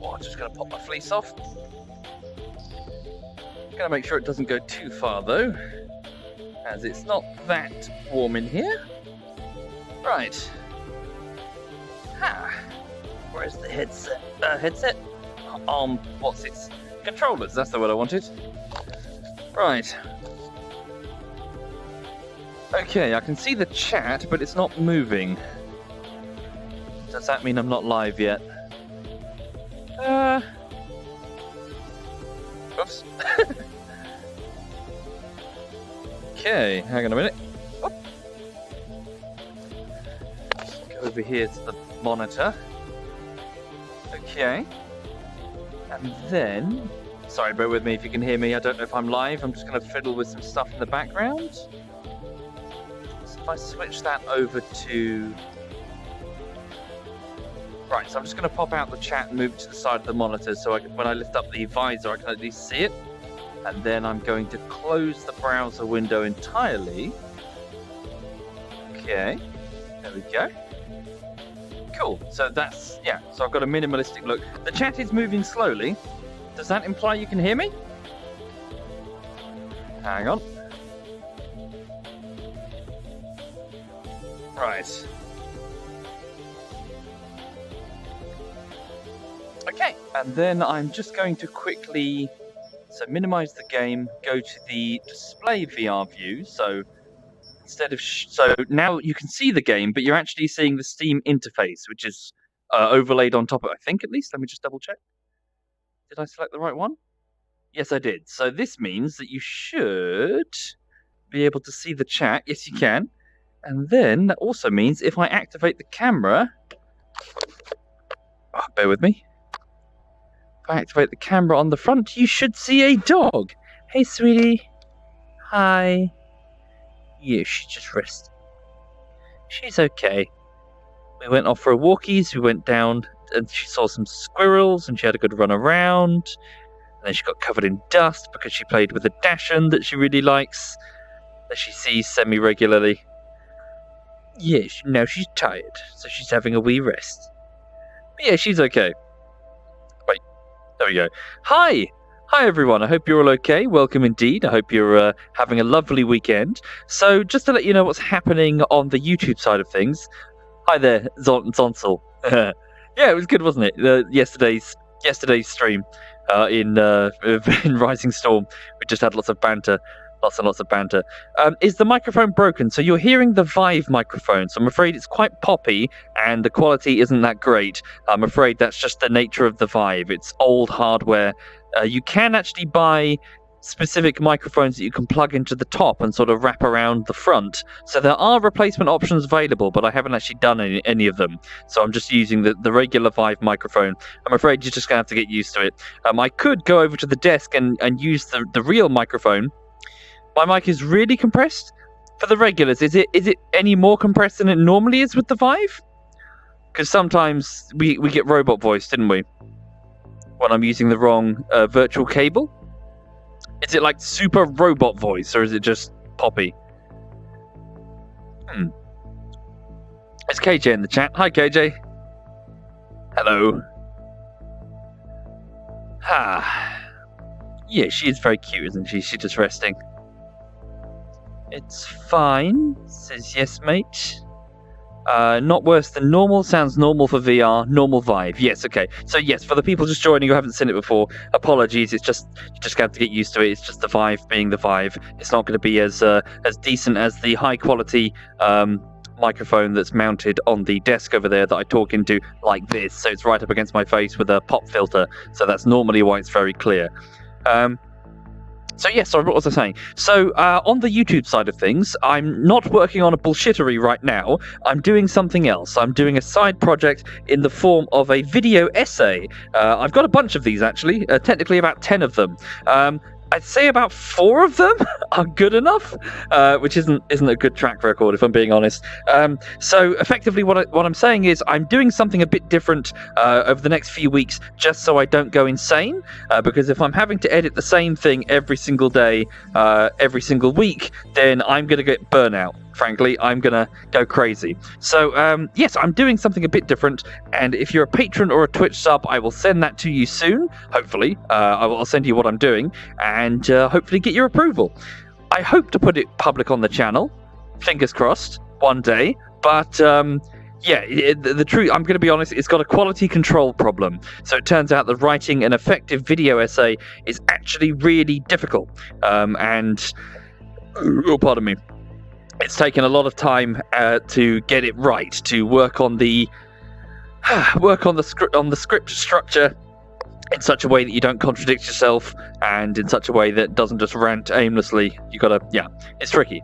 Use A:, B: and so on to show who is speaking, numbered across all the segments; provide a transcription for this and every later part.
A: Oh, I'm just going to pop my fleece off. Gonna make sure it doesn't go too far though, as it's not that warm in here. Right. Where's the headset? What's it? Controllers, that's the word I wanted. Right. Okay, I can see the chat, but it's not moving. Does that mean I'm not live yet? Oops. Okay, hang on a minute. Oh. Go over here to the monitor. Okay. And then... Sorry, bear with me if you can hear me. I don't know if I'm live. I'm just going to fiddle with some stuff in the background. So if I switch that over to... Right, so I'm just going to pop out the chat and move it to the side of the monitor so when I lift up the visor I can at least see it. And then I'm going to close the browser window entirely. Okay, there we go. Cool, so that's, yeah, so I've got a minimalistic look. The chat is moving slowly. Does that imply you can hear me? Hang on. Right. Okay, and then I'm just going to quickly... So minimize the game, go to the display VR view. So instead of so now you can see the game, but you're actually seeing the Steam interface, which is overlaid on top of it. I think at least. Let me just double check. Did I select the right one? Yes, I did. So this means that you should be able to see the chat. Yes, you can. And then that also means if I activate the camera, bear with me. If I activate the camera on the front, you should see a dog. Hey, sweetie. Hi. Yeah, she's just resting. She's okay. We went off for a walkies. We went down and she saw some squirrels and she had a good run around. And then she got covered in dust because she played with a Dashan that she really likes, that she sees semi-regularly. Yeah, now she's tired, so she's having a wee rest. But yeah, she's okay. There we go. Hi everyone. I hope you're all okay. Welcome indeed. I hope you're having a lovely weekend. So just to let you know what's happening on the YouTube side of things. Hi there, Zonsel. Yeah, it was good, wasn't it? Yesterday's stream in Rising Storm. We just had lots and lots of banter. Is the microphone broken? So you're hearing the Vive microphone. So I'm afraid it's quite poppy and the quality isn't that great. I'm afraid that's just the nature of the Vive. It's old hardware. You can actually buy specific microphones that you can plug into the top and sort of wrap around the front. So there are replacement options available, but I haven't actually done any of them. So I'm just using the regular Vive microphone. I'm afraid you're just going to have to get used to it. I could go over to the desk and use the real microphone. My mic is really compressed. For the regulars, is it any more compressed than it normally is with the Vive? Because sometimes we get robot voice, didn't we? When I'm using the wrong virtual cable. Is it like super robot voice, or is it just poppy? It's KJ in the chat. Hi, KJ. Hello. Yeah, she is very cute, isn't she? She's just resting. It's fine, says yes, mate. Not worse than normal, sounds normal for VR, normal Vive. Yes, okay. So yes, for the people just joining who haven't seen it before, apologies, it's just, you just have to get used to it. It's just the Vive being the Vive. It's not going to be as decent as the high quality microphone that's mounted on the desk over there that I talk into like this. So it's right up against my face with a pop filter. So that's normally why it's very clear. So yes, sorry, what was I saying? So on the YouTube side of things, I'm not working on a bullshittery right now. I'm doing something else. I'm doing a side project in the form of a video essay. I've got a bunch of these actually, technically about 10 of them. I'd say about 4 of them are good enough, which isn't a good track record, if I'm being honest. So effectively what I'm saying is I'm doing something a bit different over the next few weeks, just so I don't go insane, because if I'm having to edit the same thing every single day, every single week, then I'm going to get burnout frankly, I'm going to go crazy. So, yes, I'm doing something a bit different, and if you're a patron or a Twitch sub, I will send that to you soon, hopefully. I'll send you what I'm doing, and hopefully get your approval. I hope to put it public on the channel, fingers crossed, one day, but... yeah, the truth, I'm going to be honest, it's got a quality control problem. So it turns out that writing an effective video essay is actually really difficult. And, oh, pardon me, it's taken a lot of time to get it right, to work on the script structure in such a way that you don't contradict yourself, and in such a way that doesn't just rant aimlessly. You gotta, yeah, it's tricky.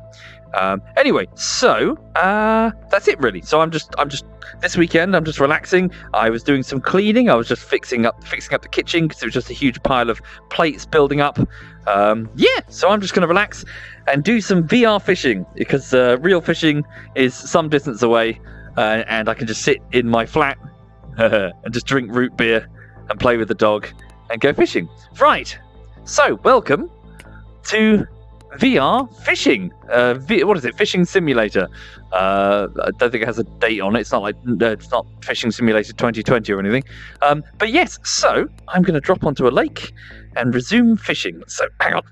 A: Anyway, so that's it really. So I'm just this weekend I'm just relaxing. I was doing some cleaning. I was just fixing up the kitchen because it was just a huge pile of plates building up. Yeah, so I'm just gonna relax and do some VR fishing because real fishing is some distance away, and I can just sit in my flat and just drink root beer and play with the dog and go fishing. Right. So welcome to VR fishing. What is it? Fishing Simulator. I don't think it has a date on it. It's not like it's not Fishing Simulator 2020 or anything. But yes, so I'm going to drop onto a lake and resume fishing. So hang on.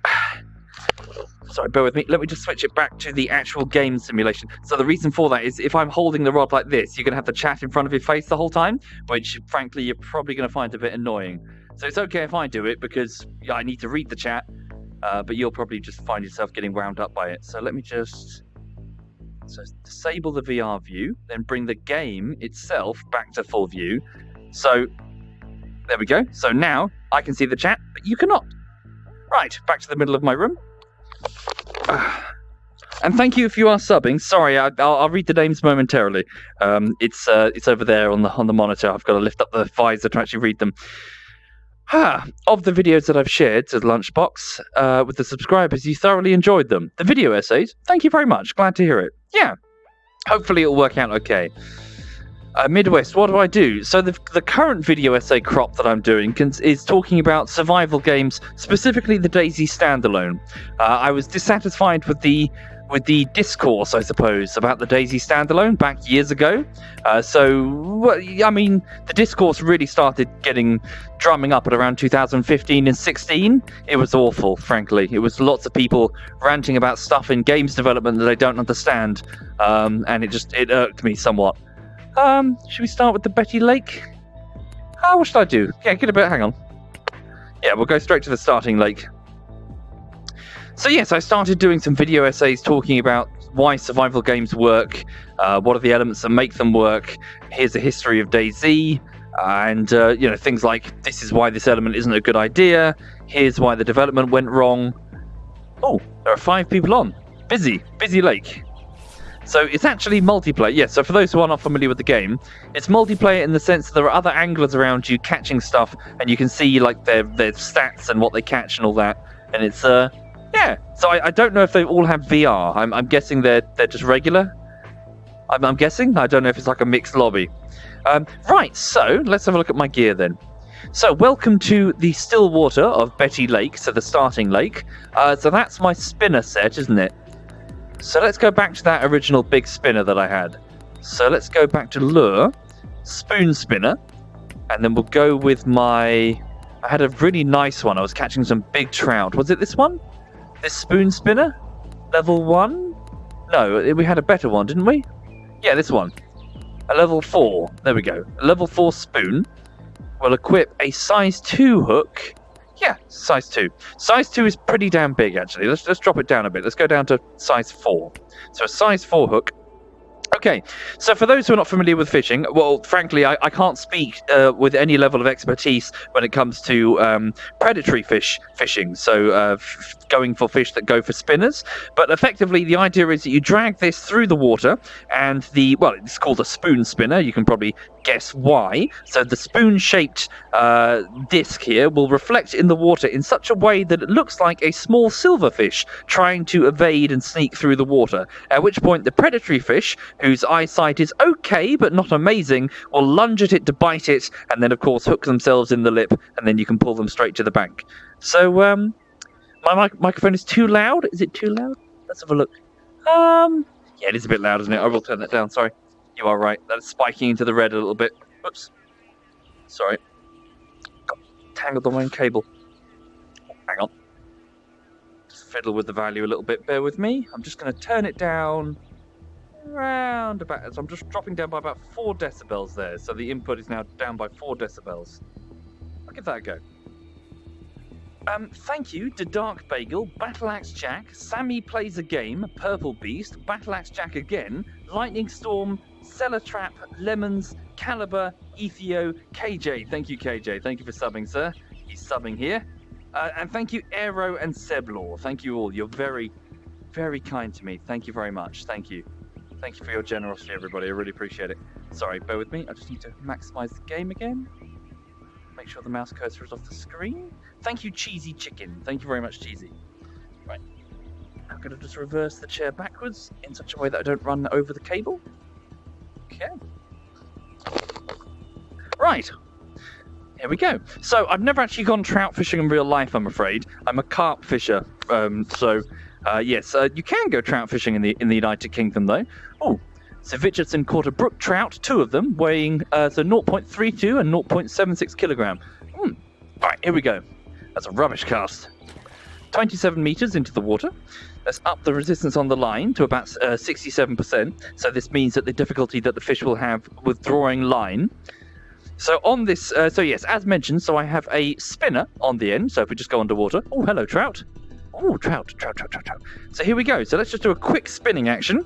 A: Sorry, bear with me. Let me just switch it back to the actual game simulation. So the reason for that is if I'm holding the rod like this, you're going to have the chat in front of your face the whole time, which frankly you're probably going to find a bit annoying. So it's okay if I do it because I need to read the chat. But you'll probably just find yourself getting wound up by it. So let me just disable the VR view, then bring the game itself back to full view. So there we go. So now I can see the chat, but you cannot. Right, back to the middle of my room. And thank you if you are subbing. Sorry, I'll read the names momentarily. It's over there on the monitor. I've got to lift up the visor to actually read them. Of the videos that I've shared to the Lunchbox with the subscribers, you thoroughly enjoyed them. The video essays, thank you very much. Glad to hear it. Yeah, hopefully it'll work out okay. Midwest, what do I do? So the current video essay crop that I'm doing is talking about survival games, specifically the DayZ standalone. I was dissatisfied with the discourse, I suppose, about the DayZ standalone back years ago. I mean, the discourse really started drumming up at around 2015 and 16. It was awful, frankly. It was lots of people ranting about stuff in games development that they don't understand, and it irked me somewhat. Should we start with the Betty Lake? What should I do? Yeah, hang on. Yeah, we'll go straight to the starting lake. So yes, I started doing some video essays talking about why survival games work, what are the elements that make them work, here's a history of DayZ, and things like this is why this element isn't a good idea, here's why the development went wrong. Oh, there are 5 people on. Busy lake. So it's actually multiplayer. Yes, so for those who are not familiar with the game, it's multiplayer in the sense that there are other anglers around you catching stuff, and you can see like their stats and what they catch and all that. And it's yeah. So I don't know if they all have VR. I'm guessing they're just regular. I'm guessing. I don't know if it's like a mixed lobby. Right. So let's have a look at my gear then. So welcome to the still water of Betty Lake, so the starting lake. So that's my spinner set, isn't it? So let's go back to that original big spinner that I had. So let's go back to lure, spoon spinner, and then we'll go with I had a really nice one. I was catching some big trout. Was it this one? This spoon spinner? Level 1? No, we had a better one, didn't we? Yeah, this one. A level 4. There we go. A level 4 spoon will equip a size 2 hook. Yeah, size 2. Size 2 is pretty damn big, actually. Let's drop it down a bit. Let's go down to size 4. So a size 4 hook. Okay, so for those who are not familiar with fishing, well, frankly, I can't speak with any level of expertise when it comes to predatory fishing, so going for fish that go for spinners. But effectively, the idea is that you drag this through the water, and it's called a spoon spinner. You can probably guess why. So the spoon-shaped disc here will reflect in the water in such a way that it looks like a small silverfish trying to evade and sneak through the water, at which point the predatory fish, whose eyesight is okay but not amazing, will lunge at it to bite it, and then of course hook themselves in the lip, and then you can pull them straight to the bank. So my microphone is too loud. Is it too loud? Let's have a look. Yeah, Yeah, it is a bit loud, isn't it? I will turn that down, sorry. You are right. That is spiking into the red a little bit. Oops. Sorry. Got tangled on my own cable. Hang on. Just fiddle with the value a little bit. Bear with me. I'm just going to turn it down round about. So I'm just dropping down by about 4 decibels there. So the input is now down by 4 decibels. I'll give that a go. Thank you to Dark Bagel, Battle Axe Jack, Sammy Plays a Game, Purple Beast, Battle Axe Jack again, Lightning Storm, Cellar Trap, Lemons, Caliber, Ethio, KJ. Thank you, KJ. Thank you for subbing, sir. He's subbing here. And thank you, Aero and Seblaw. Thank you all. You're very, very kind to me. Thank you very much. Thank you. Thank you for your generosity, everybody. I really appreciate it. Sorry, bear with me. I just need to maximize the game again. Make sure the mouse cursor is off the screen. Thank you, Cheesy Chicken. Thank you very much, Cheesy. Right. I'm going to just reverse the chair backwards in such a way that I don't run over the cable. Okay. Right. Here we go. So, I've never actually gone trout fishing in real life, I'm afraid. I'm a carp fisher. Yes, you can go trout fishing in the United Kingdom, though. Oh. So Richardson caught a brook trout, 2 of them, weighing 0.32 and 0.76 kilogram. Right, here we go. That's a rubbish cast. 27 meters into the water. Let's up the resistance on the line to about 67%. So this means that the difficulty that the fish will have with drawing line. So on this, yes, as mentioned, so I have a spinner on the end. So if we just go underwater. Oh, hello, trout. Oh, trout. So here we go. So let's just do a quick spinning action,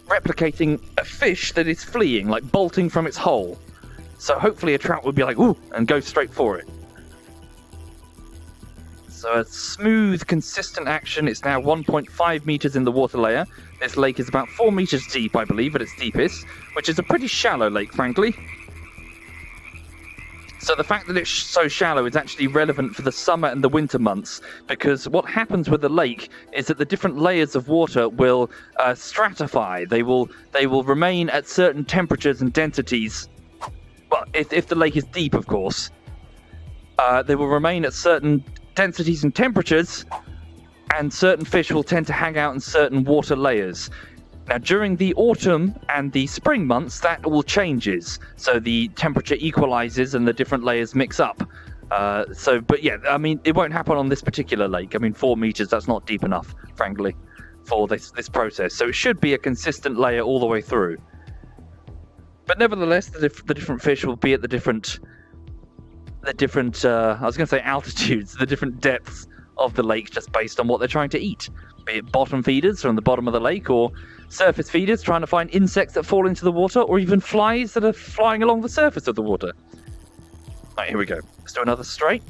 A: replicating a fish that is fleeing, like bolting from its hole. So hopefully a trout would be like, ooh, and go straight for it. So a smooth, consistent action. It's now 1.5 meters in the water layer. This lake is about 4 meters deep, I believe, at its deepest, which is a pretty shallow lake, frankly. So the fact that it's so shallow is actually relevant for the summer and the winter months, because what happens with the lake is that the different layers of water will stratify. They will remain at certain temperatures and densities. Well, if the lake is deep, of course. They will remain at certain densities and temperatures, and certain fish will tend to hang out in certain water layers. Now, during the autumn and the spring months, that all changes. So the temperature equalizes and the different layers mix up. But yeah, I mean, it won't happen on this particular lake. I mean, 4 meters, that's not deep enough, frankly, for this process. So it should be a consistent layer all the way through. But nevertheless, the different fish will be at the different I was going to say altitudes, the different depths of the lake, just based on what they're trying to eat. Be it bottom feeders from the bottom of the lake, or surface feeders trying to find insects that fall into the water, or even flies that are flying along the surface of the water. Right, here we go. Let's do another straight.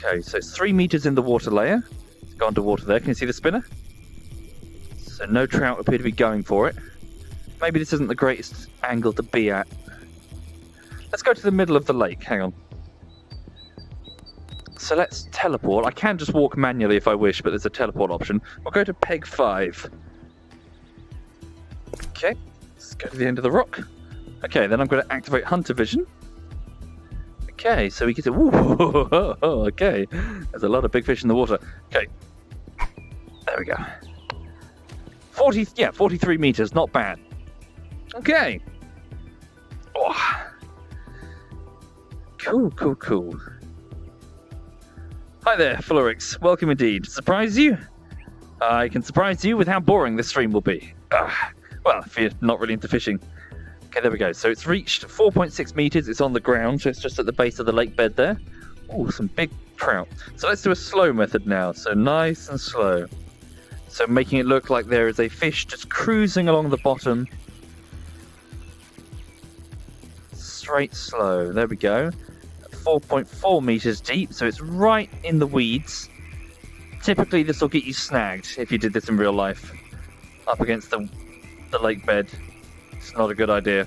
A: Okay, so it's 3 meters in the water layer. Let's go underwater there. Can you see the spinner? So no trout appear to be going for it. Maybe this isn't the greatest angle to be at. Let's go to the middle of the lake. Hang on. So let's teleport. I can just walk manually if I wish, but there's a teleport option. We'll go to peg 5. Okay, let's go to the end of the rock. Okay, then I'm going to activate Hunter Vision. Okay, so we get to... Ooh, okay, there's a lot of big fish in the water. Okay, there we go. 43 meters, not bad. Okay. Oh. Cool. Hi there, Florix. Welcome indeed. Surprise you? I can surprise you with how boring this stream will be. Well, if you're not really into fishing. Okay, there we go. So it's reached 4.6 meters. It's on the ground, so it's just at the base of the lake bed there. Oh, some big trout. So let's do a slow method now. So nice and slow. So making it look like there is a fish just cruising along the bottom. Straight slow. There we go. 4.4 meters deep, so it's right in the weeds. Typically this will get you snagged if you did this in real life. Up against the lake bed. It's not a good idea.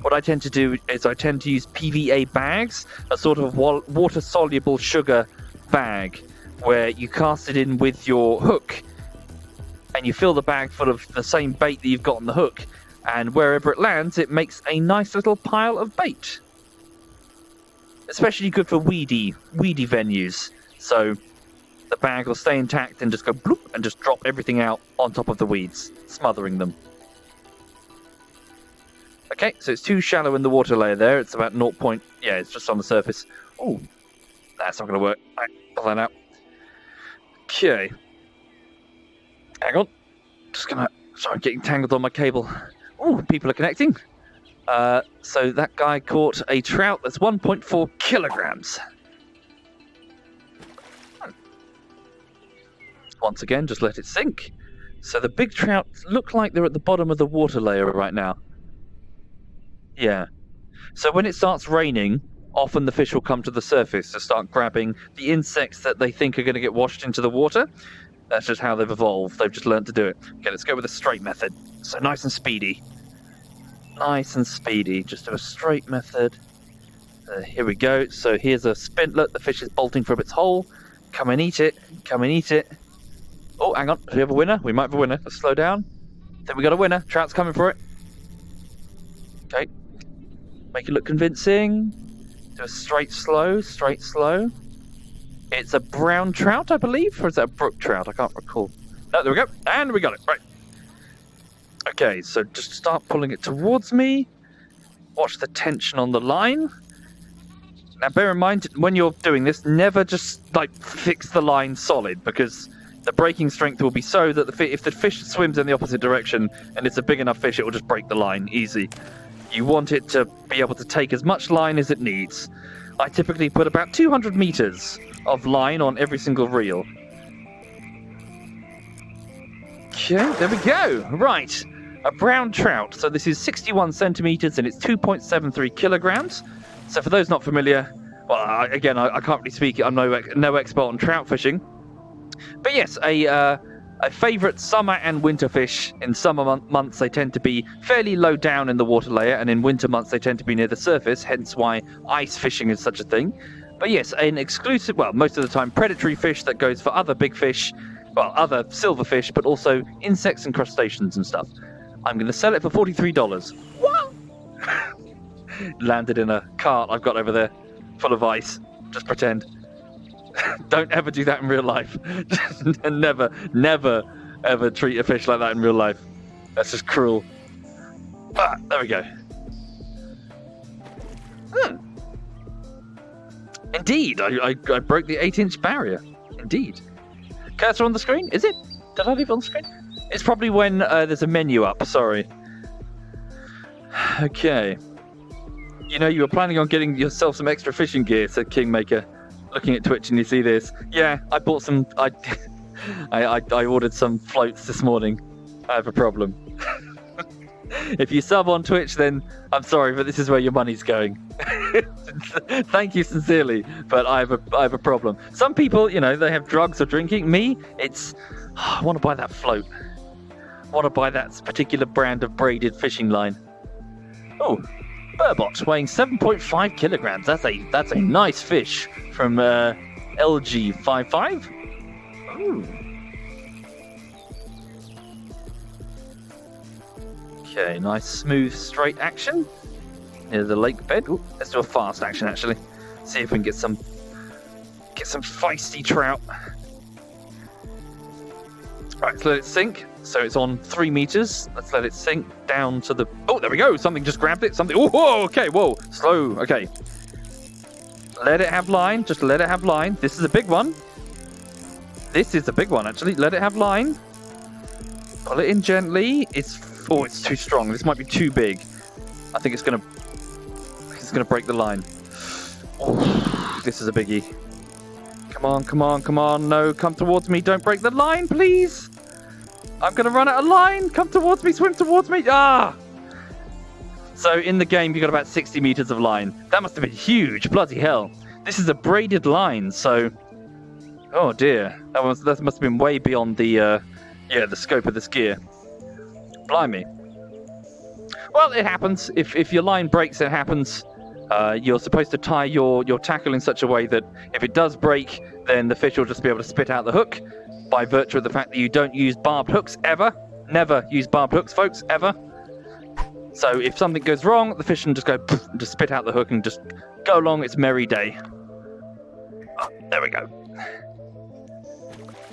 A: What I tend to do is I tend to use PVA bags, a sort of water-soluble sugar bag, where you cast it in with your hook, and you fill the bag full of the same bait that you've got on the hook, and wherever it lands, it makes a nice little pile of bait. Especially good for weedy venues, So the bag will stay intact and just go bloop and just drop everything out on top of the weeds, smothering them. Okay, so it's too shallow in the water layer there. It's about 0. Yeah, it's just on the surface. Oh, that's not going to work. All right, pull that out. Okay. Hang on. Just going to... Sorry, I'm getting tangled on my cable. Oh, people are connecting. So that guy caught a trout that's 1.4 kilograms. Once again, just let it sink. So the big trout look like they're at the bottom of the water layer right now. Yeah. So when it starts raining, often the fish will come to the surface to start grabbing the insects that they think are going to get washed into the water. That's just how they've evolved. They've just learned to do it. Okay, let's go with a straight method. So nice and speedy. Nice and speedy. Just do a straight method. Here we go. So here's a spintlet. The fish is bolting from its hole. Come and eat it. Come and eat it. Oh, hang on. Do we have a winner? We might have a winner. Let's slow down. I think we got a winner. Trout's coming for it. Okay. Make it look convincing. Do a straight slow. Straight slow. It's a brown trout, I believe. Or is that a brook trout? I can't recall. No, there we go. And we got it. Right. Okay, so just start pulling it towards me. Watch the tension on the line. Now, bear in mind, when you're doing this, never just, fix the line solid, because the breaking strength will be so that if the fish swims in the opposite direction and it's a big enough fish, it will just break the line easy. You want it to be able to take as much line as it needs. I typically put about 200 meters of line on every single reel. Okay, there we go. Right, a brown trout. So this is 61 centimeters and it's 2.73 kilograms. So for those not familiar, well, I can't really speak. I'm no expert on trout fishing. But yes, a favourite summer and winter fish. In summer months, they tend to be fairly low down in the water layer, and in winter months, they tend to be near the surface, hence why ice fishing is such a thing. But yes, an exclusive, well, most of the time, predatory fish that goes for other big fish, well, other silverfish, but also insects and crustaceans and stuff. I'm going to sell it for $43. What? Landed in a cart I've got over there, full of ice. Just pretend. Don't ever do that in real life. never, ever treat a fish like that in real life. That's just cruel. Ah, there we go. Indeed, I broke the 8-inch barrier. Indeed. Cursor on the screen? Is it? Did I leave it on the screen? It's probably when there's a menu up, sorry. Okay. You know, you were planning on getting yourself some extra fishing gear, said Kingmaker. Looking at Twitch and you see this. Yeah, I bought some... I ordered some floats this morning. I have a problem. If you sub on Twitch, then I'm sorry, but this is where your money's going. Thank you sincerely, but I have a problem. Some people, you know, they have drugs or drinking. Me, it's... I want to buy that float. I want to buy that particular brand of braided fishing line. Oh, Burbot, weighing 7.5 kilograms. That's a nice fish from LG55. Ooh. Okay, nice smooth straight action. Near the lake bed. Ooh, let's do a fast action actually. See if we can get some feisty trout. Right, let's let it sink. So it's on 3 meters. Let's let it sink down to the... Oh, there we go. Something just grabbed it. Something... Oh, whoa, okay, whoa. Slow, okay. Let it have line. Just let it have line. This is a big one. This is a big one, actually. Let it have line. Pull it in gently. Oh, it's too strong. This might be too big. I think it's gonna break the line. Oh, this is a biggie. Come on, come on, come on. No, come towards me. Don't break the line, please. I'm going to run out of line. Come towards me. Swim towards me. Ah! So in the game, you got about 60 meters of line. That must have been huge. Bloody hell. This is a braided line, so... Oh, dear. That must have been way beyond the scope of this gear. Blimey. Well, it happens. If your line breaks, it happens. You're supposed to tie your tackle in such a way that if it does break, then the fish will just be able to spit out the hook. By virtue of the fact that you don't use barbed hooks ever. Never use barbed hooks, folks, ever. So if something goes wrong, the fish can just go poof, and just spit out the hook and just go along its merry day. Oh, there we go.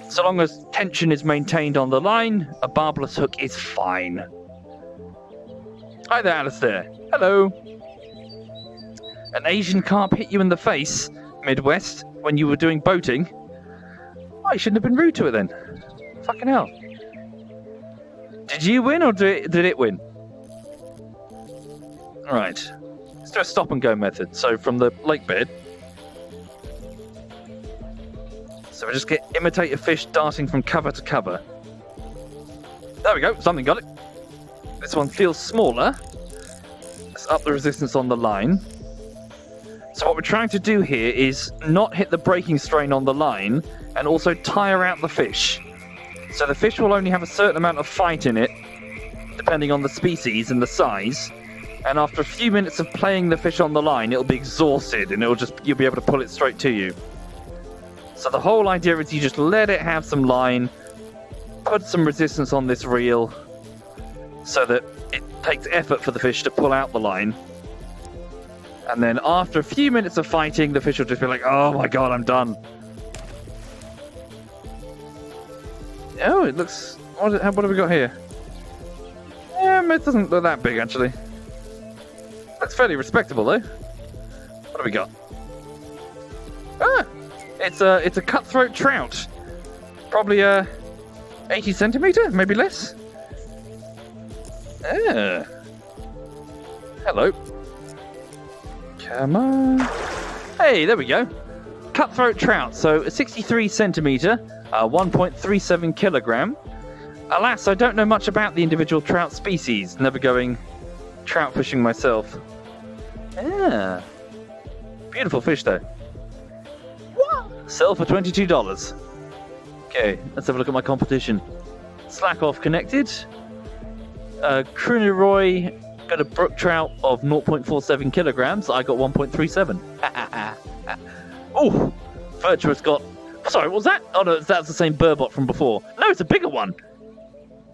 A: So long as tension is maintained on the line, a barbless hook is fine. Hi there, Alistair. Hello. An Asian carp hit you in the face, Midwest, when you were doing boating? I shouldn't have been rude to it then. Fucking hell. Did you win or did it win? Alright. Let's do a stop and go method. So from the lake bed. So we just imitate a fish darting from cover to cover. There we go, something got it. This one feels smaller. Let's up the resistance on the line. So what we're trying to do here is not hit the braking strain on the line and also tire out the fish. So the fish will only have a certain amount of fight in it, depending on the species and the size. And after a few minutes of playing the fish on the line, it'll be exhausted and you'll be able to pull it straight to you. So the whole idea is you just let it have some line, put some resistance on this reel, so that it takes effort for the fish to pull out the line. And then after a few minutes of fighting, the fish will just be like, oh my god, I'm done. Oh, it looks... What have we got here? It doesn't look that big, actually. That's fairly respectable, though. What do we got? Ah! It's a cutthroat trout. Probably 80 centimeter, maybe less. Ah. Hello. Come on. Hey, there we go. Cutthroat trout. So a 63 centimeter, 1.37 kilogram. Alas, I don't know much about the individual trout species. Never going trout fishing myself. Yeah. Beautiful fish, though. Sell for $22. Okay, let's have a look at my competition. Slack off connected. Kruneroy got a brook trout of 0.47 kilograms. I got 1.37. Oh, Virtuous got... Sorry, what was that? Oh no, that's the same burbot from before. No, it's a bigger one.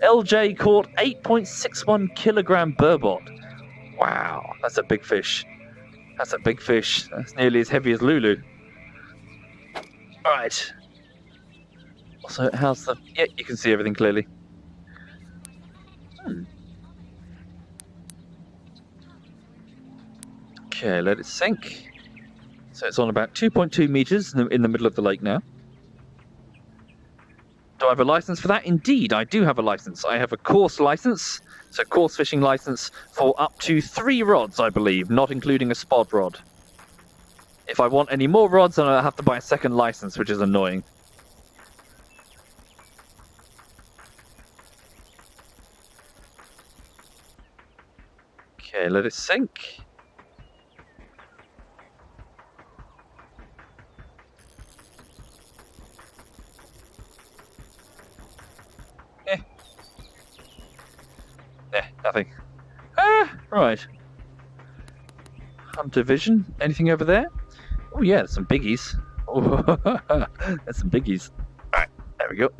A: LJ caught 8.61 kilogram burbot. Wow, that's a big fish. That's a big fish. That's nearly as heavy as Lulu. Alright. So, how's the... Yeah, you can see everything clearly. Okay, let it sink. So it's on about 2.2 meters in the middle of the lake now. Do I have a license for that? Indeed, I do have a license. I have a course license, so course fishing license for up to 3 rods, I believe, not including a spod rod. If I want any more rods, then I'll have to buy a second license, which is annoying. Okay, let it sink. Nothing. Right. Hunter vision. Anything over there? Oh yeah, there's some biggies. Oh, there's some biggies. Alright, there we go.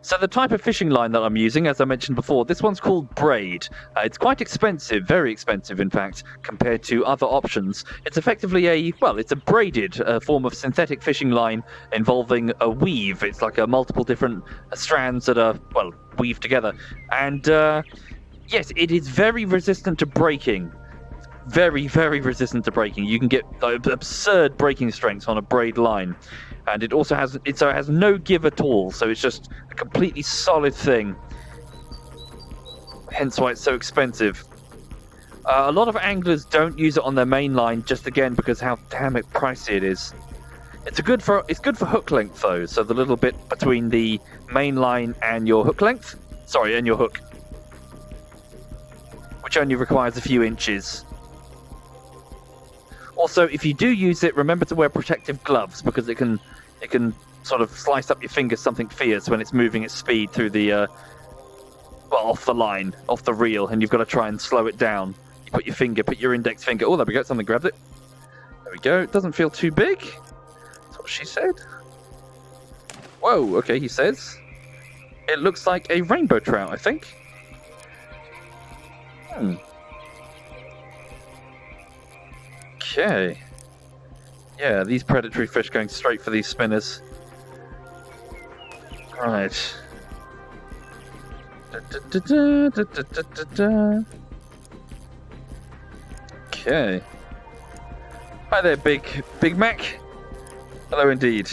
A: So the type of fishing line that I'm using, as I mentioned before, this one's called braid. It's quite expensive, very expensive in fact, compared to other options. It's effectively it's a braided form of synthetic fishing line involving a weave. It's like a multiple different strands that are, weaved together. And yes, it is very resistant to breaking. Very, very resistant to breaking. You can get absurd breaking strengths on a braid line. And it also has no give at all, so it's just a completely solid thing. Hence why it's so expensive. A lot of anglers don't use it on their main line, just again because how damn it pricey it is. It's good for hook length though, so the little bit between the main line and your hook length. Sorry, and your hook, which only requires a few inches. Also, if you do use it, remember to wear protective gloves because it can sort of slice up your fingers something fierce when it's moving at speed through the off the line, off the reel, and you've got to try and slow it down. You put your index finger. Oh, there we go. Something grabbed it. There we go. It doesn't feel too big. That's what she said. Whoa. Okay, he says. It looks like a rainbow trout, I think. Okay. Yeah, these predatory fish going straight for these spinners. Right. Okay. Hi there, Big Mac. Hello indeed.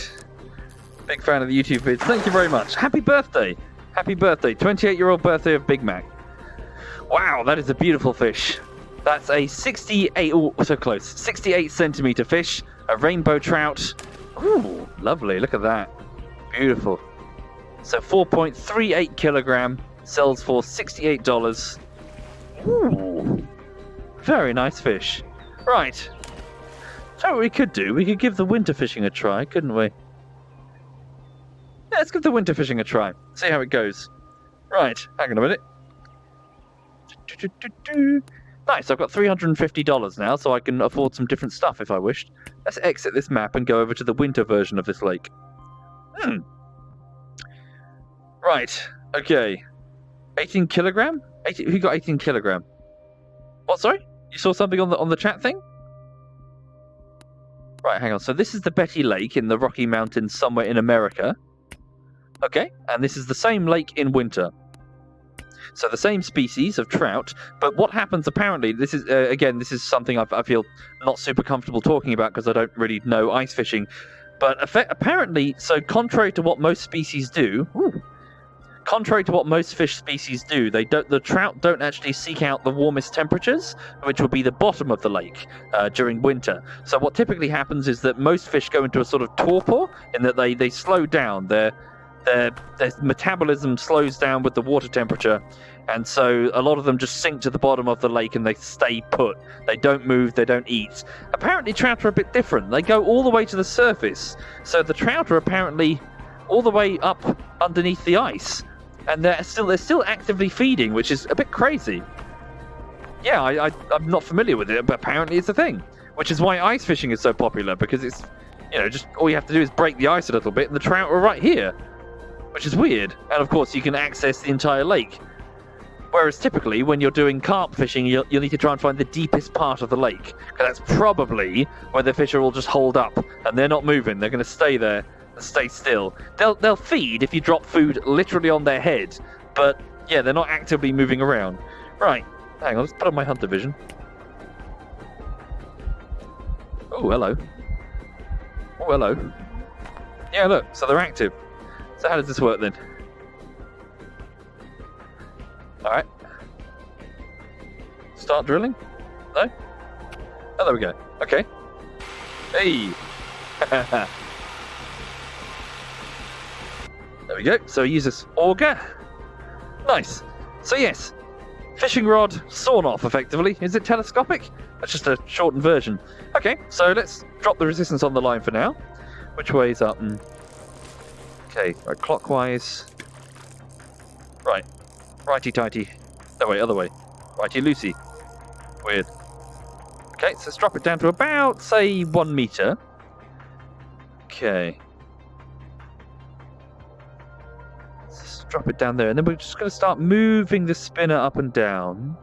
A: Big fan of the YouTube vids. Thank you very much. Happy birthday. Happy birthday. 28-year-old birthday of Big Mac. Wow, that is a beautiful fish. That's a 68, oh, so close, 68 centimeter fish, a rainbow trout. Ooh, lovely, look at that. Beautiful. So 4.38 kilogram, sells for $68. Ooh, very nice fish. Right. So what we could do, we could give the winter fishing a try, couldn't we? Yeah, let's give the winter fishing a try. See how it goes. Right, hang on a minute. Nice, I've got $350 now, so I can afford some different stuff if I wished. Let's exit this map and go over to the winter version of this lake. Right, okay. 18 kilogram? Who got 18 kilogram? What, sorry? You saw something on the chat thing? Right, hang on. So this is the Betty Lake in the Rocky Mountains somewhere in America. Okay, and this is the same lake in winter. So the same species of trout, but what happens apparently, this is, again, this is something I feel not super comfortable talking about because I don't really know ice fishing, but apparently, so contrary to what most species do, contrary to what most fish species do, the trout don't actually seek out the warmest temperatures, which would be the bottom of the lake during winter. So what typically happens is that most fish go into a sort of torpor, in that they slow down. Their metabolism slows down with the water temperature, and so a lot of them just sink to the bottom of the lake and they stay put. They don't move, they don't eat. Apparently trout are a bit different. They go all the way to the surface. So the trout are apparently all the way up underneath the ice, and they're still actively feeding, which is a bit crazy. Yeah, I'm not familiar with it, but apparently it's a thing, which is why ice fishing is so popular, because it's, just all you have to do is break the ice a little bit and the trout are right here, which is weird. And of course you can access the entire lake, whereas typically when you're doing carp fishing you'll need to try and find the deepest part of the lake, because that's probably where the fish are all just holed up and they're not moving. They're going to stay there and stay still. They'll feed if you drop food literally on their head, but yeah, they're not actively moving around. Right, hang on, let's put on my hunter vision. Oh, hello. Oh, hello. Yeah, look, so they're active. So how does this work then? Alright. Start drilling? No? Oh, there we go. Okay. Hey! There we go. So we use this auger. Nice. So yes, fishing rod sawn off effectively. Is it telescopic? That's just a shortened version. Okay, so let's drop the resistance on the line for now. Which way is up? Okay, right, clockwise. Right. Righty-tighty. No, wait, other way. Righty-loosey. Weird. Okay, so let's drop it down to about, say, 1 meter. Okay. Let's drop it down there, and then we're just going to start moving the spinner up and down.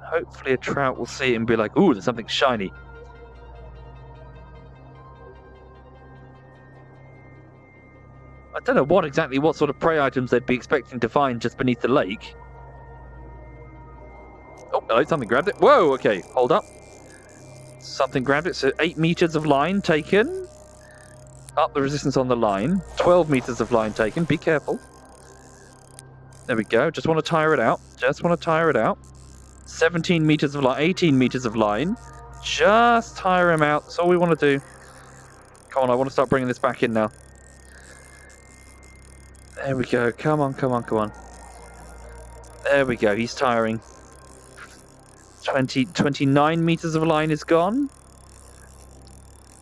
A: Hopefully a trout will see it and be like, ooh, there's something shiny. I don't know what sort of prey items they'd be expecting to find just beneath the lake. Oh, hello, something grabbed it. Whoa, okay, hold up. Something grabbed it, so 8 meters of line taken. Up the resistance on the line. 12 meters of line taken, be careful. There we go, just want to tire it out. 17 meters of line, 18 meters of line. Just tire him out, that's all we want to do. Come on, I want to start bringing this back in now. There we go. Come on. There we go. He's tiring. 29 meters of line is gone.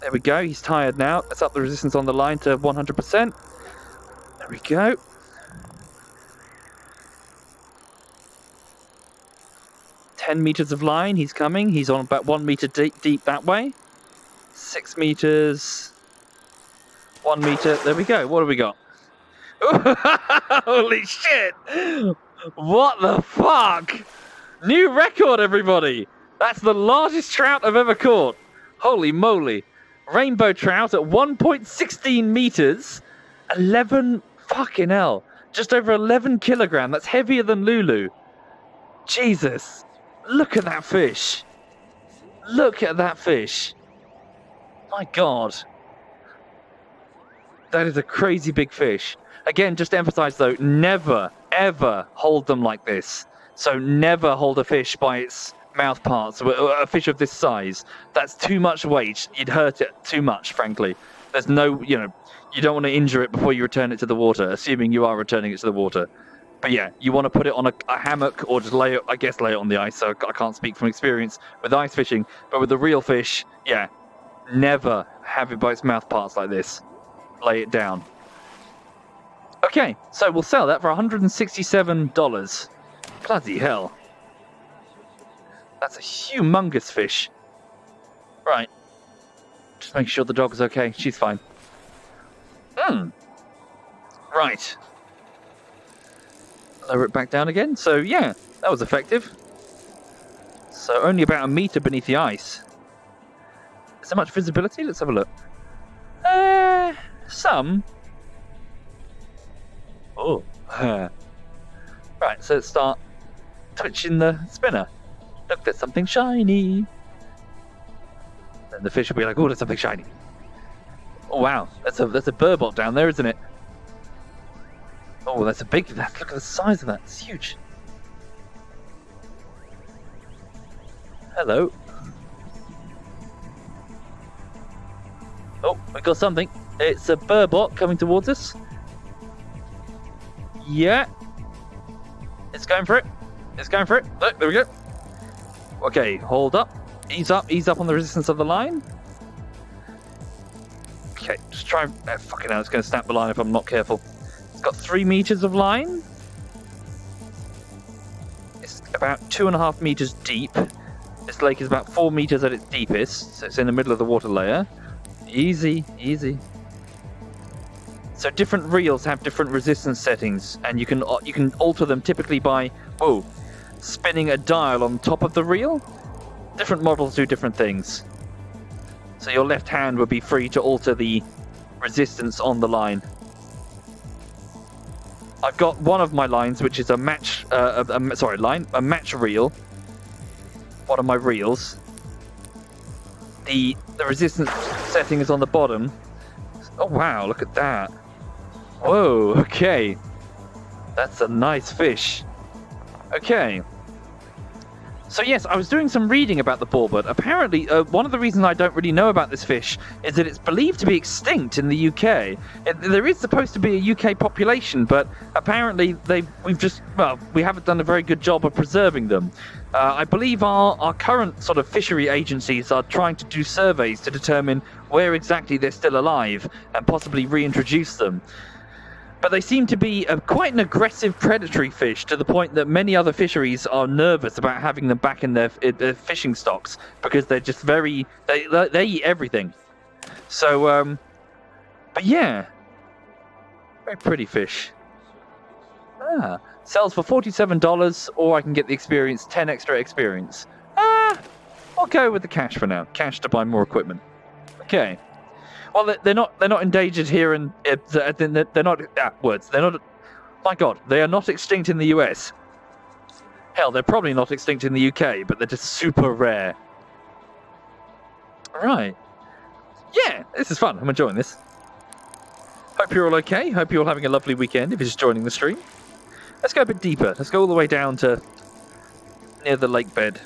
A: There we go. He's tired now. Let's up the resistance on the line to 100%. There we go. "10 meters of line. He's coming. He's on about 1 meter deep that way. 6 meters. 1 meter. There we go. What have we got? Holy shit! What the fuck? New record, everybody! That's the largest trout I've ever caught. Holy moly. Rainbow trout at 1.16 meters. 11, fucking hell. Just over 11 kilogram. That's heavier than Lulu. Jesus. Look at that fish. Look at that fish. My God. That is a crazy big fish. Again, just to emphasize though, never, ever hold them like this. So never hold a fish by its mouth parts, a fish of this size. That's too much weight. You'd hurt it too much, frankly. There's no, you don't want to injure it before you return it to the water, assuming you are returning it to the water. But yeah, you want to put it on a hammock or just lay it on the ice. So I can't speak from experience with ice fishing, but with the real fish, yeah, never have it by its mouth parts like this. Lay it down. Okay, so we'll sell that for $167. Bloody hell. That's a humongous fish. Right. Just make sure the dog's okay. She's fine. Right. Lower it back down again. So, yeah, that was effective. So, only about a meter beneath the ice. Is there much visibility? Let's have a look. Some. Oh. Right, so let's start twitching the spinner. Look, there's something shiny. And the fish will be like, oh, there's something shiny. Oh, wow. That's a burbot down there, isn't it? Oh, that's a big... Look at the size of that. It's huge. Hello. Oh, we got something. It's a burbot coming towards us. Yeah. It's going for it. It's going for it. Look, there we go. Okay, hold up. Ease up on the resistance of the line. Okay, just try and... fucking hell, it's going to snap the line if I'm not careful. It's got 3 meters of line. It's about 2.5 meters deep. This lake is about 4 meters at its deepest, so it's in the middle of the water layer. Easy, easy. So different reels have different resistance settings, and you can alter them typically by spinning a dial on top of the reel. Different models do different things. So your left hand would be free to alter the resistance on the line. I've got one of my lines, which is a match reel. One of my reels. The resistance setting is on the bottom. Oh wow, look at that. Whoa, okay. That's a nice fish. Okay. So yes, I was doing some reading about the bullbud. Apparently, one of the reasons I don't really know about this fish is that it's believed to be extinct in the UK. There is supposed to be a UK population, but apparently we haven't done a very good job of preserving them. I believe our current sort of fishery agencies are trying to do surveys to determine where exactly they're still alive and possibly reintroduce them. But they seem to be quite an aggressive predatory fish, to the point that many other fisheries are nervous about having them back in their fishing stocks, because they're just they eat everything. So, but yeah, very pretty fish. Sells for $47, or I can get the experience, 10 extra experience. I'll go with the cash for now. Cash to buy more equipment. Okay. Well, they're not endangered here, and they're not words. They're not. My God, they are not extinct in the US. Hell, they're probably not extinct in the UK, but they're just super rare. All right. Yeah, this is fun. I'm enjoying this. Hope you're all okay. Hope you're all having a lovely weekend. If you're just joining the stream, let's go a bit deeper. Let's go all the way down to near the lake bed.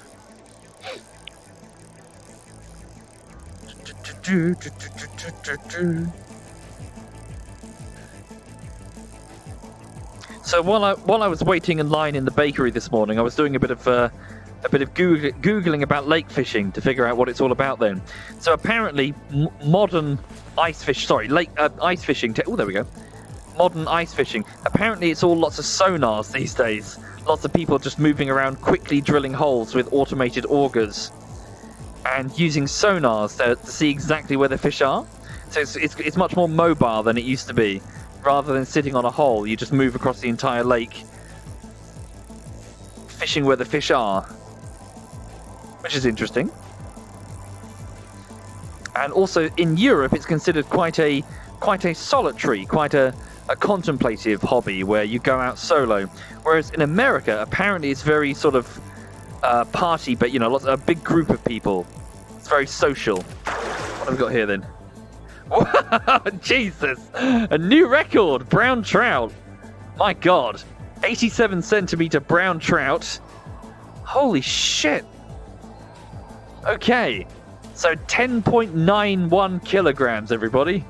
A: So while I was waiting in line in the bakery this morning, I was doing a bit of googling about lake fishing to figure out what it's all about. Then, so apparently modern ice fishing. Oh, there we go. Modern ice fishing. Apparently, it's all lots of sonars these days. Lots of people just moving around, quickly drilling holes with automated augers, and using sonars to see exactly where the fish are. So it's much more mobile than it used to be. Rather than sitting on a hole, you just move across the entire lake, fishing where the fish are, which is interesting. And also in Europe, it's considered quite a solitary, quite a contemplative hobby where you go out solo. Whereas in America, apparently it's very sort of party, but a big group of people. It's very social. What have we got here then? Jesus! A new record, brown trout. My God, 87 centimeter brown trout. Holy shit. Okay, so 10.91 kilograms, everybody.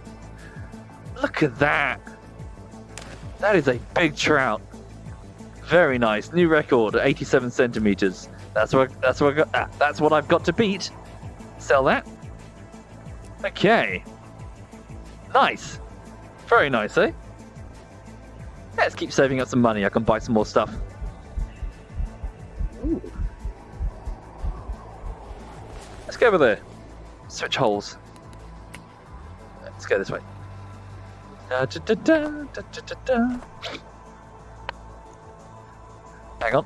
A: Look at that. That is a big trout. Very nice. New record, 87 centimeters. That's what I've got to beat. Sell that. Okay. Nice. Very nice, eh? Let's keep saving up some money. I can buy some more stuff. Ooh. Let's go over there. Switch holes. Let's go this way. Da, da, da, da, da, da, da. Hang on.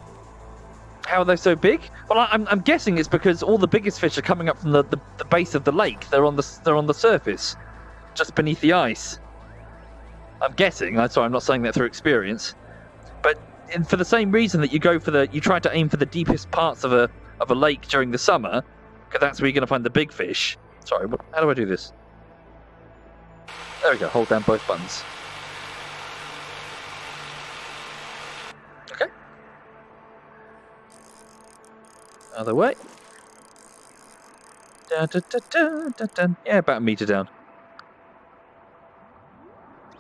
A: How are they so big? Well, I'm guessing it's because all the biggest fish are coming up from the base of the lake. They're on the surface, just beneath the ice. I'm guessing. That's why I'm not saying that through experience. But for the same reason that you try to aim for the deepest parts of a lake during the summer, because that's where you're going to find the big fish. Sorry, how do I do this? There we go. Hold down both buttons. Okay. Other way. Da, da, da, da, da, da. Yeah, about a meter down.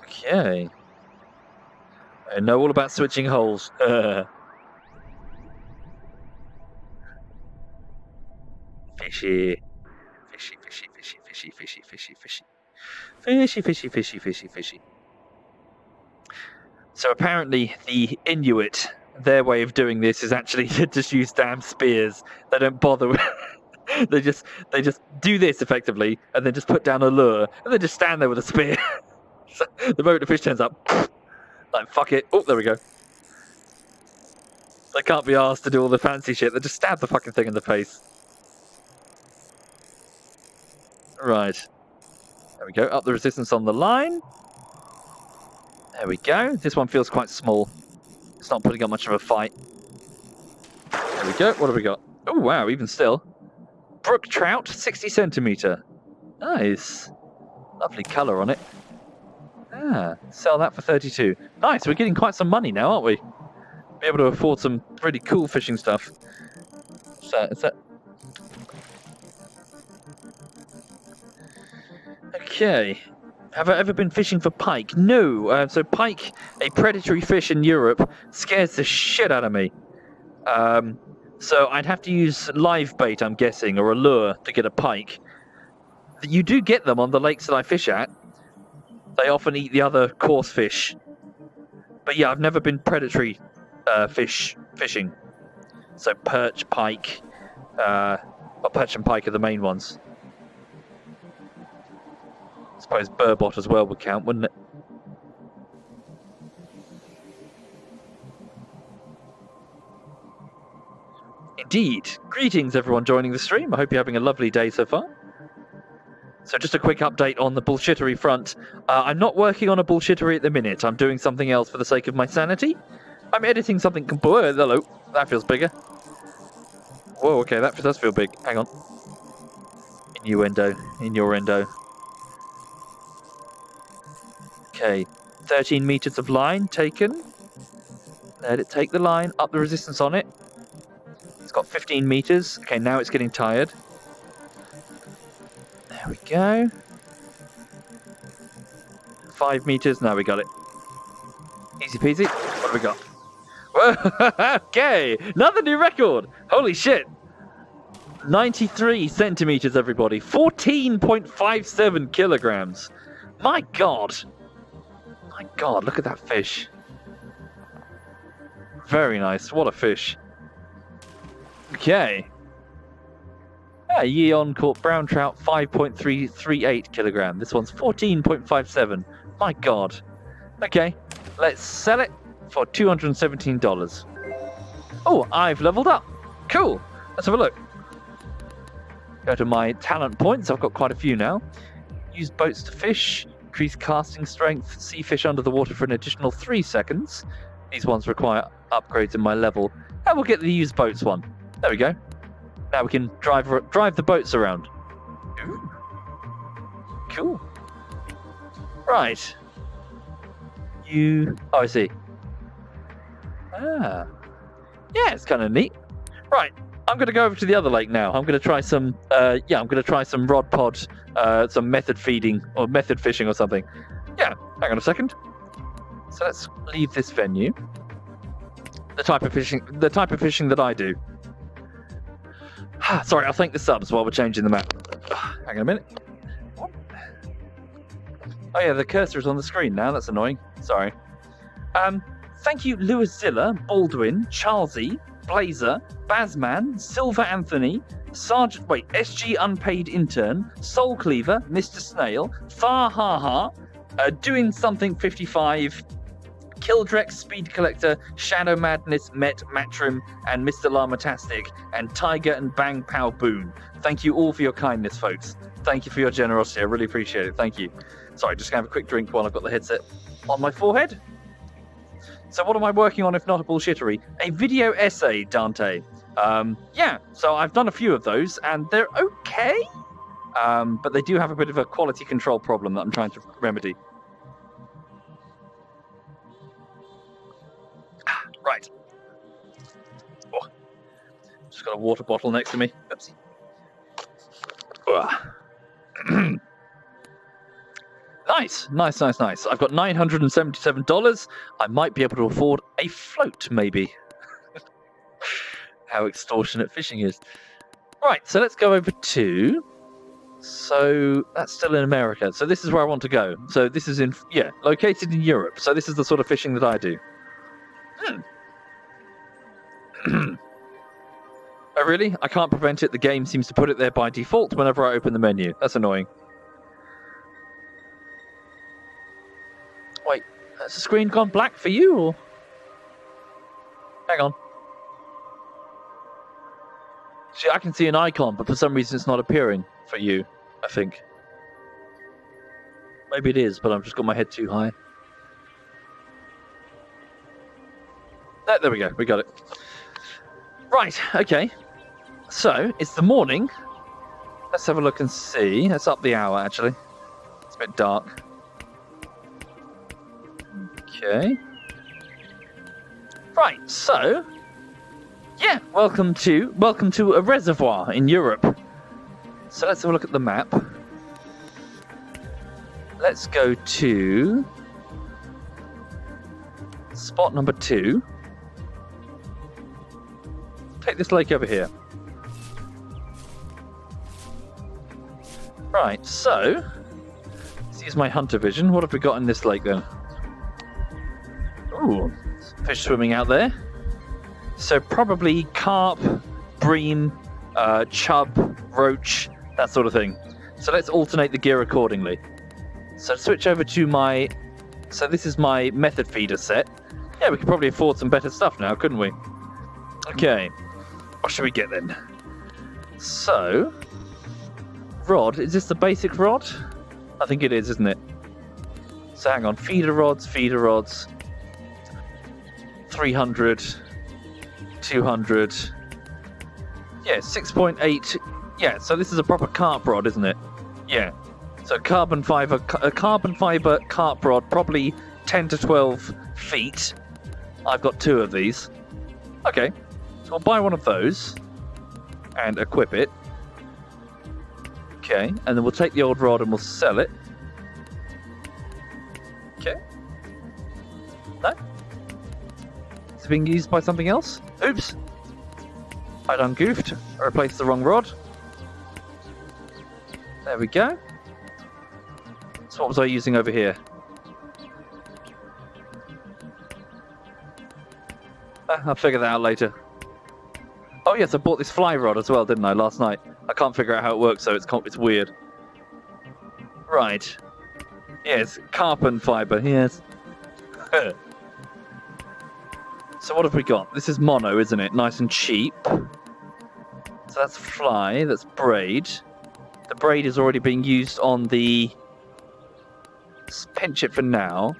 A: Okay. I know all about switching holes. Fishy. Fishy, fishy, fishy, fishy, fishy, fishy, fishy. Fishy, fishy, fishy, fishy, fishy. So apparently the Inuit, their way of doing this is actually to just use damn spears. They don't bother with they just do this effectively and then just put down a lure and then just stand there with a spear. So the moment the fish turns up, like fuck it. Oh, there we go. They can't be asked to do all the fancy shit. They just stab the fucking thing in the face. Right. There we go. Up the resistance on the line. There we go. This one feels quite small. It's not putting up much of a fight. There we go. What have we got? Oh, wow. Even still. Brook trout, 60 centimeter. Nice. Lovely colour on it. Ah, sell that for 32. Nice. We're getting quite some money now, aren't we? Be able to afford some pretty cool fishing stuff. So, is that... Okay. Have I ever been fishing for pike? No. So pike, a predatory fish in Europe, scares the shit out of me. So I'd have to use live bait, I'm guessing, or a lure to get a pike. You do get them on the lakes that I fish at. They often eat the other coarse fish. But yeah, I've never been predatory fishing. So perch, pike, perch and pike are the main ones. I suppose burbot as well would count, wouldn't it? Indeed. Greetings, everyone joining the stream. I hope you're having a lovely day so far. So just a quick update on the bullshittery front. I'm not working on a bullshittery at the minute. I'm doing something else for the sake of my sanity. I'm editing something... Hello. That feels bigger. Whoa, okay, that does feel big. Hang on. Innuendo. Okay, 13 meters of line taken. Let it take the line, up the resistance on it. It's got 15 meters. Okay, now it's getting tired. There we go. 5 meters, now we got it. Easy peasy. What have we got? Whoa, okay, another new record. Holy shit. 93 centimeters, everybody. 14.57 kilograms. My God. My God, look at that fish. Very nice. What a fish. Okay. Yeon caught brown trout, 5.338 kilogram. This one's 14.57. My God. Okay, let's sell it for $217. Oh, I've leveled up. Cool. Let's have a look. Go to my talent points. I've got quite a few now. Use boats to fish. Increase casting strength. See fish under the water for an additional 3 seconds. These ones require upgrades in my level. And we'll get the use boats one. There we go. Now we can drive the boats around. Ooh. Cool. Right. Oh, I see. Ah. Yeah, it's kind of neat. Right. I'm going to go over to the other lake now. I'm going to try some. I'm going to try some rod pod, some method feeding or method fishing or something. Yeah. Hang on a second. So let's leave this venue. The type of fishing that I do. Sorry, I'll think this up while we're changing the map. Hang on a minute. Oh yeah, the cursor is on the screen now. That's annoying. Sorry. Thank you, Lewiszilla, Baldwin, Charlesy, Blazer, Bazman, Silver Anthony, SG Unpaid Intern, Soul Cleaver, Mr. Snail, Thar Haha, Doing Something 55, Kildrex, Speed Collector, Shadow Madness, Met, Matrim, and Mr. Llamatastic, and Tiger and Bang Pow Boon. Thank you all for your kindness, folks. Thank you for your generosity. I really appreciate it. Thank you. Sorry, just gonna have a quick drink while I've got the headset on my forehead. So what am I working on if not a bullshittery? A video essay, Dante. Yeah, so I've done a few of those, and they're okay. But they do have a bit of a quality control problem that I'm trying to remedy. Right. Oh, just got a water bottle next to me. Oops. Nice. I've got $977. I might be able to afford a float, maybe. How extortionate fishing is. Right, so let's go over to... So, that's still in America. So this is where I want to go. So this is located in Europe. So this is the sort of fishing that I do. Oh, really? I can't prevent it. The game seems to put it there by default whenever I open the menu. That's annoying. Wait, has the screen gone black for you, or...? Hang on. See, I can see an icon, but for some reason it's not appearing for you, I think. Maybe it is, but I've just got my head too high. There we go, we got it. Right, okay. So, it's the morning. Let's have a look and see. Let's up the hour, actually. It's a bit dark. Okay. Right, so... Yeah, welcome to a reservoir in Europe. So let's have a look at the map. Let's go to... spot number 2. Take this lake over here. Right, so... let's use my hunter vision. What have we got in this lake then? Ooh, fish swimming out there. So probably carp, bream, chub, roach, that sort of thing. So let's alternate the gear accordingly. So switch over to my... So this is my method feeder set. Yeah, we could probably afford some better stuff now, couldn't we? Okay, what should we get then? So... rod, is this the basic rod? I think it is, isn't it? So hang on, feeder rods, 300, 200, yeah, 6.8, yeah, so this is a proper carp rod, isn't it? Yeah, so carbon fiber carp rod, probably 10 to 12 feet. I've got 2 of these. Okay, so I'll buy one of those and equip it. Okay, and then we'll take the old rod and we'll sell it. Okay. No? Is it being used by something else? Oops. I done goofed. I replaced the wrong rod. There we go. So what was I using over here? I'll figure that out later. Oh yes, I bought this fly rod as well, didn't I, last night? I can't figure out how it works, so it's weird. Right. Yes, carbon fiber, yes. So what have we got? This is mono, isn't it? Nice and cheap. So that's fly, that's braid. The braid is already being used on the... Let's pinch it for now.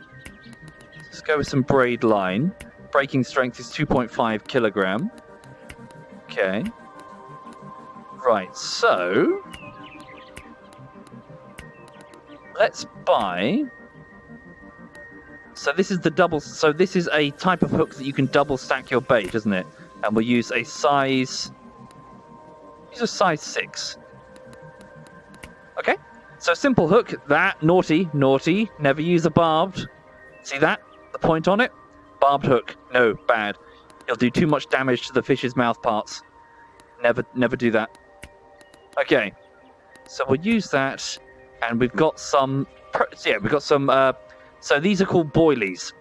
A: Let's go with some braid line. Breaking strength is 2.5 kilogram. Okay. Right, so... Let's buy... So this is the double... So this is a type of hook that you can double stack your bait, isn't it? And we'll use a size... Use a size 6. Okay. So simple hook. That, naughty, naughty. Never use a barbed. See that? The point on it? Barbed hook. No, bad. It'll do too much damage to the fish's mouth parts. Never do that. Okay. So we'll use that. And we've got some... Yeah, we've got some... So these are called boilies.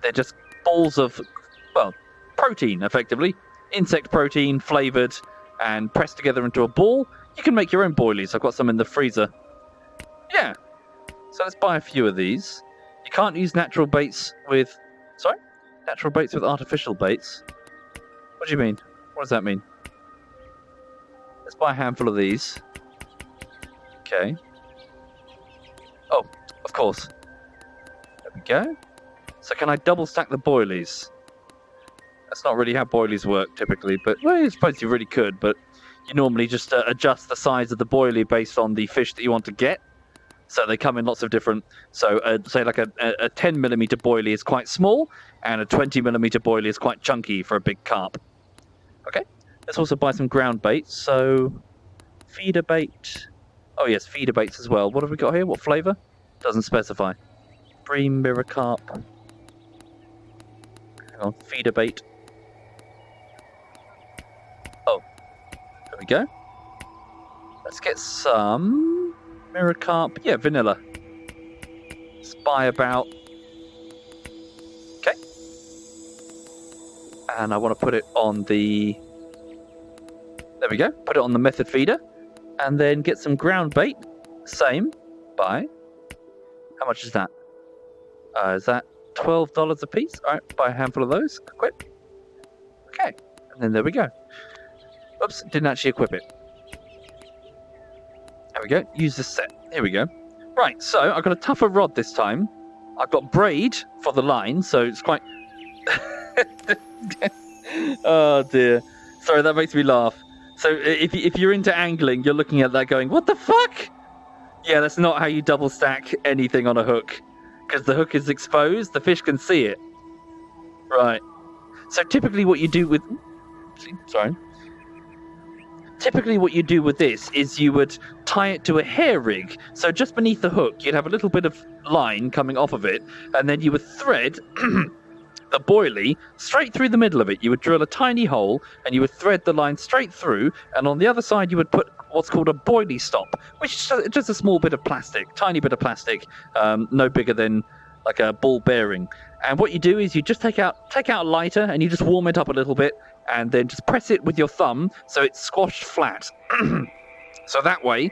A: They're just balls of, well, protein, effectively. Insect protein, flavoured, and pressed together into a ball. You can make your own boilies. I've got some in the freezer. Yeah. So let's buy a few of these. You can't use natural baits with... Sorry? Natural baits with artificial baits? What do you mean? What does that mean? Let's buy a handful of these. Okay. Oh, of course. There we go. So can I double stack the boilies? That's not really how boilies work typically, but well, I suppose you really could, but you normally just adjust the size of the boilie based on the fish that you want to get. So they come in lots of different... So say like a 10mm boilie is quite small, and a 20mm boilie is quite chunky for a big carp. Okay, let's also buy some ground bait. So feeder bait... Oh yes, feeder baits as well. What have we got here? What flavour? Doesn't specify. Bream, mirror carp. Hang on, feeder bait. Oh, there we go. Let's get some mirror carp. Yeah, vanilla. Let's buy about... Okay. And I want to put it on the... There we go. Put it on the method feeder. And then get some ground bait. Same. Buy. How much is that? Is that $12 a piece? All right, buy a handful of those. Equip. Okay, and then there we go. Oops, didn't actually equip it. There we go. Use the set. Here we go. Right, so I've got a tougher rod this time. I've got braid for the line, so it's quite... Oh dear. Sorry, that makes me laugh. So if you're into angling, you're looking at that going, what the fuck? Yeah, that's not how you double stack anything on a hook. Because the hook is exposed, the fish can see it. Right. So typically what you do with... Sorry. Typically what you do with this is you would tie it to a hair rig. So just beneath the hook, you'd have a little bit of line coming off of it, and then you would thread the boilie straight through the middle of it. You would drill a tiny hole, and you would thread the line straight through, and on the other side you would put what's called a boilie stop, which is just a small bit of plastic, tiny bit of plastic, no bigger than like a ball bearing. And what you do is you just take out a lighter and you just warm it up a little bit, and then just press it with your thumb so it's squashed flat. So that way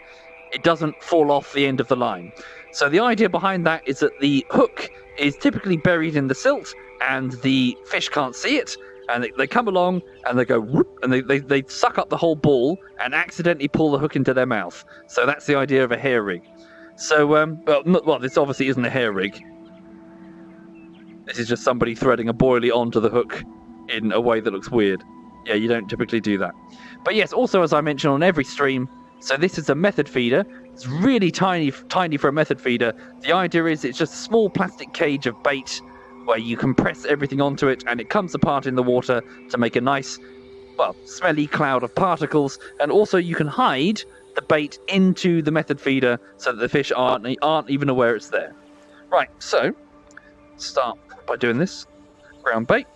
A: it doesn't fall off the end of the line. So the idea behind that is that the hook is typically buried in the silt and the fish can't see it, and they come along and they go whoop, and they suck up the whole ball and accidentally pull the hook into their mouth. So that's the idea of a hair rig. So, well, this obviously isn't a hair rig. This is just somebody threading a boilie onto the hook in a way that looks weird. Yeah, you don't typically do that. But yes, also as I mentioned on every stream, so this is a method feeder. It's really tiny for a method feeder. The idea is it's just a small plastic cage of bait where you compress everything onto it and it comes apart in the water to make a nice, well, smelly cloud of particles. And also you can hide the bait into the method feeder so that the fish aren't even aware it's there. Right, so start by doing this. Ground bait.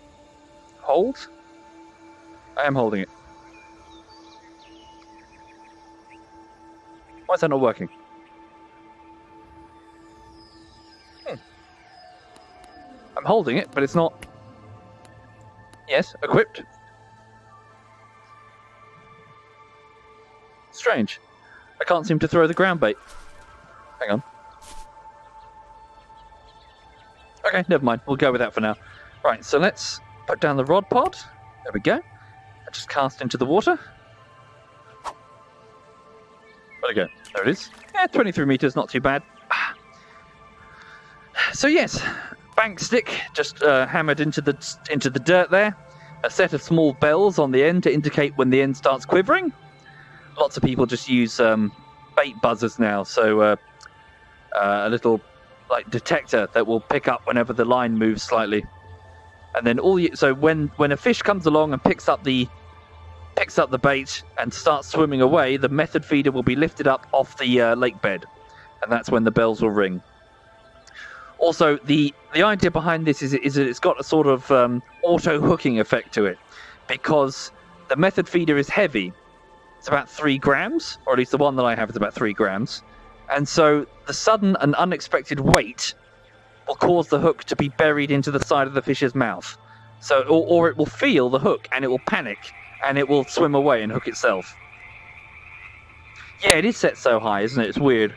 A: Hold. I am holding it. Why is that not working? I'm holding it, but it's not... Yes, equipped. Strange. I can't seem to throw the ground bait. Hang on. Okay, never mind. We'll go with that for now. Right, so let's put down the rod pod. There we go. I just cast into the water. Okay, there it is. Yeah, 23 meters, not too bad. So yes, bank stick just hammered into the dirt there. A set of small bells on the end to indicate when the end starts quivering. Lots of people just use bait buzzers now, so a little like detector that will pick up whenever the line moves slightly. And then so when a fish comes along and picks up the bait and starts swimming away, the method feeder will be lifted up off the lake bed, and that's when the bells will ring. Also, the idea behind this is that it's got a sort of auto hooking effect to it, because the method feeder is heavy. It's about 3 grams, or at least the one that I have is about 3 grams, and so the sudden and unexpected weight will cause the hook to be buried into the side of the fish's mouth. So, or it will feel the hook and it will panic and it will swim away and hook itself. Yeah, it is set so high, isn't it? It's weird.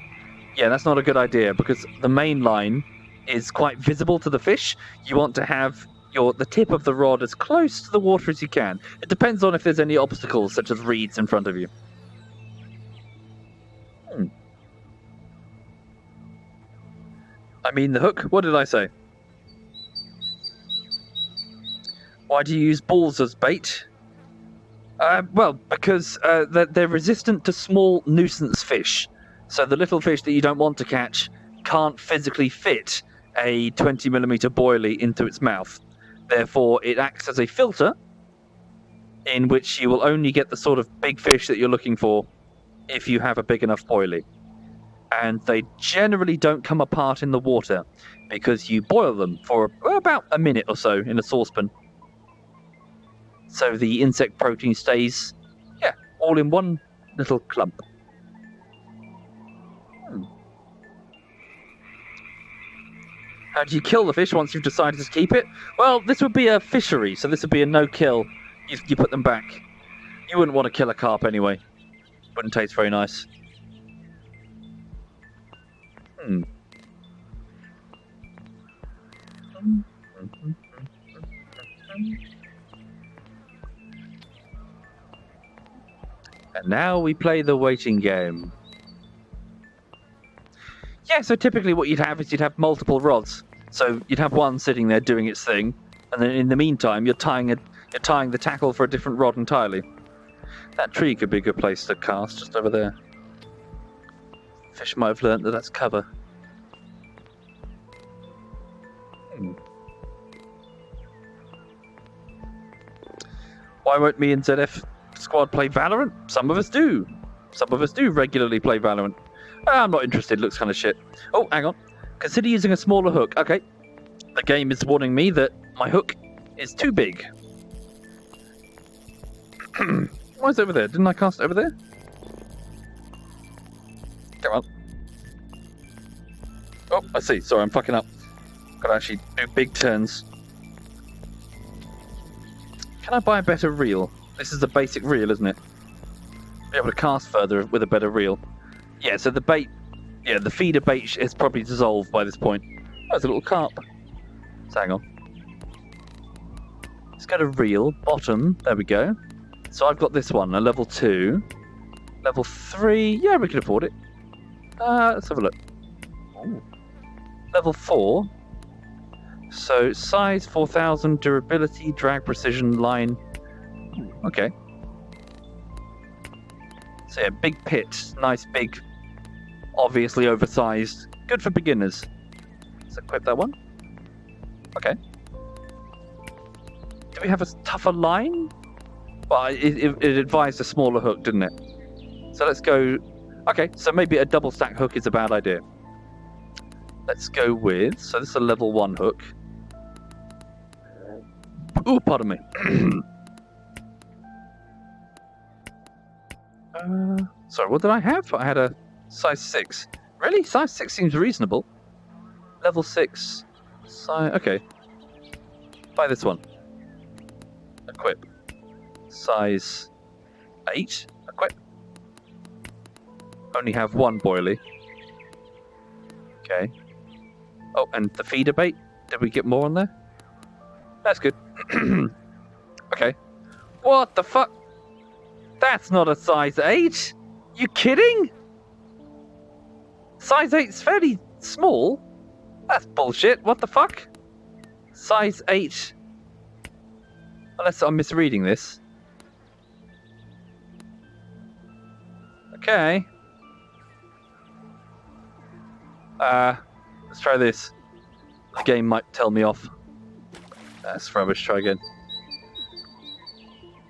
A: Yeah, that's not a good idea because the main line is quite visible to the fish. You want to have the tip of the rod as close to the water as you can. It depends on if there's any obstacles such as reeds in front of you. I mean the hook. What did I say? Why do you use balls as bait? Well, because they're resistant to small nuisance fish. So the little fish that you don't want to catch can't physically fit a 20mm boilie into its mouth. Therefore, it acts as a filter in which you will only get the sort of big fish that you're looking for if you have a big enough boilie. And they generally don't come apart in the water because you boil them for about a minute or so in a saucepan. So the insect protein stays, all in one little clump. How do you kill the fish once you've decided to keep it? Well, this would be a fishery, so this would be a no-kill. You put them back. You wouldn't want to kill a carp anyway. Wouldn't taste very nice. And now we play the waiting game. Yeah, so typically what you'd have is you'd have multiple rods. So you'd have one sitting there doing its thing, and then in the meantime you're tying the tackle for a different rod entirely. That tree could be a good place to cast, just over there. Fish might have learnt that that's cover. Why won't me and ZF Squad play Valorant? Some of us do. Some of us do regularly play Valorant. I'm not interested, looks kind of shit. Oh, hang on. Consider using a smaller hook. Okay. The game is warning me that my hook is too big. Why is it over there? Didn't I cast it over there? Come on. Oh, I see. Sorry, I'm fucking up. Gotta actually do big turns. Can I buy a better reel? This is the basic reel, isn't it? Be able to cast further with a better reel. Yeah, so the bait... Yeah, the feeder bait is probably dissolved by this point. Oh, there's a little carp. So hang on. Let's go to reel. Bottom. There we go. So I've got this one, a level 2. Level 3. Yeah, we can afford it. Let's have a look. Ooh. Level 4. So size 4000, durability, drag precision, line. Okay. So yeah, big pit, nice big, obviously oversized, good for beginners. Let's equip that one. Okay. Do we have a tougher line? Well, it advised a smaller hook, didn't it? So let's go. Okay, so maybe a double stack hook is a bad idea. Let's go with. So this is a level 1 hook. Oh, pardon me. Sorry, what did I have? I had a size 6. Really? Size 6 seems reasonable. Level 6. Okay. Buy this one. Equip. Size 8. Equip. Only have one boilie. Okay. Oh, and the feeder bait? Did we get more on there? That's good. Okay. What the fuck? That's not a size 8? You kidding? Size 8's fairly small. That's bullshit. What the fuck? Size 8. Unless I'm misreading this. Okay. Let's try this. The game might tell me off. That's rubbish. Try again.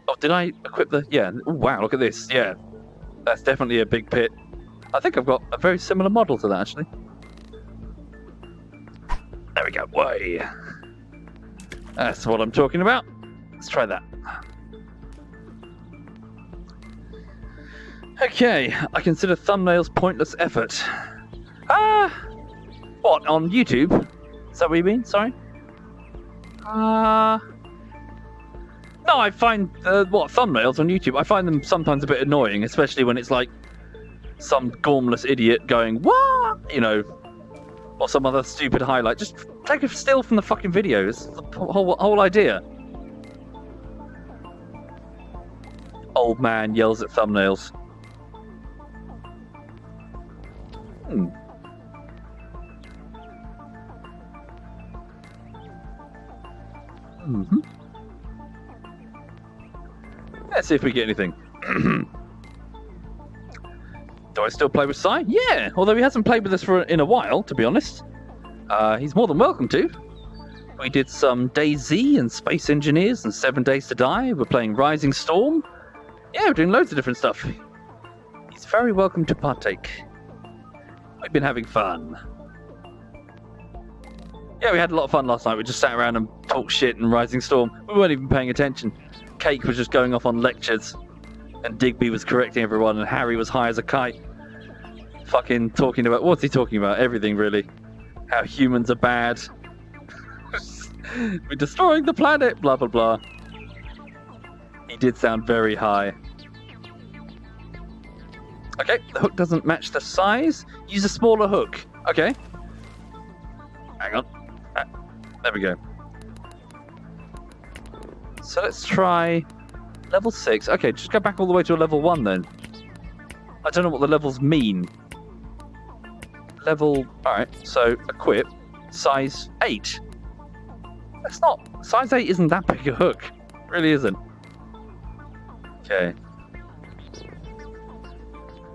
A: Oh, did I equip the... Yeah. Oh, wow, look at this. Yeah. That's definitely a big pit. I think I've got a very similar model to that, actually. There we go. Way. That's what I'm talking about. Let's try that. Okay. I consider thumbnails pointless effort. What? On YouTube? Is that what you mean? Sorry? No, I find, thumbnails on YouTube, I find them sometimes a bit annoying, especially when it's like some gormless idiot going, what? You know, or some other stupid highlight. Just take a still from the fucking video. It's the whole idea. Old man yells at thumbnails. Let's see if we get anything. Do I still play with Sai? Yeah, although he hasn't played with us in a while, to be honest. He's more than welcome to. We did some DayZ and Space Engineers and 7 Days to Die. We're playing Rising Storm. Yeah, we're doing loads of different stuff. He's very welcome to partake. We've been having fun. Yeah, we had a lot of fun last night. We just sat around and talked shit and Rising Storm. We weren't even paying attention. Cake was just going off on lectures. And Digby was correcting everyone. And Harry was high as a kite. Fucking talking about... What's he talking about? Everything, really. How humans are bad. We're destroying the planet. Blah, blah, blah. He did sound very high. Okay, the hook doesn't match the size. Use a smaller hook. Okay. Hang on. There we go. So let's try level 6. Okay, just go back all the way to a level 1 then. I don't know what the levels mean. Level... Alright, so equip. Size 8. That's not... Size 8 isn't that big a hook. It really isn't. Okay.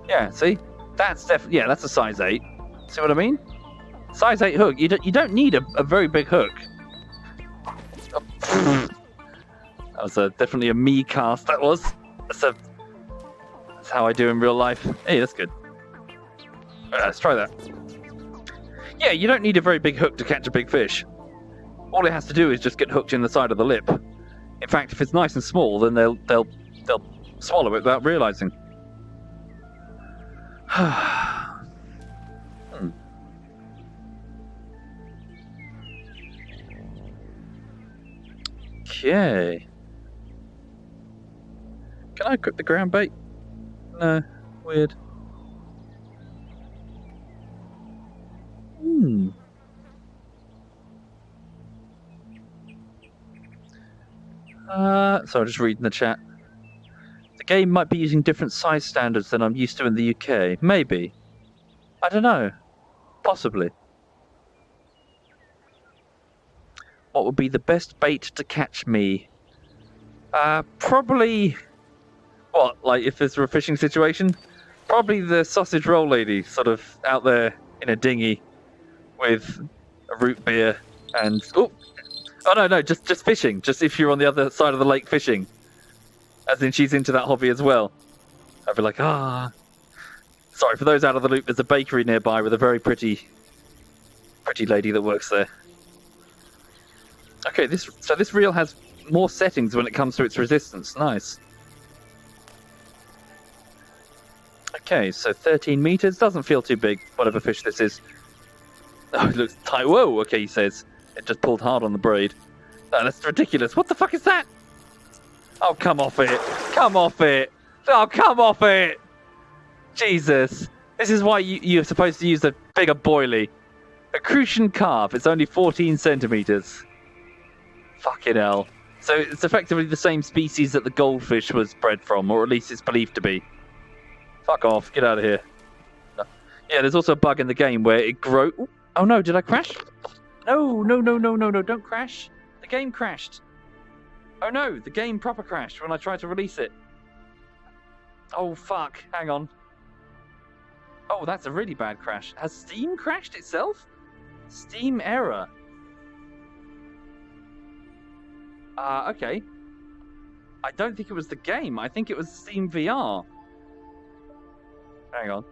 A: Yeah, see? That's definitely... Yeah, that's a size 8. See what I mean? Size 8 hook. You don't need a very big hook. Oh, that was definitely a me cast, that was. That's how I do in real life. Hey, that's good. Let's try that. Yeah, you don't need a very big hook to catch a big fish. All it has to do is just get hooked in the side of the lip. In fact, if it's nice and small, then they'll swallow it without realizing. Okay. Can I equip the ground bait? No. Weird. So I'm just reading the chat. The game might be using different size standards than I'm used to in the UK. Maybe. I don't know. Possibly. What would be the best bait to catch me? Probably... What, like if this were a fishing situation? Probably the sausage roll lady, sort of out there in a dinghy with a root beer and... Oh no, just fishing. Just if you're on the other side of the lake fishing. As in she's into that hobby as well. I'd be like, Sorry, for those out of the loop, there's a bakery nearby with a very pretty lady that works there. Okay, this reel has more settings when it comes to its resistance. Nice. Okay, so 13 meters. Doesn't feel too big, whatever fish this is. Oh, it looks tight. Whoa, okay, he says. It just pulled hard on the braid. Oh, that's ridiculous. What the fuck is that? Oh, come off it. Come off it. Oh, come off it. Jesus. This is why you're supposed to use a bigger boilie. A crucian carp. It's only 14 centimeters. Fucking hell. So it's effectively the same species that the goldfish was bred from, or at least it's believed to be. Fuck off. Get out of here. No. Yeah, there's also a bug in the game where it grows. Oh no, did I crash? No, don't crash. The game crashed. Oh no, the game proper crashed when I tried to release it. Oh fuck, hang on. Oh, that's a really bad crash. Has Steam crashed itself? Steam error. Okay. I don't think it was the game. I think it was Steam VR. Hang on.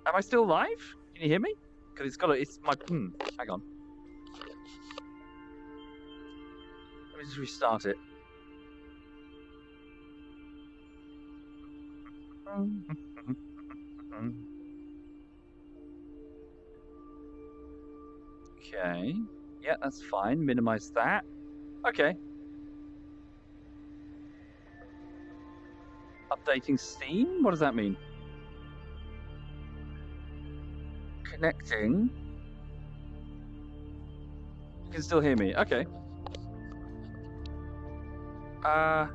A: Am I still live? Can you hear me? Because it's my... hang on. Let me just restart it. Okay. Yeah, that's fine. Minimize that. Okay. Updating Steam? What does that mean? Connecting. You can still hear me. Okay. Oh,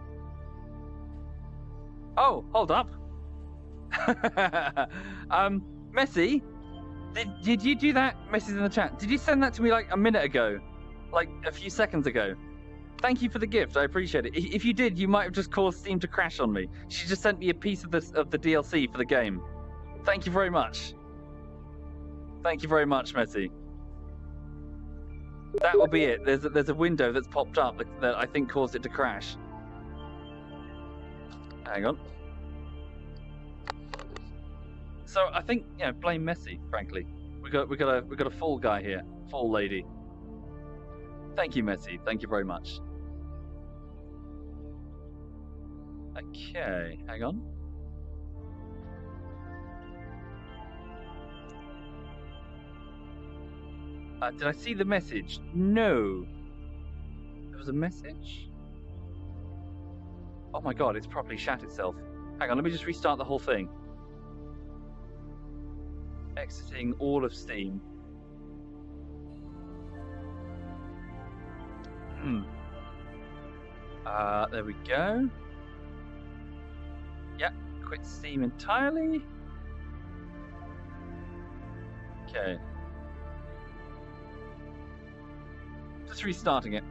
A: hold up. Messi, did you do that? Messi's in the chat. Did you send that to me like a minute ago? Like a few seconds ago? Thank you for the gift. I appreciate it. If you did, you might have just caused Steam to crash on me. She just sent me a piece of the DLC for the game. Thank you very much. Thank you very much, Messi. That will be it. There's a window that's popped up that I think caused it to crash. Hang on. So I think blame Messi. Frankly, we got a fall guy here, fall lady. Thank you, Messi. Thank you very much. Okay, hang on. Did I see the message? No. There was a message? Oh my god, it's probably shat itself. Hang on, let me just restart the whole thing. Exiting all of Steam. There we go. Yep, quit Steam entirely. Okay. Just restarting it.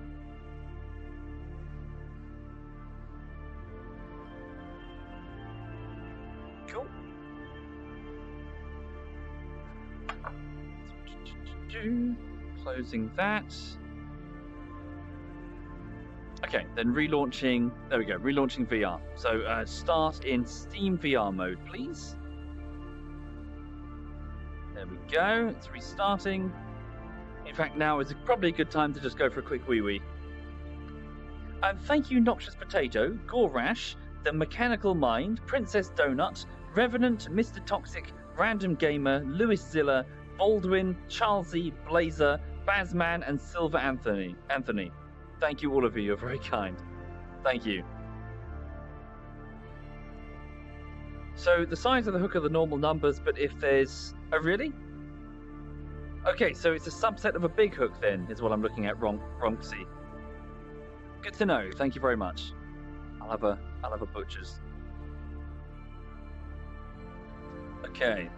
A: Cool. Closing that. Okay, then relaunching. There we go, relaunching VR. So start in Steam VR mode, please. There we go, it's restarting. In fact, now is probably a good time to just go for a quick wee-wee. Thank you, Noxious Potato, Gorash, The Mechanical Mind, Princess Donut, Revenant, Mr. Toxic, Random Gamer, Lewis Zilla, Baldwin, Charlesy, Blazer, Bazman, and Silver Anthony. Thank you, all of you. You're very kind. Thank you. So the size of the hook are the normal numbers, but if there's... Oh, really? Okay, so it's a subset of a big hook then, is what I'm looking at, Ronksy. Good to know. Thank you very much. I'll have a butcher's. Okay.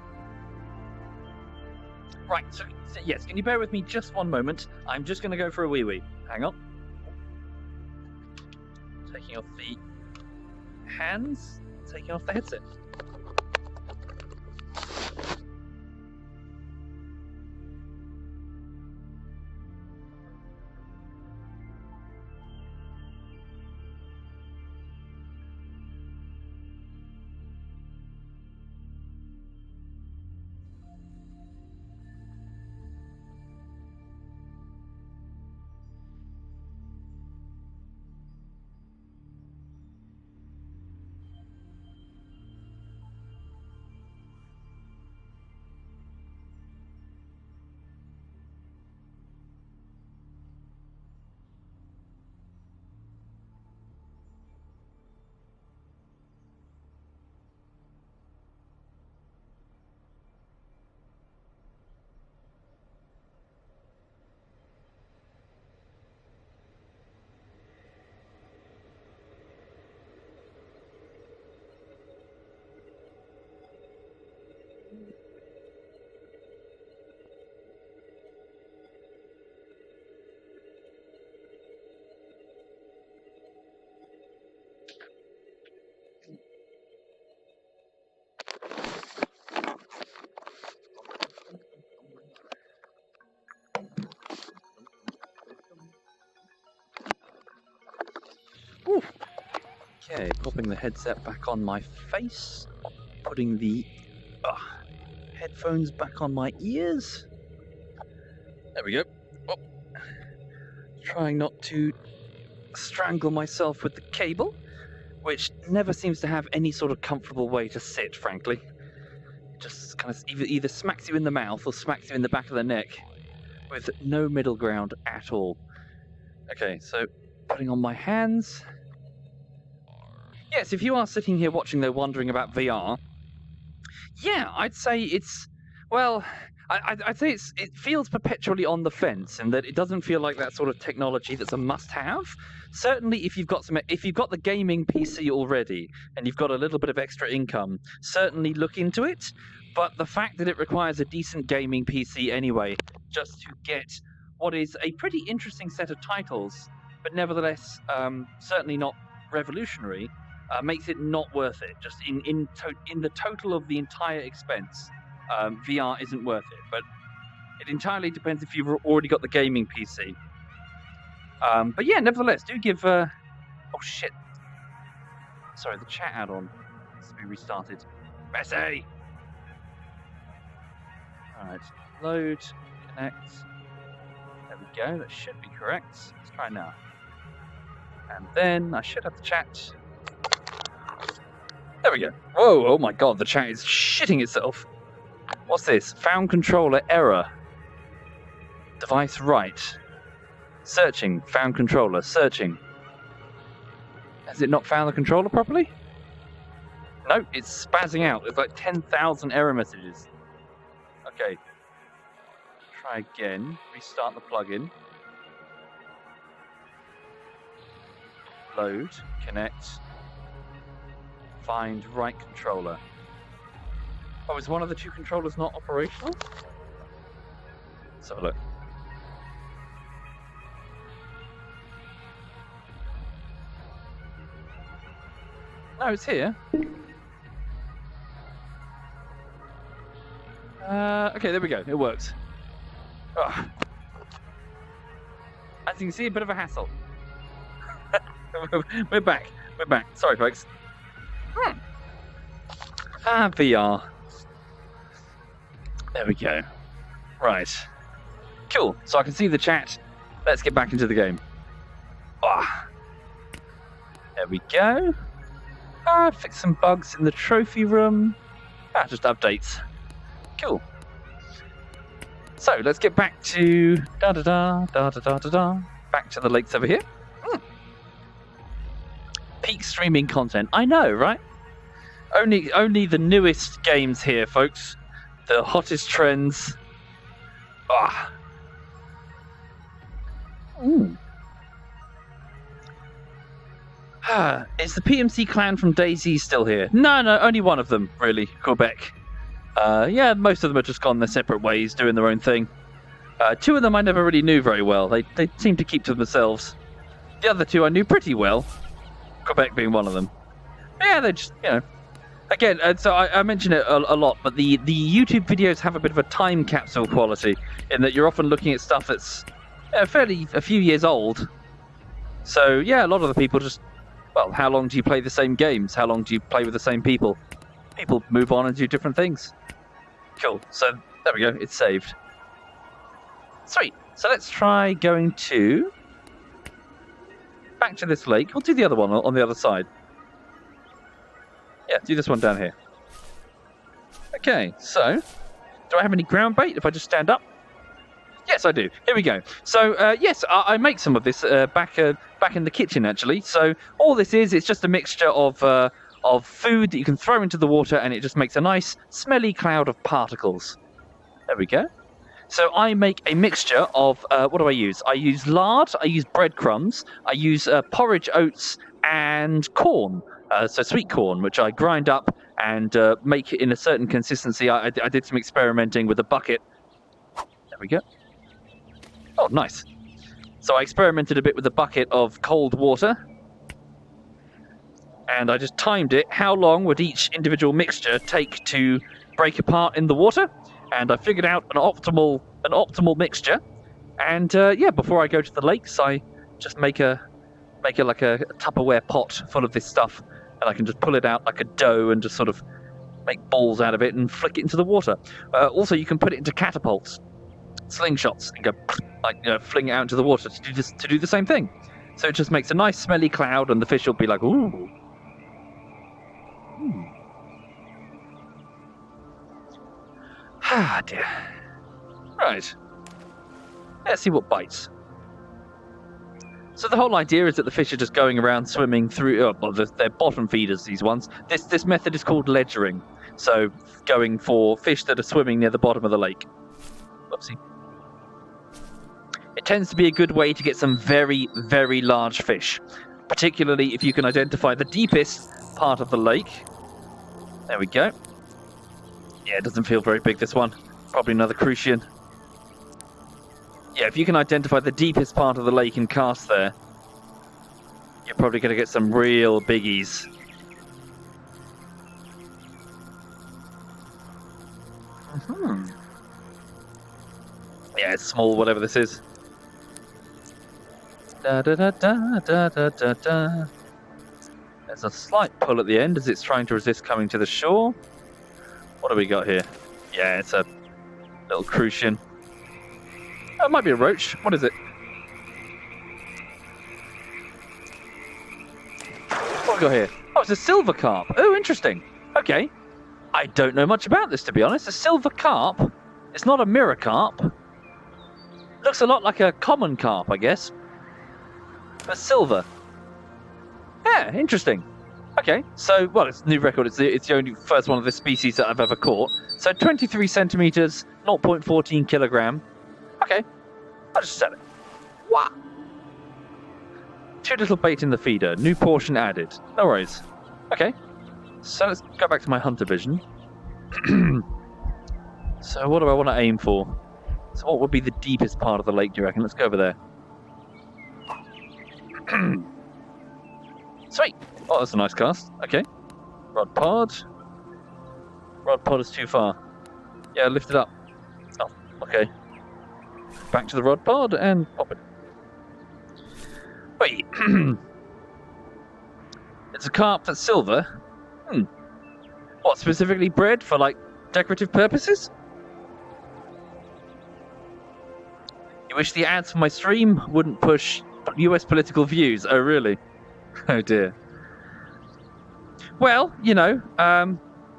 A: Right, so yes, can you bear with me just one moment? I'm just going to go for a wee-wee. Hang on. Taking off the hands, taking off the headset. Okay, popping the headset back on my face, putting the headphones back on my ears. There we go. Oh. Trying not to strangle myself with the cable, which never seems to have any sort of comfortable way to sit, frankly. It just kind of either smacks you in the mouth or smacks you in the back of the neck, with no middle ground at all. Okay, so putting on my hands. Yes, if you are sitting here watching though, wondering about VR, yeah, I'd say it's, well, I'd say it feels perpetually on the fence, in that it doesn't feel like that sort of technology that's a must-have. Certainly, if you've got the gaming PC already and you've got a little bit of extra income, certainly look into it. But the fact that it requires a decent gaming PC anyway, just to get what is a pretty interesting set of titles, but nevertheless certainly not revolutionary, makes it not worth it. Just in the total of the entire expense. VR isn't worth it, but it entirely depends if you've already got the gaming PC. But yeah, nevertheless, do give... oh shit. Sorry, the chat add-on needs to be restarted. Messy! Alright, load, connect. There we go, that should be correct. Let's try now. And then I should have the chat. There we go. Whoa, oh my god, the chat is shitting itself. What's this? Found controller error. Device right. Searching. Found controller. Searching. Has it not found the controller properly? No, it's spazzing out. There's like 10,000 error messages. Okay. Try again. Restart the plugin. Load. Connect. Find right controller. Oh, is one of the two controllers not operational? Let's have a look. No, it's here. Okay, there we go. It works. Ugh. As you can see, a bit of a hassle. We're back. We're back. Sorry, folks. VR. There we go. Right. Cool. So I can see the chat. Let's get back into the game. There we go. Fix some bugs in the trophy room. Just updates. Cool. So let's get back to back to the lakes over here. Peak streaming content. I know, right? Only the newest games here, folks. The hottest trends. Is the PMC clan from DayZ still here? No, only one of them, really. Quebec. Yeah, most of them have just gone their separate ways, doing their own thing. Two of them I never really knew very well. They seem to keep to themselves. The other two I knew pretty well. Quebec being one of them. Yeah, they just, Again, so I mention it a lot, but the YouTube videos have a bit of a time capsule quality, in that you're often looking at stuff that's a few years old. So, yeah, a lot of the people just, well, how long do you play the same games? How long do you play with the same people? People move on and do different things. Cool, so there we go, it's saved. Sweet, so let's try going back to this lake. We'll do the other one on the other side. Yeah, do this one down here. Okay, so do I have any ground bait if I just stand up? Yes, I do. Here we go. So, yes, I make some of this back in the kitchen, actually. So all this is, it's just a mixture of food that you can throw into the water, and it just makes a nice, smelly cloud of particles. There we go. So I make a mixture of, what do I use? I use lard, I use breadcrumbs, I use porridge oats, and corn. So sweet corn, which I grind up and make it in a certain consistency. I did some experimenting with a bucket. There we go. Oh, nice. So I experimented a bit with a bucket of cold water. And I just timed it. How long would each individual mixture take to break apart in the water? And I figured out an optimal mixture. And yeah, before I go to the lakes, I just make a make it like a Tupperware pot full of this stuff, and I can just pull it out like a dough and just sort of make balls out of it and flick it into the water. Also, you can put it into catapults, slingshots, and go fling it out into the water to do the same thing. So it just makes a nice smelly cloud, and the fish will be like, ooh. Ah, dear. Right. Let's see what bites. So the whole idea is that the fish are just going around swimming through. They're bottom feeders, these ones. This method is called ledgering. So going for fish that are swimming near the bottom of the lake. Whoopsie. It tends to be a good way to get some very, very large fish, particularly if you can identify the deepest part of the lake. There we go. Yeah, it doesn't feel very big, this one. Probably another crucian. Yeah, if you can identify the deepest part of the lake and cast there, you're probably going to get some real biggies. Yeah, it's small, whatever this is. Da da da da da da da da. There's a slight pull at the end as it's trying to resist coming to the shore. What do we got here? Yeah, it's a little crucian. Oh, it might be a roach. What is it? What have we got here? Oh, it's a silver carp. Oh, interesting. Okay. I don't know much about this, to be honest. A silver carp. It's not a mirror carp. Looks a lot like a common carp, I guess. But silver. Yeah, interesting. Okay, so, well, it's a new record. It's the only first one of this species that I've ever caught. So 23 centimeters, 0.14 kilogram. Okay, I'll just sell it. What? Too little bait in the feeder. New portion added. No worries. Okay, so let's go back to my hunter vision. So what do I want to aim for? So what would be the deepest part of the lake, do you reckon? Let's go over there. Sweet. Oh, that's a nice cast. Okay. Rod pod. Rod pod is too far. Yeah, lift it up. Oh, okay. Back to the rod pod and pop it. Wait. It's a carp that's silver. What, specifically bred for, like, decorative purposes? You wish the ads for my stream wouldn't push US political views. Oh, really? Oh, dear. Well, you know,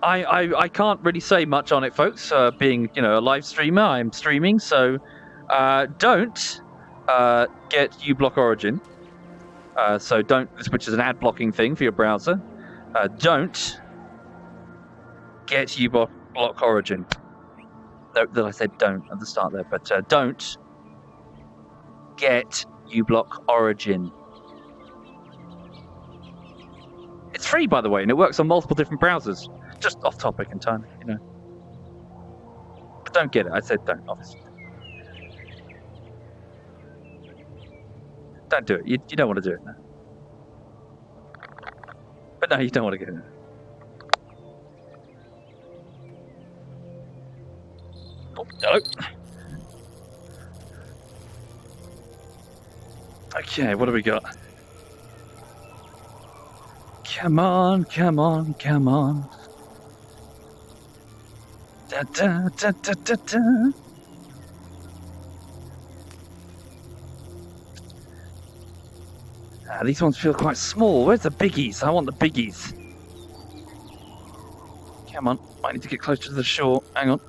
A: I can't really say much on it, folks. Being, you know, a live streamer, I'm streaming, so don't get uBlock Origin. So don't, which is an ad blocking thing for your browser. Don't get uBlock Origin. Note that I said don't at the start there, but don't get uBlock Origin. It's free, by the way, and it works on multiple different browsers. Just off topic entirely, you know. But don't get it. I said don't, obviously. Don't do it. You don't want to do it now. But no, you don't want to get it. Oh, hello. Okay, what do we got? Come on, come on, come on. Da da da da da da. These ones feel quite small. Where's the biggies? I want the biggies. Come on, I need to get closer to the shore. Hang on.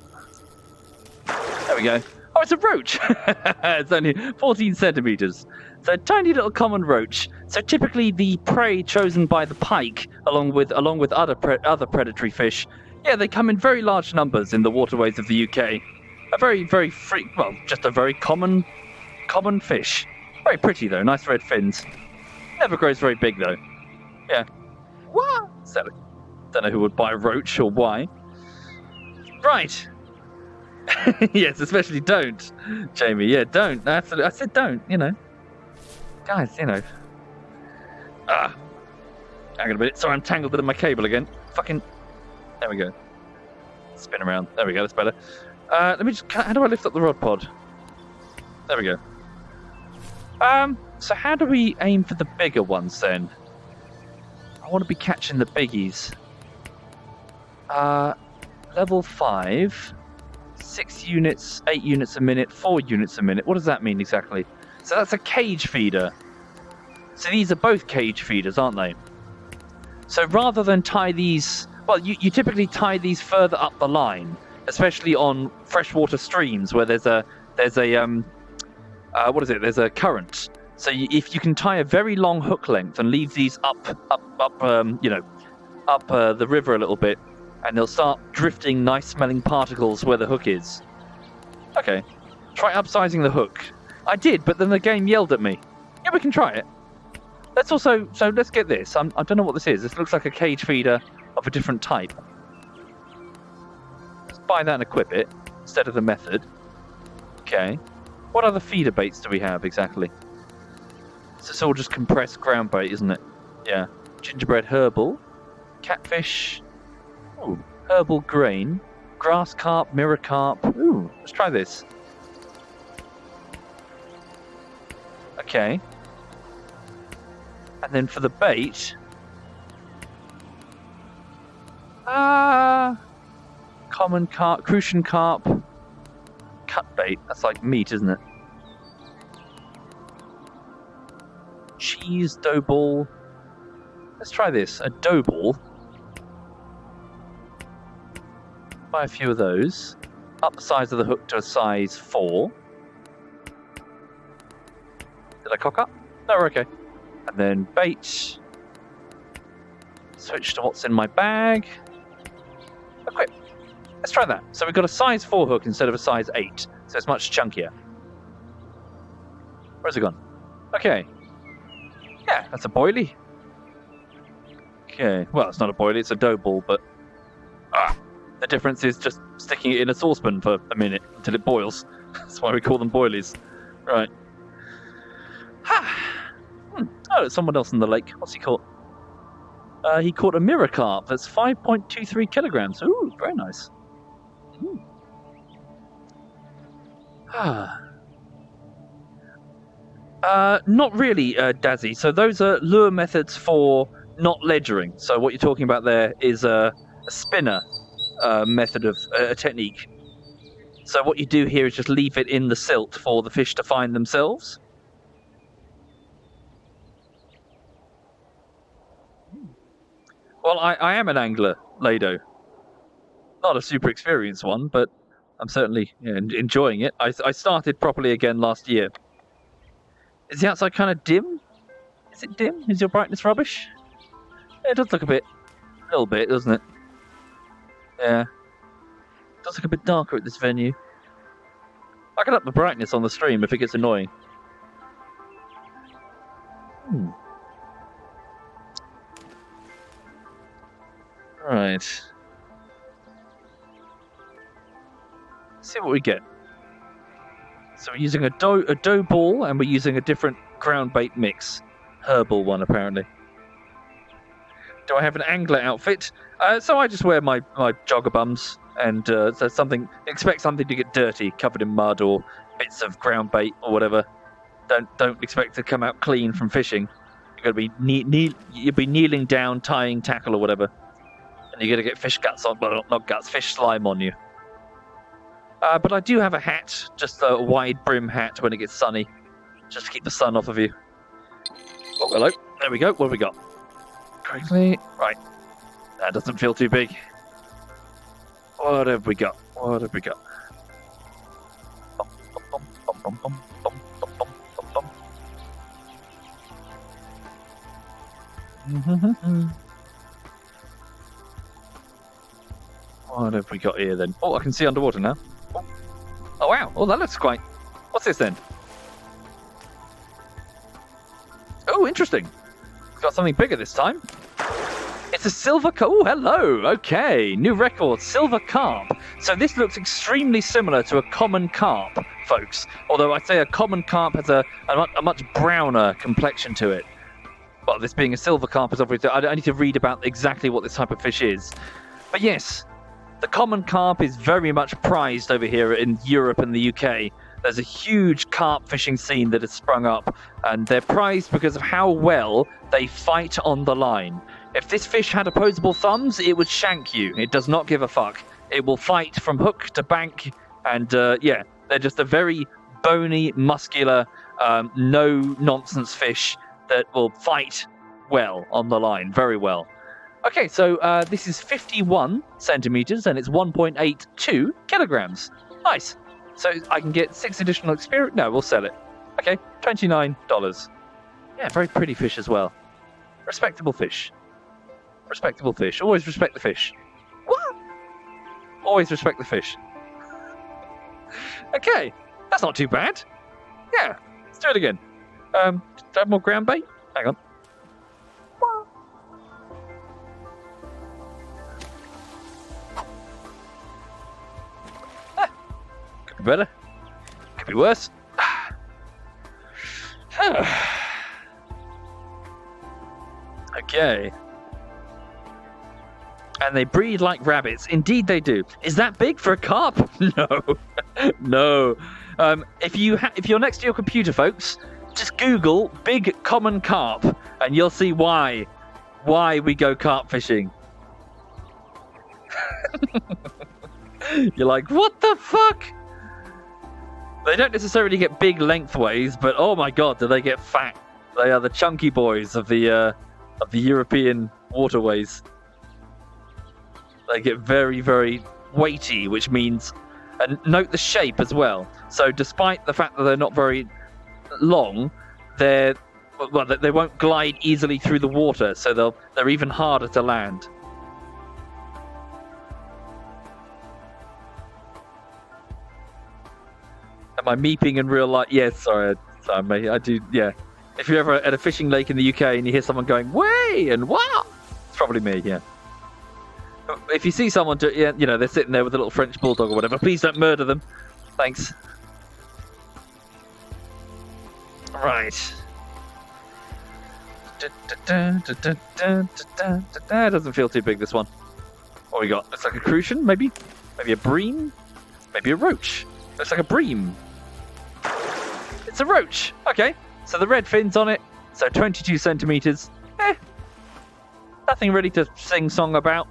A: There we go. Oh, it's a roach. It's only 14 centimeters. So a tiny little common roach. So typically the prey chosen by the pike, along with other predatory fish, yeah, they come in very large numbers in the waterways of the UK. A very, very just a very common fish. Very pretty though, nice red fins. Never grows very big though. Yeah. What? So, don't know who would buy a roach or why. Right. Yes, especially don't, Jamie. Yeah, don't. Absolutely. I said don't, you know. Guys, you know. Hang on a minute. Sorry, I'm tangled in my cable again. Fucking. There we go. Spin around. There we go. That's better. Let me just. How do I lift up the rod pod? There we go. So how do we aim for the bigger ones then? I want to be catching the biggies. Level 5, 6 units, 8 units a minute, 4 units a minute. What does that mean exactly? So that's a cage feeder. So these are both cage feeders, aren't they? So rather than tie these... Well, you typically tie these further up the line, especially on freshwater streams where there's a what is it? There's a current. So if you can tie a very long hook length and leave these up the river a little bit, and they'll start drifting nice-smelling particles where the hook is. Okay, try upsizing the hook. I did, but then the game yelled at me. Yeah, we can try it. Let's get this. I don't know what this is. This looks like a cage feeder of a different type. Let's buy that and equip it instead of the method. Okay. What other feeder baits do we have exactly? It's all just compressed ground bait, isn't it? Yeah. Gingerbread herbal, catfish, ooh, herbal grain, grass carp, mirror carp. Ooh, let's try this. Okay. And then for the bait, common carp, crucian carp, cut bait. That's like meat, isn't it? Cheese dough ball. Let's try this. A dough ball. Buy a few of those. Up the size of the hook to a size 4. Did I cock up? No, we're okay. And then bait. Switch to what's in my bag. Equip. Let's try that. So we've got a size 4 hook instead of a size 8. So it's much chunkier. Where's it gone? Okay. Yeah, that's a boilie. Okay. Well, it's not a boilie, it's a dough ball, but... the difference is just sticking it in a saucepan for a minute until it boils. That's why we call them boilies. Right. Oh, there's someone else in the lake. What's he caught? He caught a mirror carp. That's 5.23 kilograms. Ooh, very nice. Not really, Dazzy. So those are lure methods for not ledgering. So what you're talking about there is a spinner method of a technique. So what you do here is just leave it in the silt for the fish to find themselves. Well, I am an angler, Lado. Not a super experienced one, but I'm certainly enjoying it. I started properly again last year. Is the outside kind of dim? Is it dim? Is your brightness rubbish? It does look a little bit, doesn't it? Yeah. It does look a bit darker at this venue. I can up the brightness on the stream if it gets annoying. Right. Let's see what we get. So we're using a dough ball, and we're using a different ground bait mix. Herbal one, apparently. Do I have an angler outfit? So I just wear my jogger bums, and so expect something to get dirty, covered in mud or bits of ground bait or whatever. Don't expect to come out clean from fishing. You're gonna be you'll be kneeling down, tying tackle or whatever, and you're gonna get fish guts on, well, not guts, fish slime on you. But I do have a hat, just a wide brim hat when it gets sunny, just to keep the sun off of you. Oh, hello. There we go. What have we got? Quickly. Right. That doesn't feel too big. What have we got? What have we got? What have we got here then? Oh, I can see underwater now. Oh wow. Oh, that looks quite... What's this then? Oh, interesting. It's got something bigger this time. It's a silver carp. Oh, hello. Okay, new record. Silver carp. So this looks extremely similar to a common carp, folks. Although I'd say a common carp has a much browner complexion to it. Well, this being a silver carp is obviously... I need to read about exactly what this type of fish is. But yes, the common carp is very much prized over here in Europe and the UK. There's a huge carp fishing scene that has sprung up, and they're prized because of how well they fight on the line. If this fish had opposable thumbs, it would shank you. It does not give a fuck. It will fight from hook to bank, and yeah, they're just a very bony, muscular, no-nonsense fish that will fight well on the line, very well. Okay, so this is 51 centimeters, and it's 1.82 kilograms. Nice. So I can get 6 additional experience. No, we'll sell it. Okay, $29. Yeah, very pretty fish as well. Respectable fish. Respectable fish. Always respect the fish. What? Always respect the fish. Okay, that's not too bad. Yeah, let's do it again. Do I have more ground bait? Hang on. Could be better. Could be worse. Okay. And they breed like rabbits. Indeed they do. Is that big for a carp? No. No. If you're next to your computer, folks, just Google big common carp and you'll see why we go carp fishing. You're like, what the fuck? They don't necessarily get big lengthways, but oh my god, do they get fat. They are the chunky boys of the European waterways. They get very, very weighty, which means, and note the shape as well. So despite the fact that they're not very long, they won't glide easily through the water, so they're even harder to land. Am I meeping in real life? Yes, sorry, mate. I do, yeah. If you're ever at a fishing lake in the UK and you hear someone going, way and wow, it's probably me, yeah. If you see someone, they're sitting there with a little French bulldog or whatever, please don't murder them. Thanks. Right. Doesn't feel too big, this one. What we got? Looks like a crucian, maybe? Maybe a bream? Maybe a roach. Looks like a bream. It's a roach. Okay. So the red fins on it. So 22 centimeters. Nothing really to sing song about.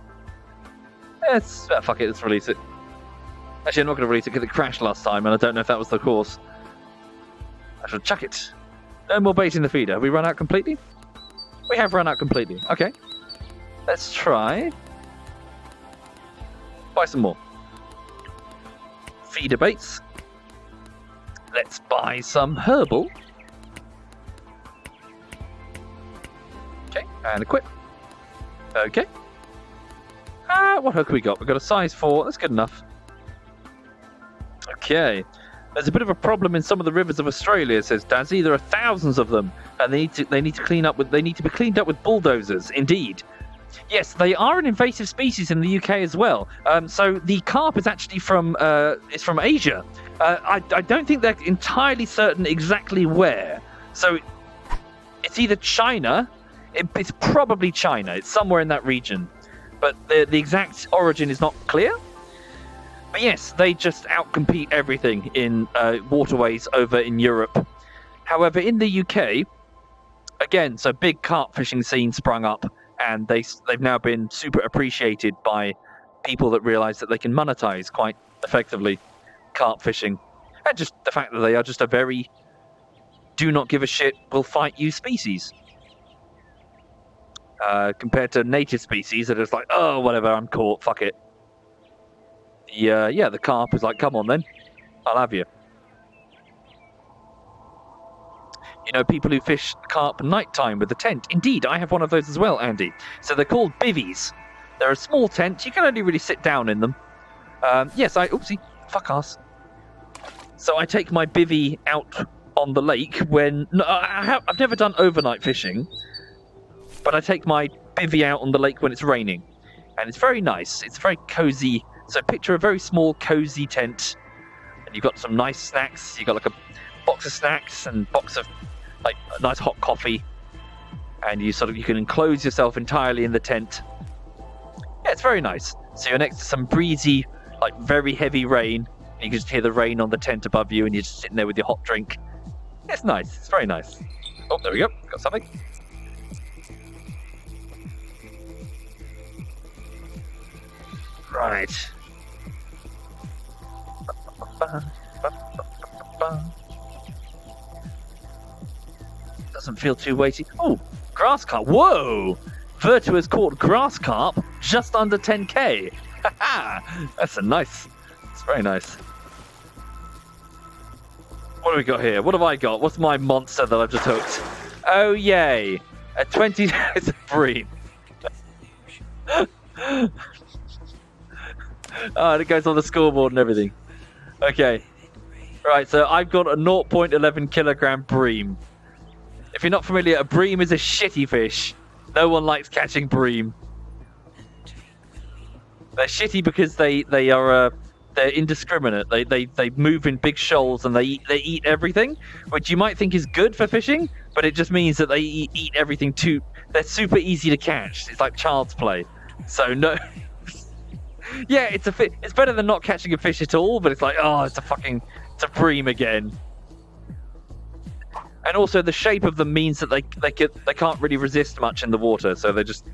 A: Fuck it, let's release it. Actually, I'm not going to release it because it crashed last time, and I don't know if that was the cause. I shall chuck it. No more bait in the feeder. Have we run out completely? We have run out completely. Okay. Let's try. Buy some more. Feeder baits. Let's buy some herbal. Okay, and equip. Okay. What hook we got? We've got a size 4. That's good enough. Okay. There's a bit of a problem in some of the rivers of Australia, says Dazzy. There are thousands of them, and they need to be cleaned up with bulldozers. Indeed. Yes, they are an invasive species in the UK as well. So the carp is actually from Asia. I don't think they're entirely certain exactly where. So it's either China. It's probably China. It's somewhere in that region. But the exact origin is not clear. But yes, they just outcompete everything in waterways over in Europe. However, in the UK, again, so big carp fishing scene sprung up, and they've now been super appreciated by people that realise that they can monetize quite effectively carp fishing. And just the fact that they are just a very do not give a shit, will fight you species. Compared to native species that are just like, oh, whatever, I'm caught, fuck it. The carp is like, come on then, I'll have you. You know, people who fish carp nighttime with a tent. Indeed, I have one of those as well, Andy. So they're called bivvies. They're a small tent. You can only really sit down in them. Oopsie, fuck ass. So I take my bivvy out on the lake when... No, I've never done overnight fishing, but I take my bivvy out on the lake when it's raining. And it's very nice. It's very cozy. So picture a very small, cozy tent. And you've got some nice snacks. You've got like a box of snacks and box of like a nice hot coffee. And you can enclose yourself entirely in the tent. Yeah, it's very nice. So you're next to some breezy, like very heavy rain You can just hear the rain on the tent above you, and you're just sitting there with your hot drink. It's nice. It's very nice. Oh, there we go. Got something. Right. Doesn't feel too weighty. Oh, grass carp. Whoa! Virtua's caught grass carp just under 10k. That's a nice. It's very nice. What do we got here? What have I got? What's my monster that I've just hooked? Oh, yay. A 20... It's a bream. Oh, and it goes on the scoreboard and everything. Okay. Right, so I've got a 0.11 kilogram bream. If you're not familiar, a bream is a shitty fish. No one likes catching bream. They're shitty because they are they're indiscriminate. They move in big shoals and they eat everything, which you might think is good for fishing, but it just means that they eat everything too. They're super easy to catch. It's like child's play. So no. Yeah, it's better than not catching a fish at all, but it's like, oh, it's a bream again. And also the shape of them means that they can't really resist much in the water, so they're just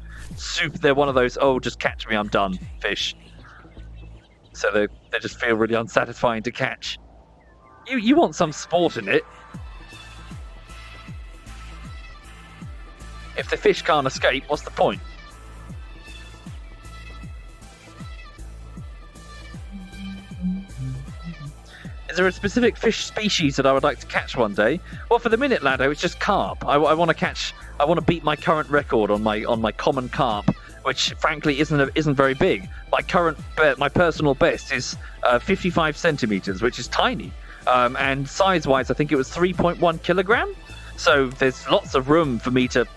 A: they're one of those, oh, just catch me, I'm done fish. So they just feel really unsatisfying to catch. You want some sport in it. If the fish can't escape, what's the point? Is there a specific fish species that I would like to catch one day? Well, for the minute, Lado, it's just carp. I want to beat my current record on my common carp, which frankly isn't very big. My personal best is 55 centimeters, which is tiny. And size-wise, I think it was 3.1 kilogram. So there's lots of room for me to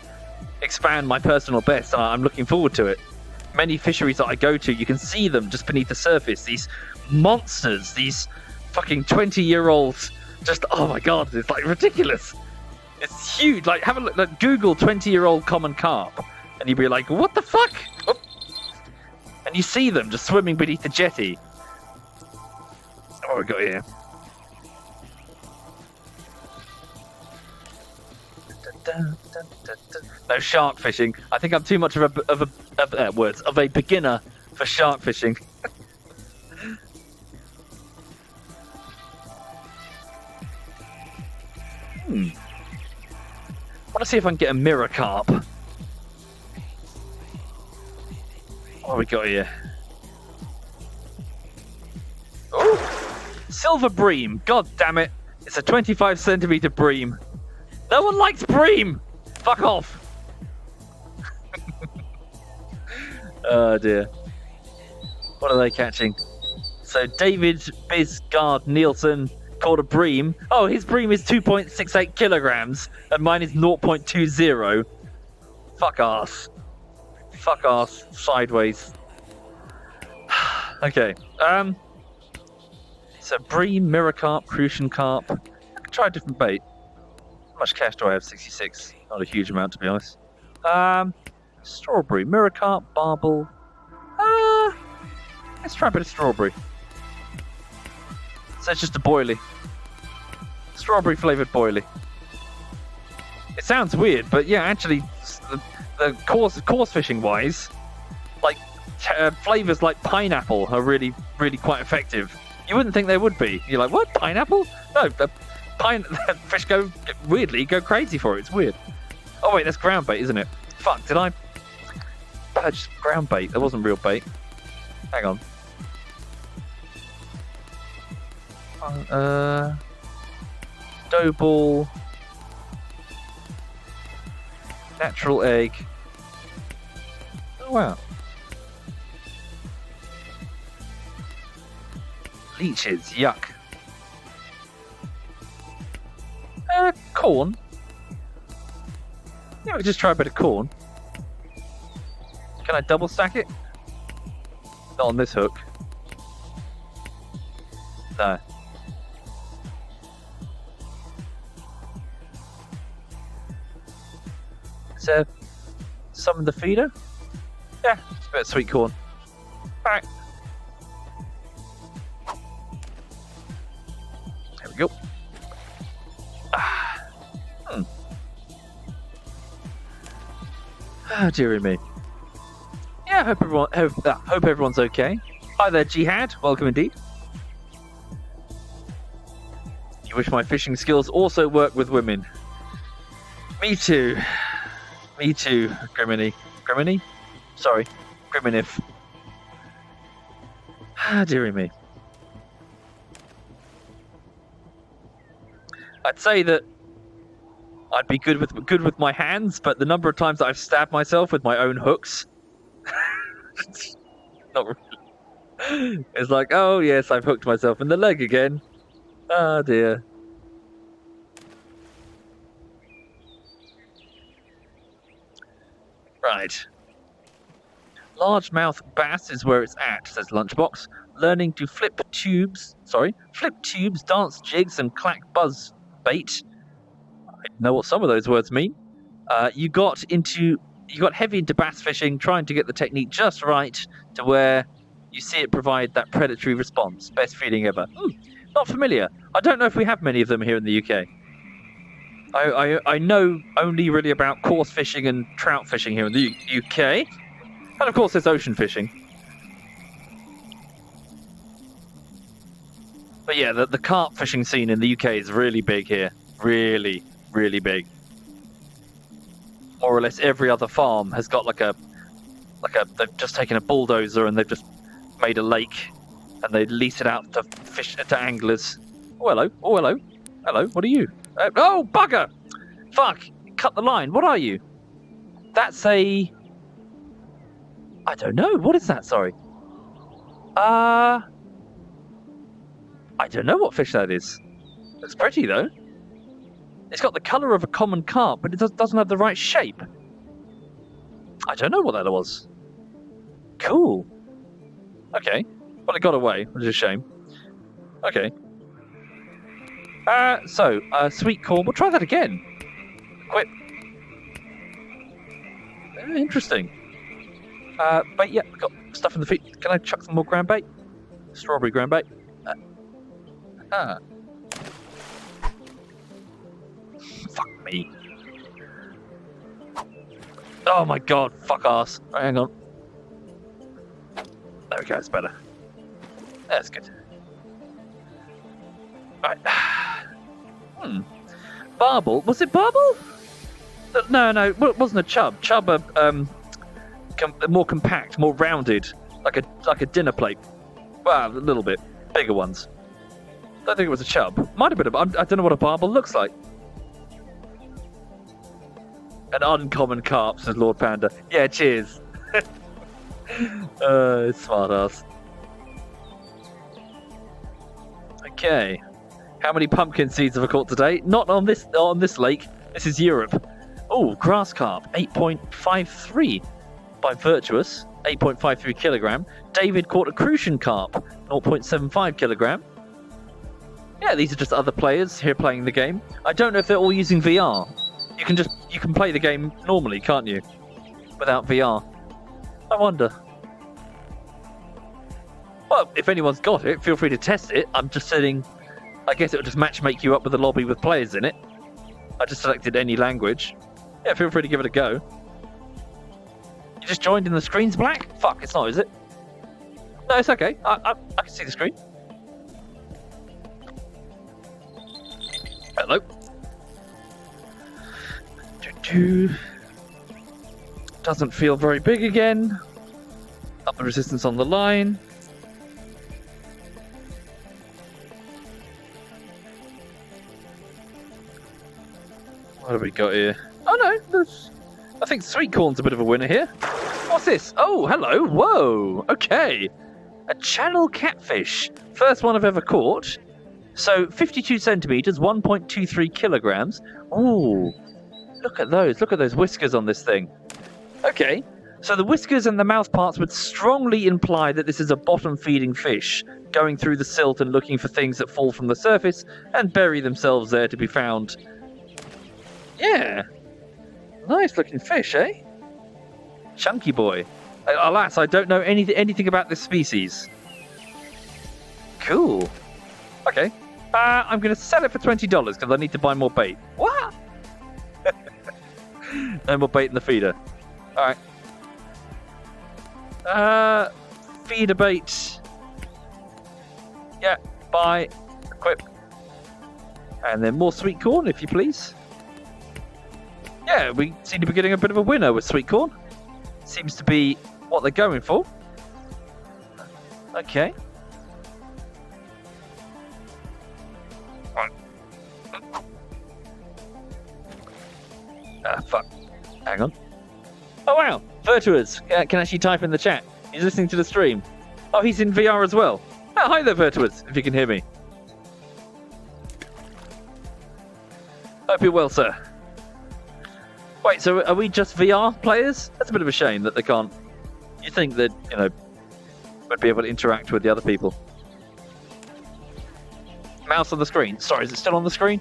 A: expand my personal best. I'm looking forward to it. Many fisheries that I go to, you can see them just beneath the surface. These monsters, these fucking 20-year-olds, just, oh my god, it's like ridiculous. It's huge. Like, have a look, like, Google 20-year-old common carp, and you'd be like, what the fuck? Oh. And you see them just swimming beneath the jetty. What have we got here? No shark fishing. I think I'm too much of a beginner for shark fishing. I want to see if I can get a mirror carp. What have we got here? Oh, silver bream. God damn it! It's a 25 centimeter bream. No one likes bream. Fuck off. Oh dear. What are they catching? So David Bisgard Nielsen caught a bream. Oh, his bream is 2.68 kilograms, and mine is 0.20. Fuck ass. Fuck ass. Sideways. Okay. So bream, mirror carp, crucian carp. I could try a different bait. How much cash do I have? 66. Not a huge amount, to be honest. Strawberry, mirror carp, barbel. Let's try a bit of strawberry. So it's just a boilie. Strawberry flavoured boilie. It sounds weird, but yeah, actually, the coarse fishing wise, like flavours like pineapple are really, really quite effective. You wouldn't think they would be. You're like, what, pineapple? No, fish go crazy for it. It's weird. Oh wait, that's ground bait, isn't it? Fuck, did I purchase ground bait? That wasn't real bait. Hang on. Dough ball, natural egg. Oh wow. Leeches, yuck. Corn. Yeah, we just try a bit of corn. Can I double stack it? Not on this hook. No. Is there some in the feeder? Yeah, it's a bit of sweet corn. Alright. we go. Oh, dearie me. Yeah, hope everyone's okay. Hi there, Jihad. Welcome indeed. You wish my fishing skills also work with women. Me too. Me too, Griminy. Griminy? Sorry, Griminif. Ah, dearie me. I'd say that I'd be good with my hands, but the number of times that I've stabbed myself with my own hooks, not really. It's like, oh yes, I've hooked myself in the leg again. Oh dear. Right. Largemouth bass is where it's at, says Lunchbox. Learning to flip tubes, dance jigs, and clack buzz bait. I know what some of those words mean. You got heavy into bass fishing, trying to get the technique just right to where you see it provide that predatory response. Best feeling ever. Not familiar. I don't know if we have many of them here in the UK. I know only really about coarse fishing and trout fishing here in the UK. And of course there's ocean fishing. But yeah, the carp fishing scene in the UK is really big here. Really, really big. More or less every other farm has got they've just taken a bulldozer and they've just made a lake and they lease it out to anglers. Oh hello, hello, what are you? Oh bugger! Fuck! Cut the line. What are you? That's a... I don't know. What is that? Sorry. I don't know what fish that is. Looks pretty though. It's got the colour of a common carp, but it doesn't have the right shape. I don't know what that was. Cool. Okay. Well, it got away, which is a shame. Okay. Sweet corn. We'll try that again. Quit. Interesting. Bait, yeah, got stuff in the feet. Can I chuck some more ground bait? Strawberry ground bait. Fuck me. Oh my god, fuck ass. Right, hang on. There we go, it's better. That's good. Right. Barbel? Was it barbel? No, it wasn't a chub. Chub more compact, more rounded, like a dinner plate. Well, a little bit bigger ones. Don't think it was a chub. Might have been. I don't know what a barbel looks like. An uncommon carp, says Lord Panda. Yeah, cheers. Smart ass. Okay. How many pumpkin seeds have I caught today? Not on this lake. This is Europe. Oh, grass carp, 8.53 by Virtuous, 8.53 kilogram. David caught a crucian carp, 0.75 kilogram. Yeah, these are just other players here playing the game. I don't know if they're all using VR. You can play the game normally, can't you? Without VR. I wonder. Well, if anyone's got it, feel free to test it. I'm just saying, I guess it would just make you up with a lobby with players in it. I just selected any language. Yeah, feel free to give it a go. You just joined and the screen's black? Fuck, it's not, is it? No, it's okay. I can see the screen. Hello. Doesn't feel very big again. Up the resistance on the line. What have we got here? Oh no, I think sweet corn's a bit of a winner here. What's this? Oh, hello. Whoa. Okay. A channel catfish. First one I've ever caught. So 52 centimeters, 1.23 kilograms. Ooh. Look at those. Look at those whiskers on this thing. Okay. So the whiskers and the mouth parts would strongly imply that this is a bottom-feeding fish, going through the silt and looking for things that fall from the surface and bury themselves there to be found. Yeah. Nice looking fish, eh? Chunky boy. Alas, I don't know anything about this species. Cool. Okay. I'm going to sell it for $20 because I need to buy more bait. What? No more bait in the feeder. All right. Feeder bait. Yeah, buy, equip. And then more sweet corn, if you please. Yeah, we seem to be getting a bit of a winner with sweet corn. Seems to be what they're going for. Okay. Fuck. Hang on. Oh, wow. Virtuous can actually type in the chat. He's listening to the stream. Oh, he's in VR as well. Oh, hi there, Virtuous, if you can hear me. Hope you're well, sir. Wait, so are we just VR players? That's a bit of a shame that they can't... You think that, would be able to interact with the other people. Mouse on the screen. Sorry, is it still on the screen?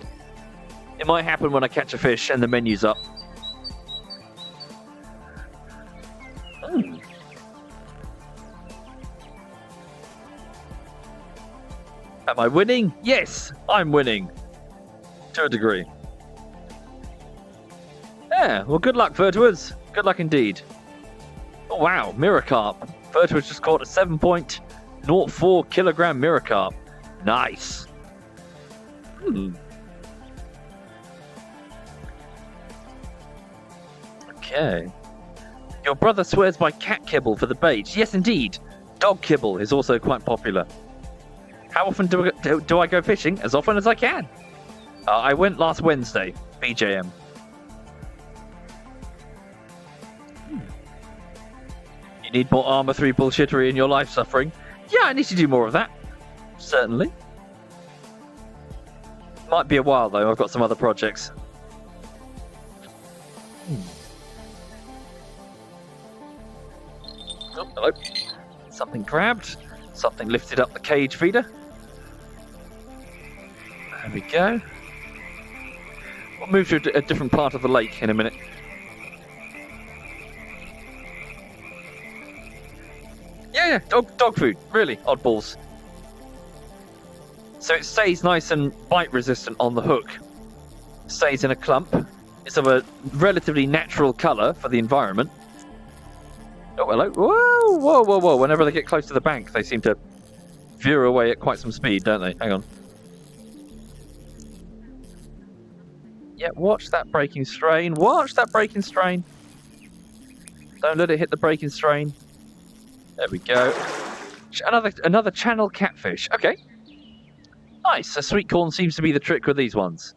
A: It might happen when I catch a fish and the menu's up. Am I winning? Yes, I'm winning. To a degree. Yeah, well, good luck, Virtuous. Good luck indeed. Oh, wow, mirror carp. Virtuous just caught a 7.04 kilogram mirror carp. Nice. Okay. Your brother swears by cat kibble for the bait. Yes, indeed. Dog kibble is also quite popular. How often do I go fishing? As often as I can. I went last Wednesday, BJM. You need more Armour 3 bullshittery in your life, Suffering? Yeah, I need to do more of that. Certainly. Might be a while, though. I've got some other projects. Oh, hello. Something grabbed. Something lifted up the cage feeder. There we go. We'll move to a different part of the lake in a minute. Yeah, dog food. Really, oddballs. So it stays nice and bite resistant on the hook. Stays in a clump. It's of a relatively natural colour for the environment. Oh, hello. Whoa. Whenever they get close to the bank, they seem to veer away at quite some speed, don't they? Hang on. Yeah, watch that braking strain. Watch that braking strain. Don't let it hit the braking strain. There we go. Another channel catfish. Okay. Nice. So sweet corn seems to be the trick with these ones.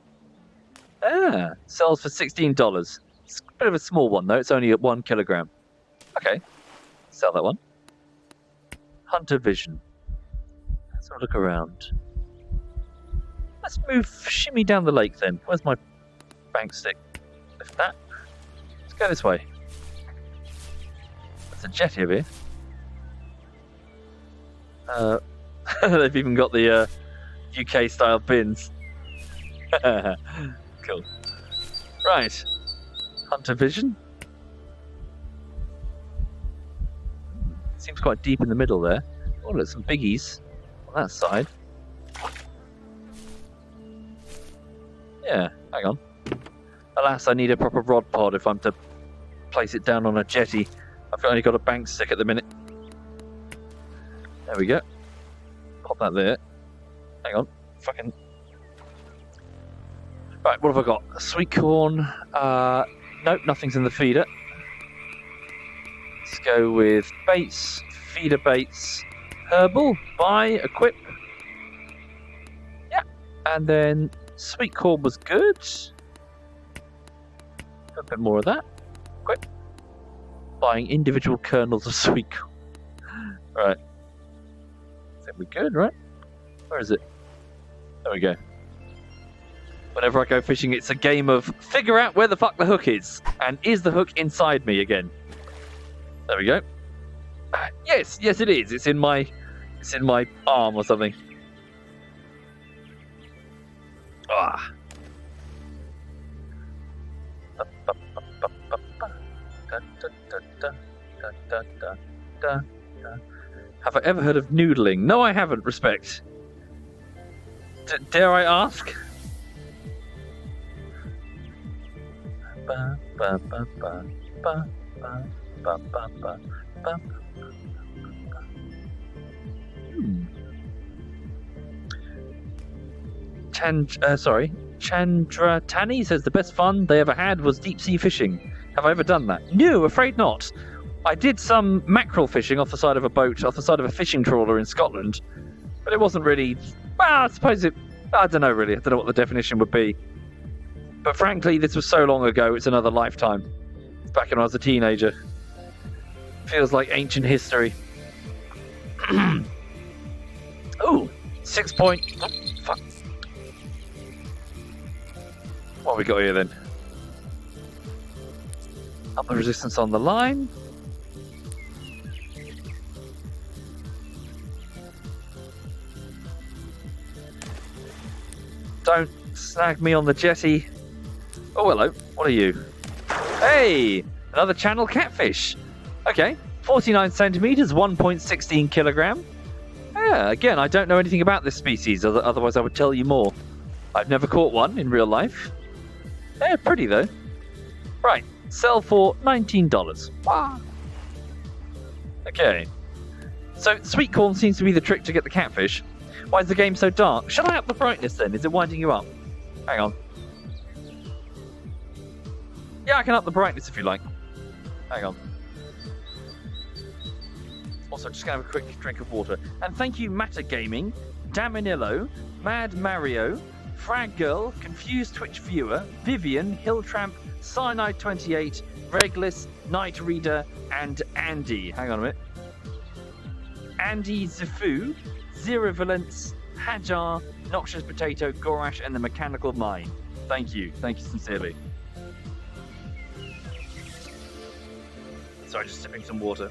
A: Sells for $16. It's a bit of a small one, though. It's only at 1 kilogram. Okay. Sell that one. Hunter Vision. Let's have a look around. Let's shimmy down the lake then. Where's my bank stick? Lift that. Let's go this way. There's a jetty over here. They've even got the UK style bins. Cool. Right. Hunter Vision. Seems quite deep in the middle there. Oh, there's some biggies on that side. Yeah, hang on. Alas, I need a proper rod pod if I'm to place it down on a jetty. I've only got a bank stick at the minute. There we go. Pop that there. Hang on. Fucking... Right, what have I got? Sweet corn. Nope, nothing's in the feeder. Let's go with baits, feeder baits, herbal, buy, equip. Yeah, and then sweet corn was good. A bit more of that. Equip. Buying individual kernels of sweet corn. Right. I think we're good, right? Where is it? There we go. Whenever I go fishing, it's a game of figure out where the fuck the hook is. And is the hook inside me again? There we go. Yes, it is. It's in my arm or something. Ah. Have I ever heard of noodling? No, I haven't. Respect. Dare I ask? Ba, ba, ba, ba, ba, ba, ba, ba, ba, ba. Chandratani says the best fun they ever had was deep sea fishing. Have I ever done that? No, afraid not. I did some mackerel fishing off the side of a boat, off the side of a fishing trawler in Scotland, but it wasn't really. Well, I suppose it. I don't know really. I don't know what the definition would be. But frankly, this was so long ago, it's another lifetime. Back when I was a teenager. Feels like ancient history. Ooh, 6 point. Oh, fuck. What have we got here then? Up the resistance on the line. Don't snag me on the jetty. Oh, hello. What are you? Hey! Another channel catfish. Okay. 49 centimeters, 1.16 kilogram. Yeah, again, I don't know anything about this species, otherwise I would tell you more. I've never caught one in real life. They're pretty, though. Right. Sell for $19. Wow. Okay. So, sweet corn seems to be the trick to get the catfish. Why is the game so dark? Shall I up the brightness then? Is it winding you up? Hang on. Yeah, I can up the brightness if you like. Hang on. Also, just going to have a quick drink of water. And thank you, Matter Gaming, Damanillo, Mad Mario, Frag Girl, Confused Twitch Viewer, Vivian, Hilltramp, Cyanide28, Regless, Night Reader, and Andy. Hang on a minute. Andy Zafu, Zero Valence, Hajar, Noxious Potato, Gorash, and the Mechanical Mine. Thank you. Thank you sincerely. Sorry, just sipping some water.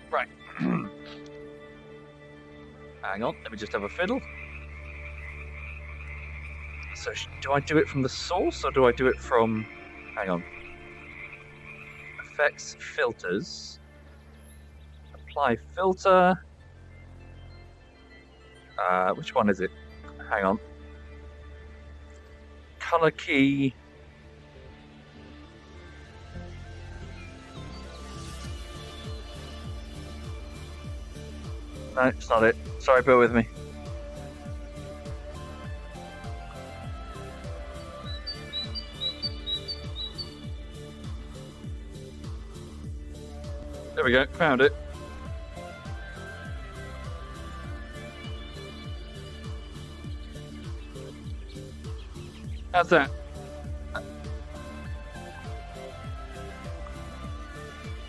A: Right. Hang on, let me just have a fiddle. So, do I do it from the source, or do I do it from... Hang on. Effects, filters. Apply filter. Which one is it? Hang on. Color key. No, it's not it. Sorry, bear with me. There we go, found it. How's that?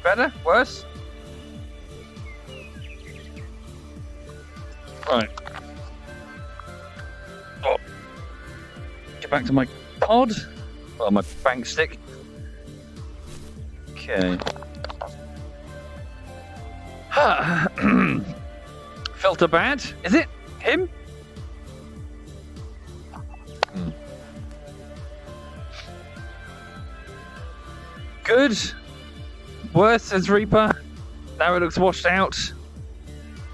A: Better? Worse? Right. Oh. Get back to my pod. Well, my bank stick. Okay. Filter bad? Is it? Him? Good. Worse, says Reaper. Now it looks washed out.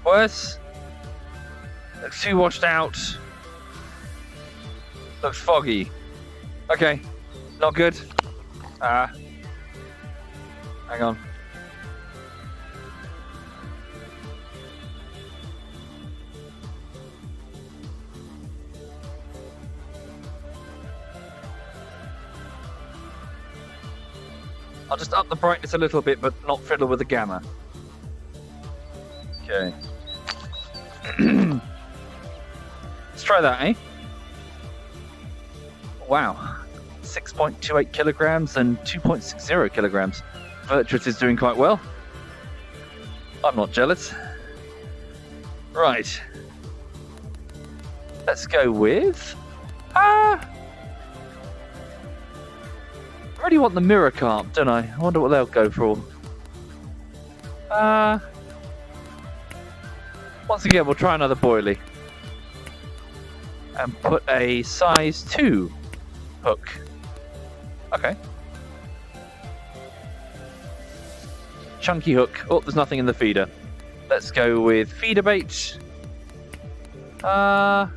A: Worse. Looks too washed out. Looks foggy. Okay. Not good. Hang on. I'll just up the brightness a little bit, but not fiddle with the gamma. Okay. Let's try that, eh? Wow. 6.28 kilograms and 2.60 kilograms. Virtuous is doing quite well. I'm not jealous. Right. Let's go with... I really want the mirror carp, don't I? I wonder what they'll go for. Once again, we'll try another boilie. And put a size 2 hook. Okay. chunky hook. Oh, there's nothing in the feeder. Let's go with feeder bait. Miracarp.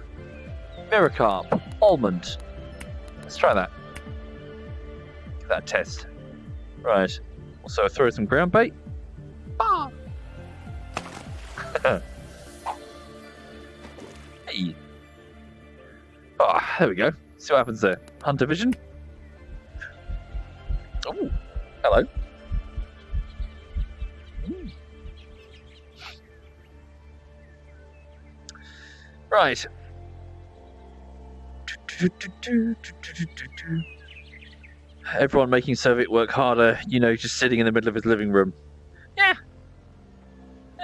A: Almond. Let's try that. Give that a test. Right. Also throw some ground bait. Ah. Hey. Oh, there we go. See what happens there. Hunter vision. Oh, hello. Right. Everyone making Soviet work harder, you know, just sitting in the middle of his living room. Yeah.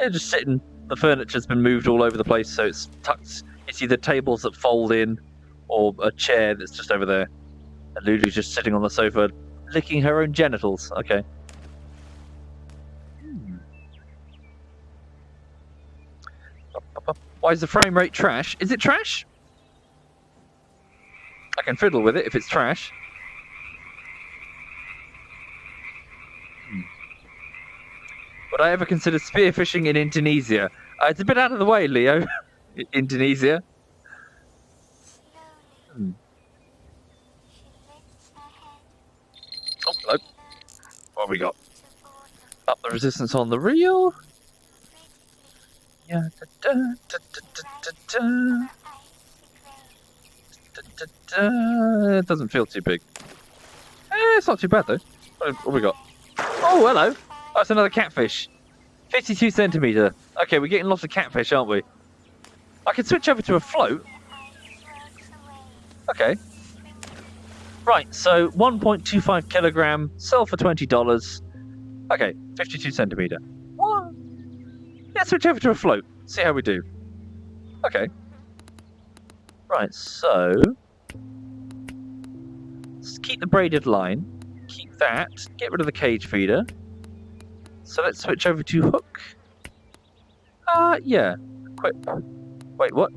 A: They're just sitting. The furniture's been moved all over the place, so it's tucked. It's either tables that fold in or a chair that's just over there. And Lulu's just sitting on the sofa, licking her own genitals. Okay. Why is the frame rate trash? Is it trash? I can fiddle with it if it's trash. Would I ever consider spearfishing in Indonesia? It's a bit out of the way, Leo. Indonesia. Oh, hello. What have we got? Up the resistance on the reel. Yeah. It doesn't feel too big. It's not too bad though. What have we got? Oh, hello. Oh, it's another catfish. 52 centimetre. Okay, we're getting lots of catfish, aren't we? I can switch over to a float. Okay. Right, so 1.25 kilogram, sell for $20. Okay, 52 centimetre. What? Yeah, switch over to a float. See how we do. Okay. Right, so let's keep the braided line. Keep that. Get rid of the cage feeder. So let's switch over to hook. Yeah. Equip. Wait, what?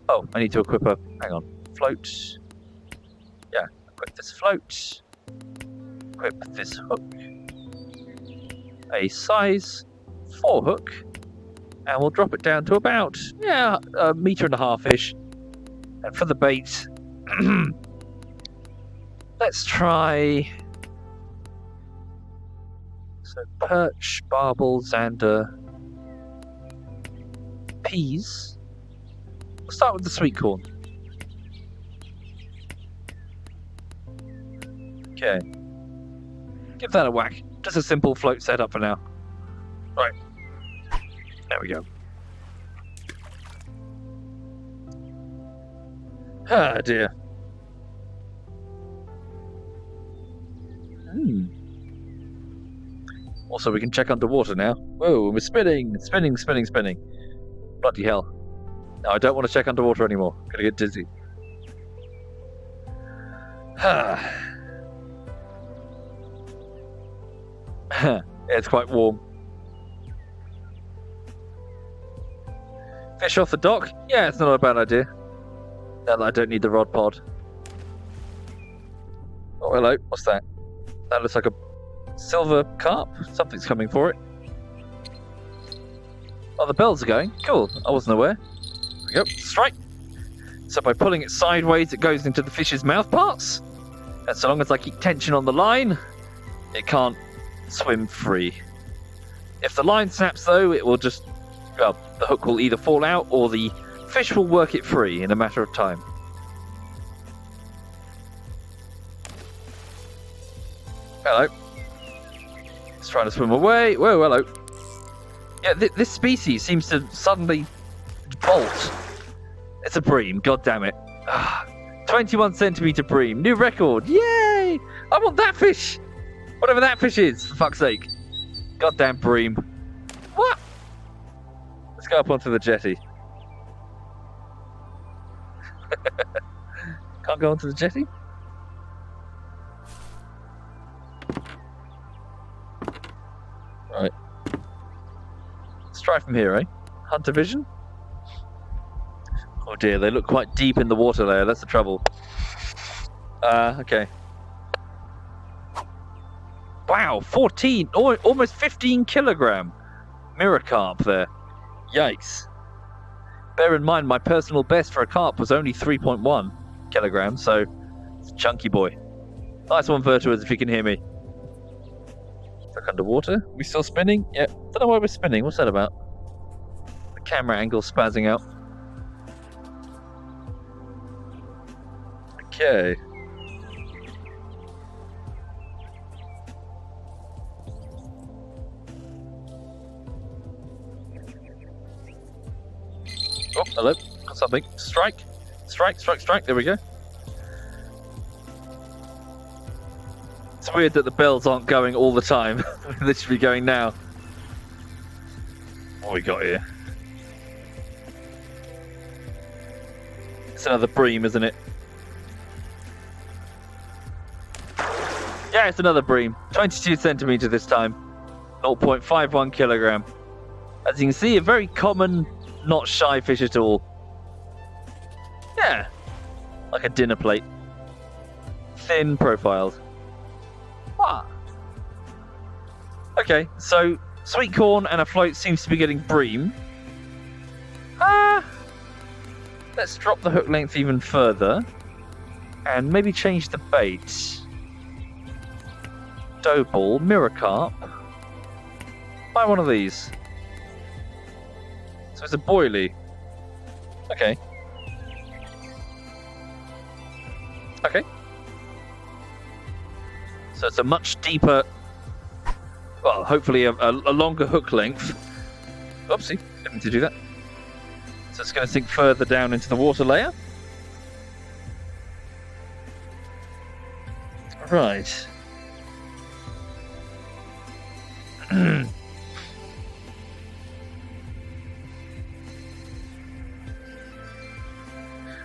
A: Oh, I need to equip a... Hang on. Float. Yeah, equip this float. Equip this hook. A size 4 hook. And we'll drop it down to about, yeah, 1.5 meters-ish. And for the bait, let's try... So perch, barbels, and peas. We'll start with the sweet corn. Okay. Give that a whack. Just a simple float setup for now. Right. There we go. Ah, dear. Also, we can check underwater now. Whoa, we're spinning. Bloody hell. No, I don't want to check underwater anymore. I'm gonna get dizzy. Yeah, it's quite warm. Fish off the dock? Yeah, it's not a bad idea. I don't need the rod pod. Oh, hello. What's that? That looks like a silver carp. Something's coming for it. Oh, the bells are going. Cool. I wasn't aware. There we go. Strike. So by pulling it sideways, it goes into the fish's mouth parts. And so long as I keep tension on the line, it can't swim free. If the line snaps, though, it will just... Well, the hook will either fall out or the fish will work it free in a matter of time. Hello. It's trying to swim away. Whoa, hello. Yeah, this species seems to suddenly bolt. It's a bream, god damn it. 21 centimetre bream, new record, yay! I want that fish! Whatever that fish is, for fuck's sake. Goddamn bream. What? Let's go up onto the jetty. Can't go onto the jetty? Right. Let's try from here, eh? Hunter vision? Oh dear, they look quite deep in the water there, that's the trouble. Okay. Wow, 14, or almost 15 kilogram mirror carp there. Yikes. Bear in mind, my personal best for a carp was only 3.1 kilograms, so it's a chunky boy. Nice one, Virtuous, if you can hear me. Look underwater. We still spinning? Yeah. Don't know why we're spinning. What's that about? The camera angle spazzing out. Okay. Oh, hello. Got something. Strike. Strike, strike, strike. There we go. It's weird that the bells aren't going all the time. They should be going now. What we got here? It's another bream, isn't it? Yeah, it's another bream. 22 centimeter this time. 0.51 kilogram. As you can see, a very common, not shy fish at all. Yeah, like a dinner plate. Thin profiled. What? Okay, so sweet corn and a float seems to be getting bream. Let's drop the hook length even further. And maybe change the bait. Dough ball, mirror carp. Buy one of these. So it's a boilie. Okay. Okay. So it's a much deeper, well, hopefully a longer hook length. Oopsie, didn't mean to do that. So it's going to sink further down into the water layer. Right.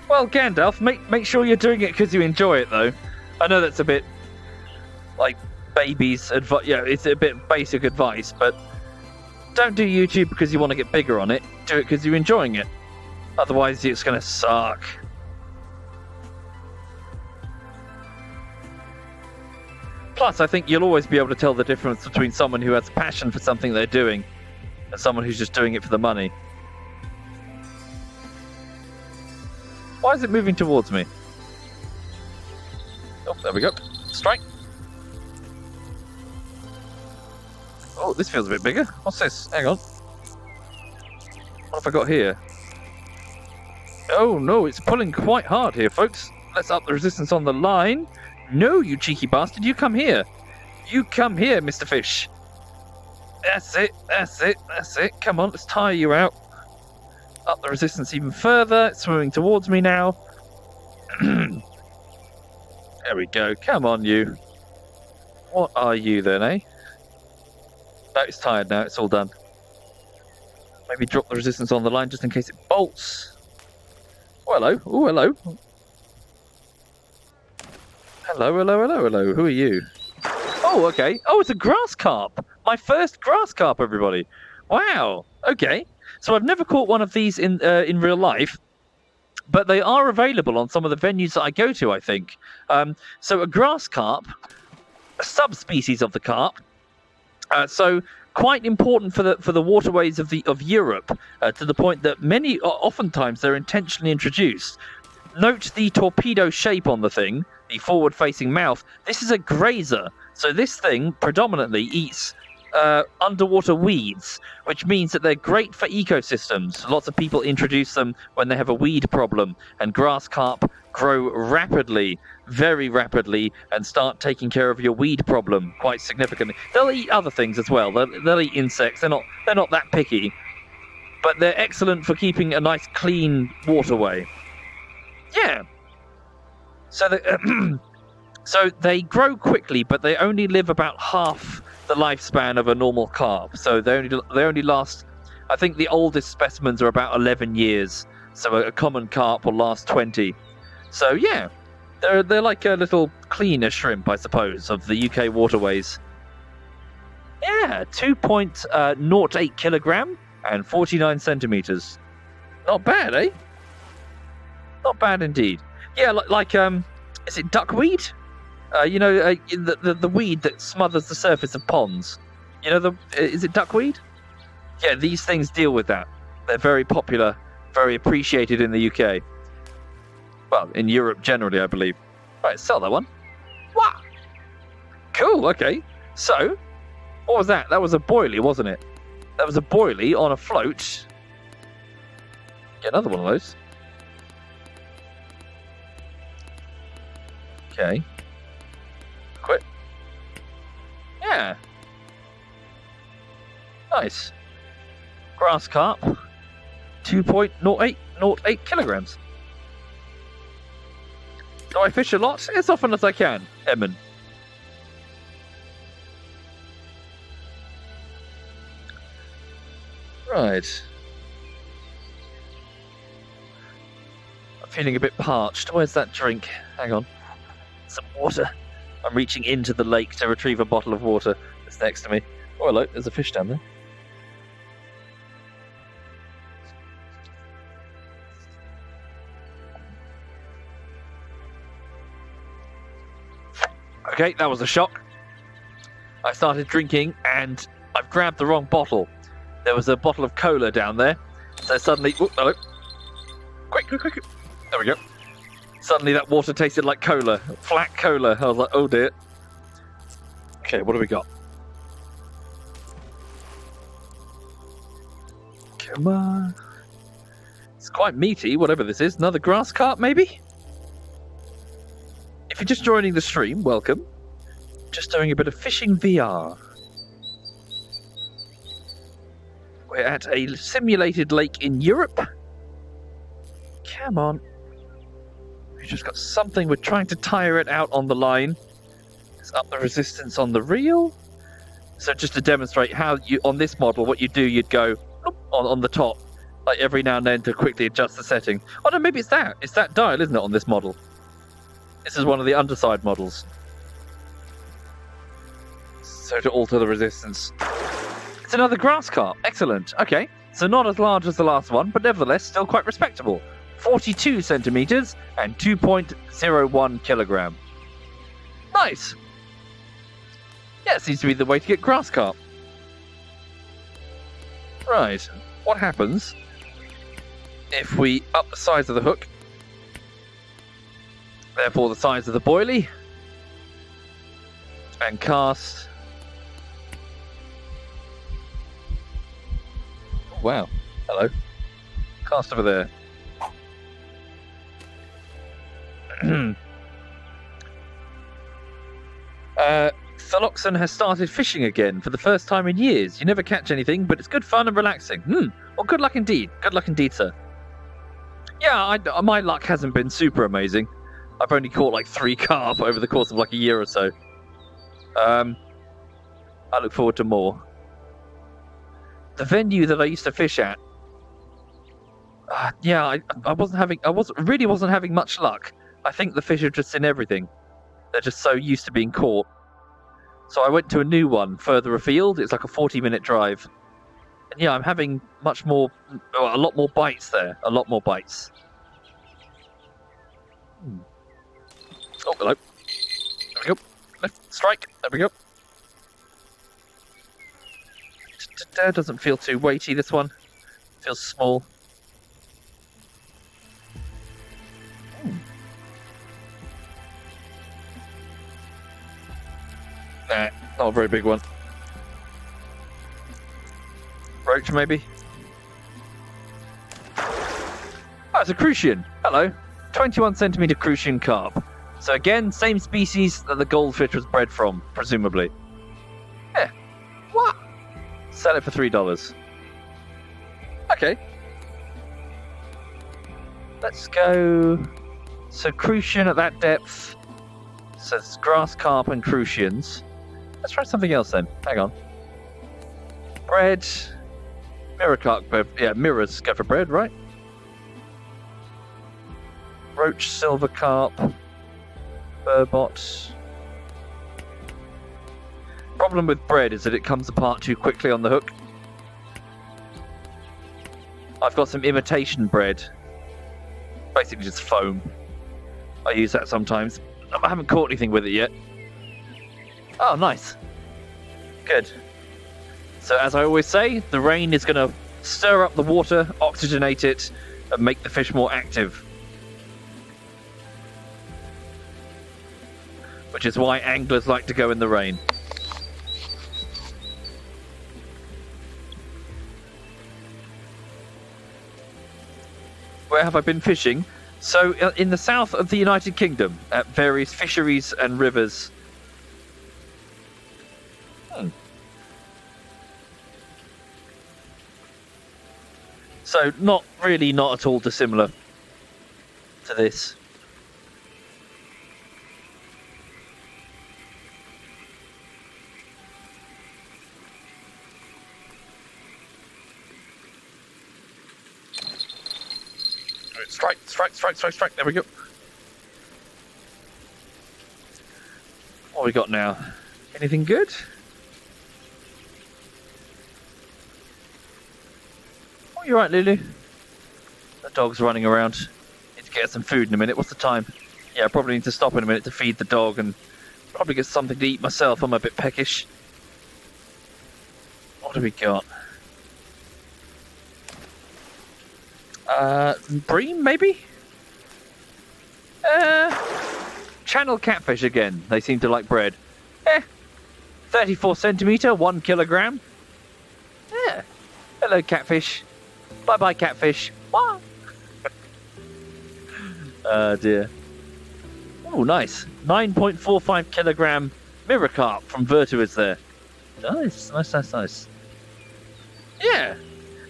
A: Well, Gandalf, make sure you're doing it because you enjoy it, though. I know that's a bit like baby's advice. Yeah, it's a bit basic advice, but don't do YouTube because you want to get bigger on it. Do it because you're enjoying it. Otherwise, it's going to suck. Plus, I think you'll always be able to tell the difference between someone who has passion for something they're doing and someone who's just doing it for the money. Why is it moving towards me? Oh, there we go. Strike. Oh, this feels a bit bigger. What's this? Hang on. What have I got here? Oh, no, it's pulling quite hard here, folks. Let's up the resistance on the line. No, you cheeky bastard, you come here. You come here, Mr. Fish. That's it, that's it, that's it. Come on, let's tire you out. Up the resistance even further. It's swimming towards me now. There we go. Come on, you. What are you then, eh? No, it's tired now. It's all done. Maybe drop the resistance on the line just in case it bolts. Oh, hello. Oh, hello. Hello, hello, hello, hello. Who are you? Oh, okay. Oh, it's a grass carp. My first grass carp, everybody. Wow. Okay. So I've never caught one of these in real life, but they are available on some of the venues that I go to, I think. So a grass carp, a subspecies of the carp. So quite important for the waterways of Europe, to the point that oftentimes they're intentionally introduced. Note the torpedo shape on the thing, the forward-facing mouth. This is a grazer, so this thing predominantly eats underwater weeds, which means that they're great for ecosystems. Lots of people introduce them when they have a weed problem, and grass carp grow rapidly, very rapidly, and start taking care of your weed problem quite significantly. They'll eat other things as well. They'll eat insects. They're not that picky, but they're excellent for keeping a nice clean waterway. Yeah. So they grow quickly, but they only live about half the lifespan of a normal carp. So they only last, I think the oldest specimens are about 11 years. So a common carp will last 20. So yeah, they're like a little cleaner shrimp, I suppose, of the UK waterways. Yeah, 2.08 kilogram and 49 centimeters. Not bad, eh? Not bad indeed. Yeah, like is it duckweed? The weed that smothers the surface of ponds. Is it duckweed? Yeah, these things deal with that. They're very popular, very appreciated in the UK. Well, in Europe generally, I believe. Right, sell that one. What? Cool, okay. So, what was that? That was a boilie, wasn't it? That was a boilie on a float. Get another one of those. Okay. Quit. Yeah. Nice. Grass carp. 2.08 kilograms. Do I fish a lot? As often as I can, Edmund. Right. I'm feeling a bit parched. Where's that drink? Hang on. Some water. I'm reaching into the lake to retrieve a bottle of water that's next to me. Oh, hello. There's a fish down there. Okay, that was a shock. I started drinking and I've grabbed the wrong bottle. There was a bottle of cola down there. So suddenly... Oh, hello. Quick. There we go. Suddenly that water tasted like cola. Flat cola. I was like, oh dear. Okay, what do we got? Come on. It's quite meaty, whatever this is. Another grass carp, maybe? If you're just joining the stream, welcome. Just doing a bit of fishing VR. We're at a simulated lake in Europe. Come on. We've just got something. We're trying to tire it out on the line. Let's up the resistance on the reel. So just to demonstrate how you, on this model, what you do, you'd go on the top, like every now and then to quickly adjust the setting. Oh no, maybe it's that. It's that dial, isn't it, on this model? This is one of the underside models. So to alter the resistance. It's another grass carp. Excellent. Okay. So not as large as the last one, but nevertheless still quite respectable. 42 centimeters and 2.01 kilogram. Nice. Yeah, it seems to be the way to get grass carp. Right. What happens if we up the size of the hook? Therefore the size of the boilie. And cast. Wow. Hello. Cast over there. Thaloxon has started fishing again for the first time in years. You never catch anything, but it's good fun and relaxing. Well, good luck indeed. Good luck indeed, sir. Yeah, my luck hasn't been super amazing. I've only caught like 3 carp over the course of like a year or so. I look forward to more. The venue that I used to fish at, I really wasn't having much luck. I think the fish are just in everything. They're just so used to being caught. So I went to a new one further afield. It's like a 40-minute drive. And yeah, I'm having a lot more bites there. A lot more bites. Oh, hello. There we go. Left strike. There we go. Doesn't feel too weighty, this one. Feels small. Nah, not a very big one. Roach, maybe? Oh, it's a crucian. Hello. 21 centimeter crucian carp. So again, same species that the goldfish was bred from, presumably. Yeah. What? Sell it for $3. Okay. Let's go. So crucian at that depth. So it's grass carp and crucians. Let's try something else then. Hang on. Bread. Mirror carp. Yeah, mirrors go for bread, right? Roach, silver carp. Burbot. Problem with bread is that it comes apart too quickly on the hook. I've got some imitation bread. Basically just foam. I use that sometimes. I haven't caught anything with it yet. Oh, nice. Good. So as I always say, the rain is going to stir up the water, oxygenate it, and make the fish more active. Which is why anglers like to go in the rain. Where have I been fishing? So, in the south of the United Kingdom, at various fisheries and rivers. So, not at all dissimilar to this. Strike. There we go. What have we got now? Anything good? Oh, you're right, Lulu. The dog's running around. Need to get some food in a minute. What's the time? Yeah, I probably need to stop in a minute to feed the dog and probably get something to eat myself. I'm a bit peckish. What do we got? Bream, maybe? Channel catfish again. They seem to like bread. 34 centimetre, 1 kilogram. Yeah. Hello, catfish. Bye-bye, catfish. Wow. Dear. Oh, nice. 9.45 kilogram mirror carp from Virtuous there. Nice. Yeah.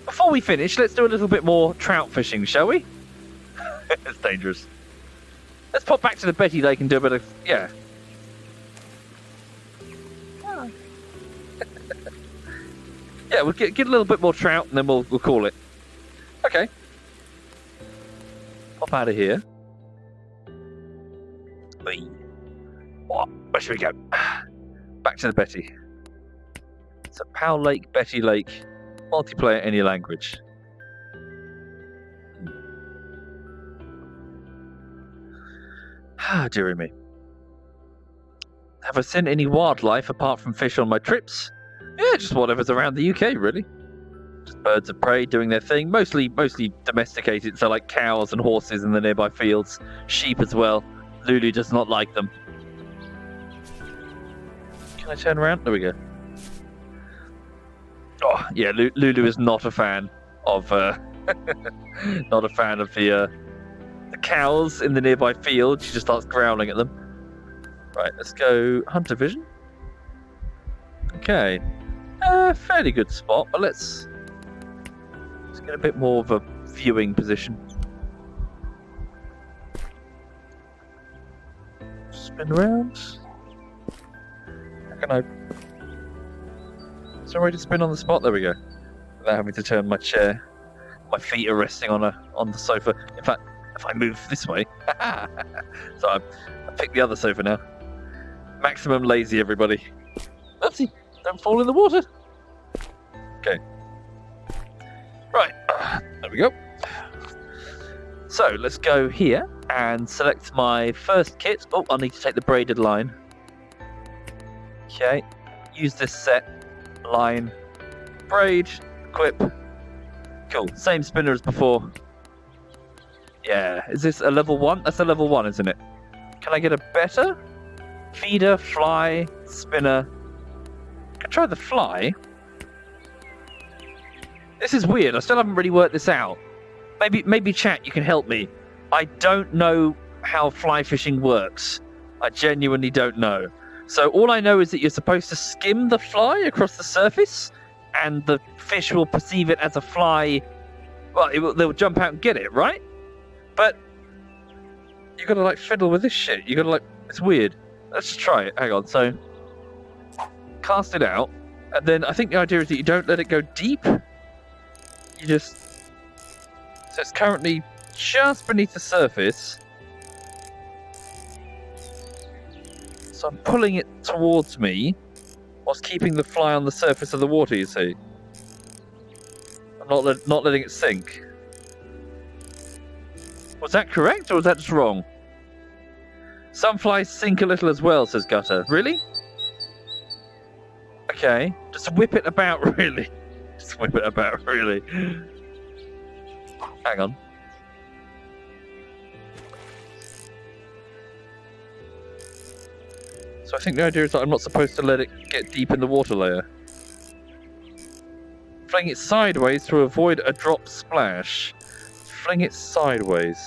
A: Before we finish, let's do a little bit more trout fishing, shall we? It's dangerous. Let's pop back to the Betty Lake and do a bit of... Yeah. Yeah, we'll get a little bit more trout and then we'll call it. Okay. Pop out of here. Where should we go? Back to the Betty. So, Powell Lake, Betty Lake, multiplayer, any language. Ah, dearie me. Have I seen any wildlife apart from fish on my trips? Yeah, just whatever's around the UK, really. Just birds of prey doing their thing, mostly domesticated, so like cows and horses in the nearby fields, sheep as well. Lulu does not like them. Can I turn around? There we go. Oh, yeah, Lulu is not a fan of the cows in the nearby field. She just starts growling at them. Right, let's go hunter vision. Okay, fairly good spot, but let's get a bit more of a viewing position. Spin around. How can I? Is there a way to spin on the spot? There we go. Without having to turn my chair. My feet are resting on the sofa. In fact, if I move this way, so I picked the other sofa now. Maximum lazy, everybody. Oopsie, don't fall in the water. Okay. Right, there we go. So let's go here and select my first kit. Oh, I need to take the braided line. Okay, use this set. Line, braid, equip. Cool, same spinner as before. Yeah, is this a level 1? That's a level 1, isn't it? Can I get a better? Feeder, fly, spinner. Can I try the fly? This is weird, I still haven't really worked this out. Maybe chat, you can help me. I don't know how fly fishing works. I genuinely don't know. So all I know is that you're supposed to skim the fly across the surface, and the fish will perceive it as a fly. Well, they'll jump out and get it, right? But you gotta like fiddle with this shit. You gotta like, it's weird. Let's just try it. Hang on. So cast it out, and then I think the idea is that you don't let it go deep. You just, so it's currently just beneath the surface. So I'm pulling it towards me whilst keeping the fly on the surface of the water, you see. I'm not letting it sink. Was that correct or was that just wrong? Some flies sink a little as well, says Gutter. Really? Okay. Just whip it about, really. Just whip it about, really. Hang on. So I think the idea is that I'm not supposed to let it get deep in the water layer. Fling it sideways to avoid a drop splash. Fling it sideways.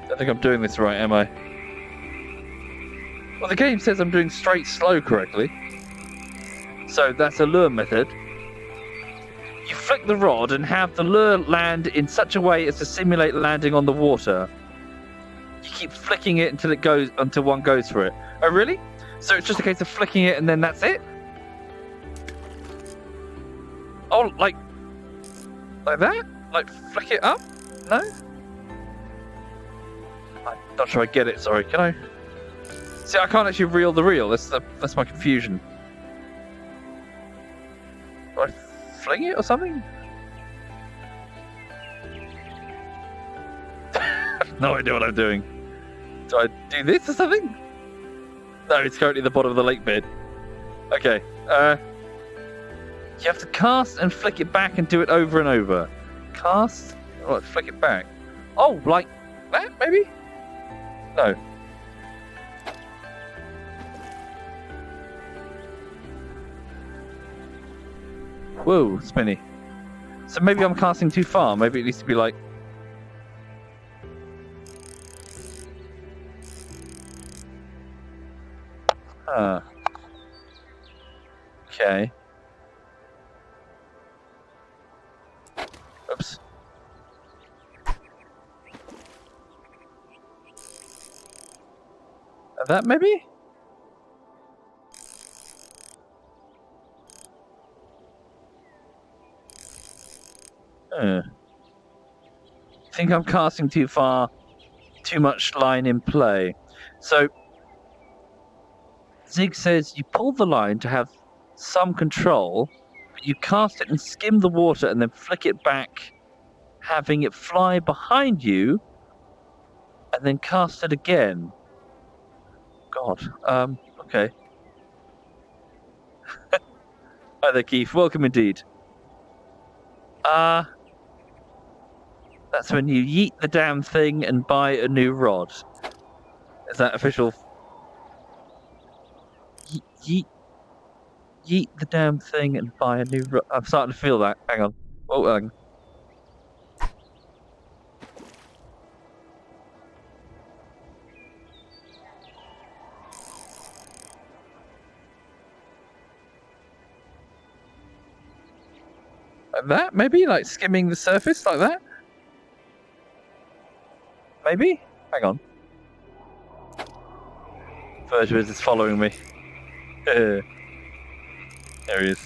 A: I think I'm doing this right, am I? Well, the game says I'm doing straight slow correctly. So that's a lure method. You flick the rod and have the lure land in such a way as to simulate landing on the water. You keep flicking it until one goes for it. Oh, really? So it's just a case of flicking it and then that's it? Oh, like that? Like flick it up? No? I'm not sure I get it, sorry. Can I? See, I can't actually reel the reel. That's my confusion. Do I fling it or something? I have no idea what I'm doing. Do I do this or something? No, it's currently the bottom of the lake bed. Okay. You have to cast and flick it back and do it over and over. Cast? What? Flick it back? Oh, like that, maybe? No. Whoa, spinny. So maybe I'm casting too far. Maybe it needs to be like... Huh. Okay. Oops. That maybe? I think I'm casting too far, too much line in play. So, Zig says you pull the line to have some control, but you cast it and skim the water and then flick it back, having it fly behind you, and then cast it again. God, okay. Hi there, Keith. Welcome indeed. That's when you yeet the damn thing and buy a new rod. Is that official? Yeet the damn thing and buy a new rod. I'm starting to feel that. Hang on. Oh, hang on. Like that, maybe? Like skimming the surface like that? Maybe? Hang on. Virtuous is following me. There he is.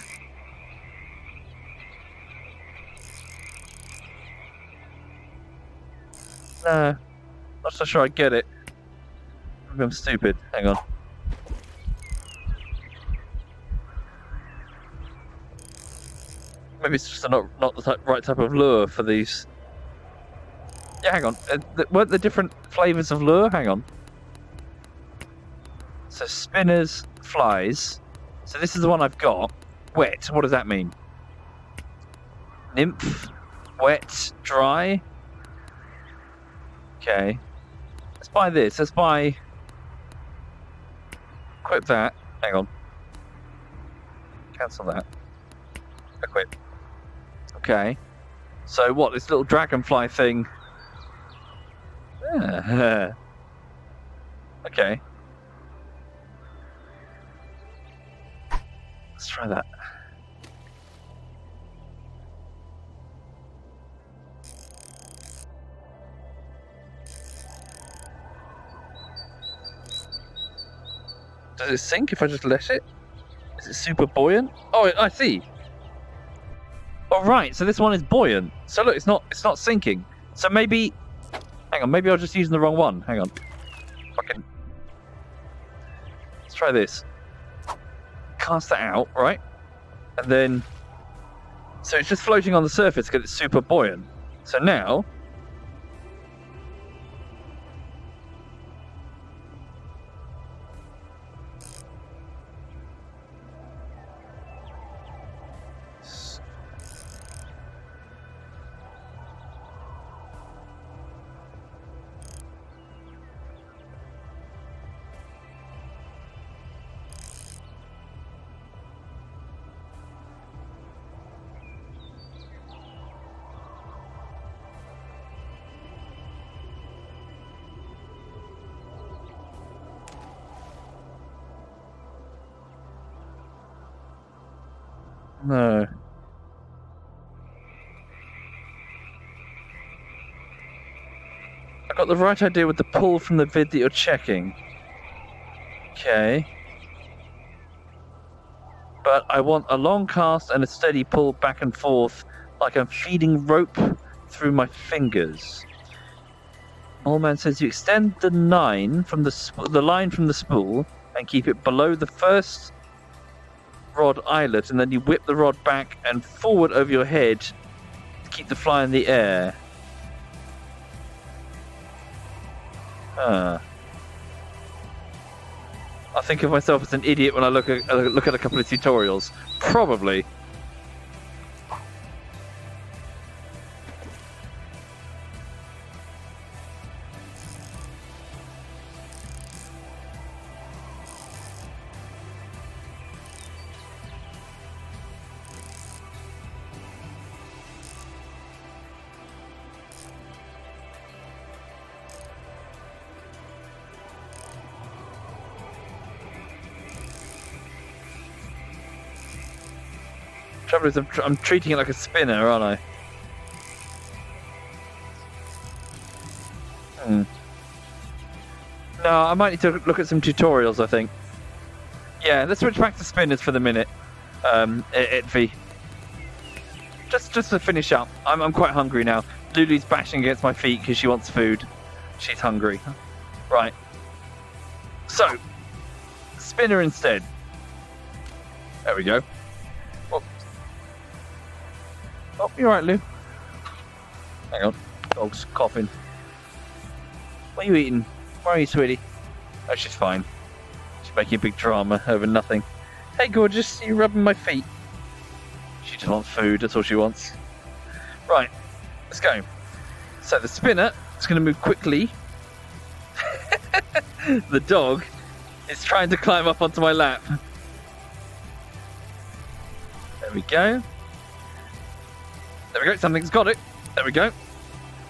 A: No, not so sure I get it. Maybe I'm stupid. Hang on. Maybe it's just not the right type of lure for these. Yeah, hang on. Weren't there different flavours of lure? Hang on. So spinners, flies. So this is the one I've got. Wet. What does that mean? Nymph. Wet. Dry. Okay. Let's buy this. Let's buy... Equip that. Hang on. Cancel that. Equip. Okay. So what? This little dragonfly thing... Okay. Let's try that. Does it sink if I just let it? Is it super buoyant? Oh, I see. Oh, right, so this one is buoyant. So look, it's not sinking. So maybe... Hang on, maybe I was just using the wrong one. Hang on. Fucking... Let's try this. Cast that out, right? And then... So it's just floating on the surface because it's super buoyant. So now... No. I got the right idea with the pull from the vid that you're checking. Okay. But I want a long cast and a steady pull back and forth, like I'm feeding rope through my fingers. Old man says you extend the line from the line from the spool and keep it below the first rod eyelet, and then you whip the rod back and forward over your head to keep the fly in the air. I think of myself as an idiot when I look at a couple of tutorials. Probably. Trouble is, I'm treating it like a spinner, aren't I? No, I might need to look at some tutorials, I think. Yeah, let's switch back to spinners for the minute. Itvi. Just to finish up, I'm quite hungry now. Lulu's bashing against my feet because she wants food. She's hungry. Right. So, spinner instead. There we go. Oh, you're right, Lou. Hang on. Dog's coughing. What are you eating? Where are you, sweetie? Oh, she's fine. She's making a big drama over nothing. Hey, gorgeous, you're rubbing my feet. She just wants food, that's all she wants. Right, let's go. So the spinner is going to move quickly. The dog is trying to climb up onto my lap. There we go. There we go, something's got it. There we go.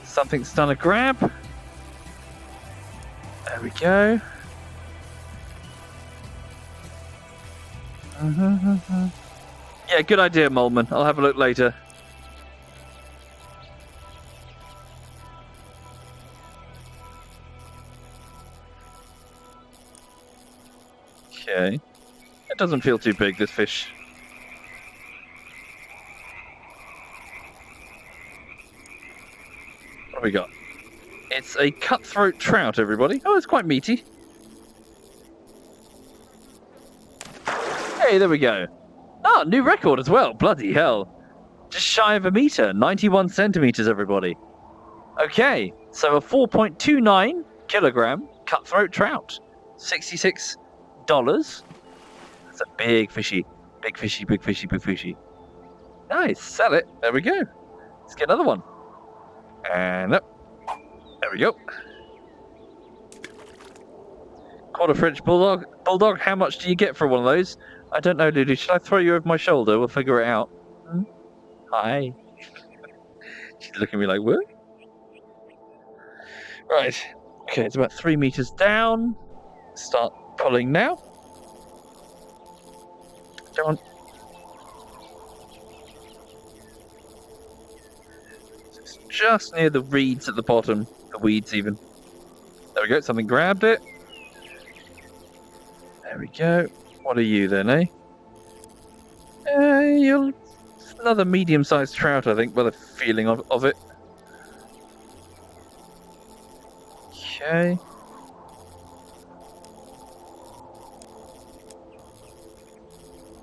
A: Something's done a grab. There we go. Yeah, good idea, Molman. I'll have a look later. Okay. It doesn't feel too big, this fish. What have we got? It's a cutthroat trout, everybody. Oh, it's quite meaty. Hey, there we go. Ah, new record as well. Bloody hell. Just shy of a meter. 91 centimeters, everybody. Okay, so a 4.29 kilogram cutthroat trout. $66. That's a big fishy. Big fishy, big fishy, big fishy. Nice, sell it. There we go. Let's get another one. And up. There we go. Quarter French bulldog. Bulldog, how much do you get for one of those? I don't know, Lulu. Should I throw you over my shoulder? We'll figure it out. Hi. She's looking at me like, what? Right. Okay, it's about 3 meters down. Start pulling now. Come on. It's just near the reeds at the bottom. The weeds, even. There we go. Something grabbed it. There we go. What are you then, eh? You're Another medium-sized trout, I think, by the feeling of it. Okay.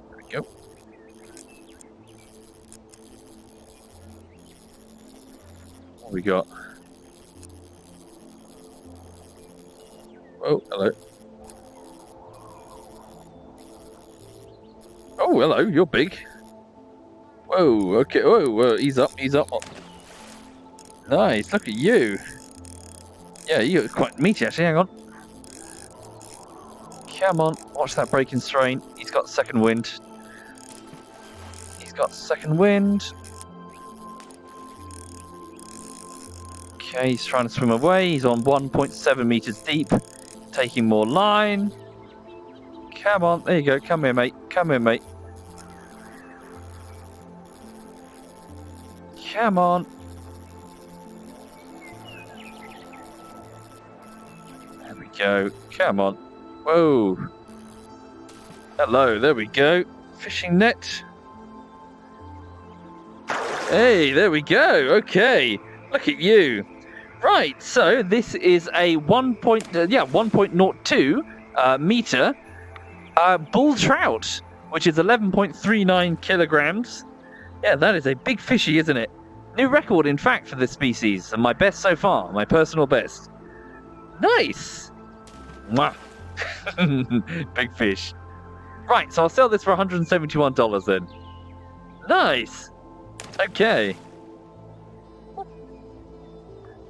A: There we go. What we got? Oh, hello. Oh, hello, you're big. Whoa, okay, whoa, ease up. Nice, look at you. Yeah, you're quite meaty, actually, hang on. Come on, watch that breaking strain. He's got second wind. Okay, he's trying to swim away. He's on 1.7 meters deep. Taking more line. Come on, there you go. Come here, mate. Come on. There we go. Come on. Whoa. Hello, there we go. Fishing net. Hey, there we go. Okay. Look at you. Right, so this is a 1.02 meter bull trout, which is 11.39 kilograms. Yeah, that is a big fishy, isn't it? New record, in fact, for this species, and my best so far, my personal best. Nice! Mwah. Big fish. Right, so I'll sell this for $171 then. Nice! Okay.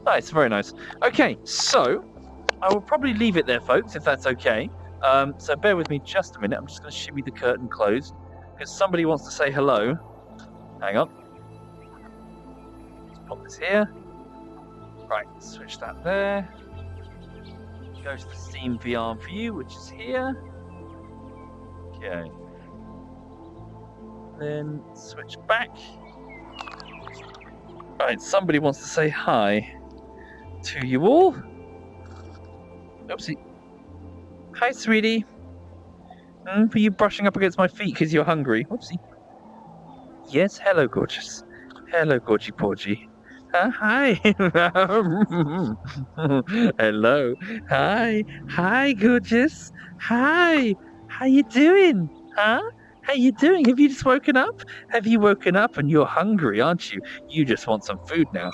A: Nice, very nice. Okay, so I will probably leave it there, folks, if that's okay. So bear with me just a minute. I'm just going to shimmy the curtain closed because somebody wants to say hello. Hang on. Let's pop this here. Right, switch that there. Go to the Steam VR view, which is here. Okay. Then switch back. Right, somebody wants to say hi to you all. Oopsie. Hi, sweetie. Were you brushing up against my feet because you're hungry? Whoopsie. Yes, hello, gorgeous. Hello, gorgy porgy. Hi. Hello. Hi, gorgeous. Hi. How you doing? Huh? How you doing? Have you just woken up? Have you woken up and you're hungry, aren't you? You just want some food now.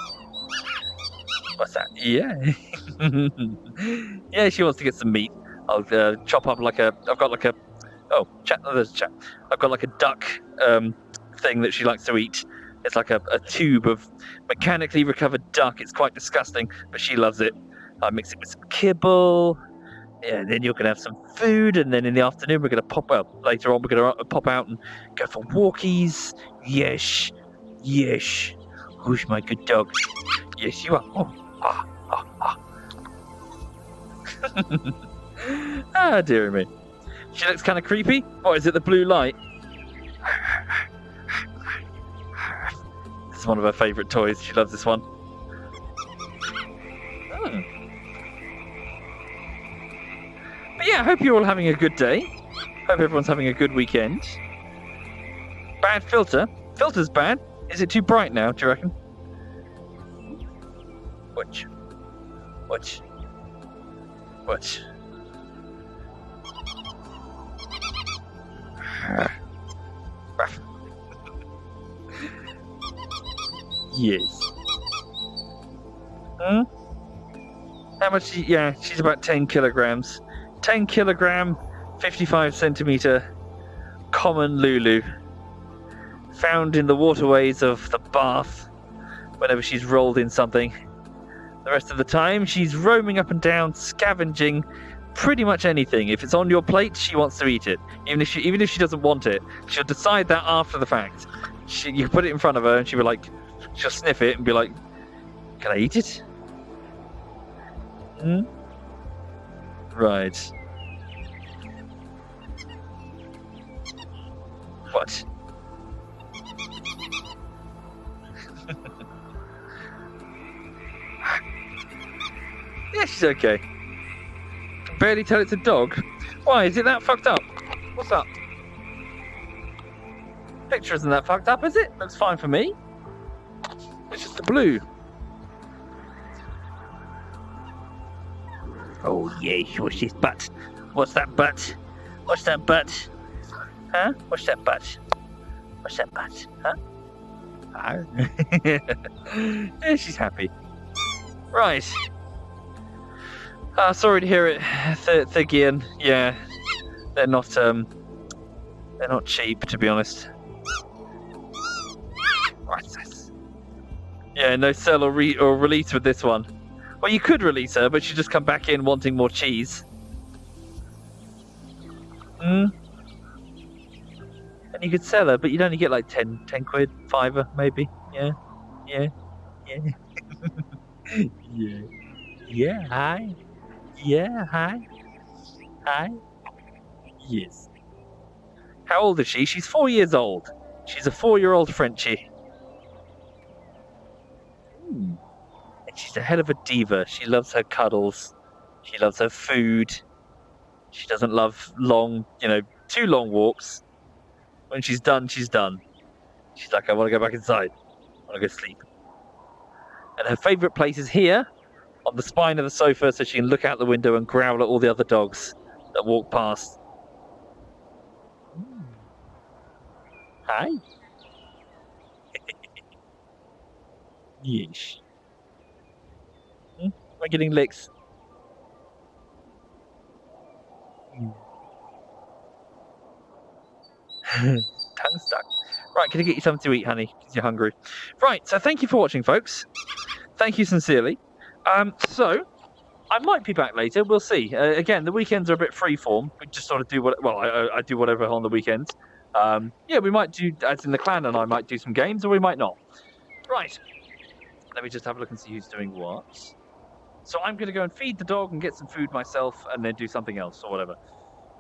A: What's that? Yeah. Yeah, she wants to get some meat. I'll chop up like a... I've got like a... Oh, chat. Oh, there's a chat. I've got like a duck thing that she likes to eat. It's like a tube of mechanically recovered duck. It's quite disgusting, but she loves it. I mix it with some kibble. Yeah, then you're going to have some food, and then in the afternoon we're going to later on we're going to pop out and go for walkies. Yes. Who's my good dog? Yes, you are. Ah, dear me. She looks kind of creepy. What is it, the blue light? This is one of her favourite toys. She loves this one. But yeah, I hope you're all having a good day. Hope everyone's having a good weekend. Bad filter. Filter's bad. Is it too bright now, do you reckon? Watch. Yes. How much? Yeah, she's about 10 kilograms. 10 kilogram, 55 centimeter common Lulu. Found in the waterways of the bath whenever she's rolled in something. The rest of the time, she's roaming up and down, scavenging pretty much anything. If it's on your plate, she wants to eat it. Even if she doesn't want it, she'll decide that after the fact. You put it in front of her, and she'll sniff it and be like, "Can I eat it?" Right. What? Yeah, she's okay. Can barely tell it's a dog. Why? Is it that fucked up? What's up? Picture isn't that fucked up, is it? Looks fine for me. It's just the blue. Oh, yeah, what's this butt? What's that butt? What's that butt? Huh? What's that butt? What's that butt? Huh? Yeah, she's happy. Right. Sorry to hear it, Thigian. Yeah, they're not cheap, to be honest. Right. Yeah, no sell or release with this one. Well, you could release her, but she'd just come back in wanting more cheese. And you could sell her, but you'd only get like 10 quid, $5 maybe. Yeah. Yeah, hi. Yeah, hi. Yes. How old is she? She's 4 years old. She's a 4-year-old Frenchie. And she's a hell of a diva. She loves her cuddles. She loves her food. She doesn't love too long walks. When she's done, she's done. She's like, I want to go back inside. I want to go sleep. And her favourite place is here, on the spine of the sofa, so she can look out the window and growl at all the other dogs that walk past. Hi. Yeesh. Am I getting licks? Tongue stuck. Right, can I get you something to eat, honey? Because you're hungry. Right, so thank you for watching, folks. Thank you sincerely. So, I might be back later. We'll see. Again, the weekends are a bit freeform. We just sort of do I do whatever on the weekends. Yeah, we might do, as in the clan, and I might do some games, or we might not. Right. Let me just have a look and see who's doing what. So I'm going to go and feed the dog and get some food myself, and then do something else, or whatever.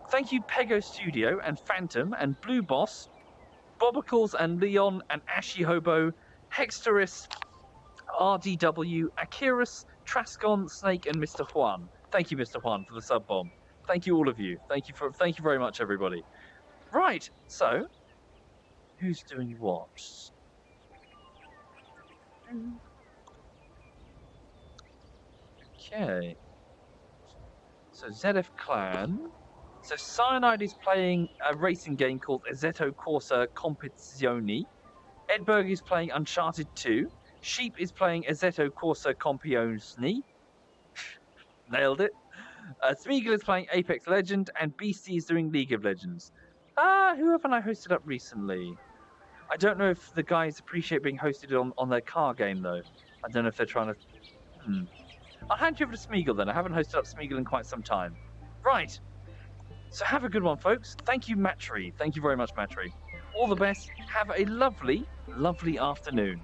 A: Thank you, Pego Studio, and Phantom, and Blue Boss, Bobicles, and Leon, and Ashy Hobo, Hexteris, RDW, Akirus, Trascon, Snake, and Mr. Juan. Thank you, Mr. Juan, for the sub bomb. Thank you, all of you. Thank you very much, everybody. Right, so who's doing what? Okay. So ZF Clan. So Cyanide is playing a racing game called Assetto Corsa Competizioni. Edberg is playing Uncharted 2. Sheep is playing Assetto Corsa Campioni. Nailed it. Smeagol is playing Apex Legend, and Beastie is doing League of Legends. Who haven't I hosted up recently? I don't know if the guys appreciate being hosted on their car game, though. I don't know if they're trying to... I'll hand you over to Smeagol, then. I haven't hosted up Smeagol in quite some time. Right. So have a good one, folks. Thank you, Matry. Thank you very much, Matry. All the best. Have a lovely, lovely afternoon.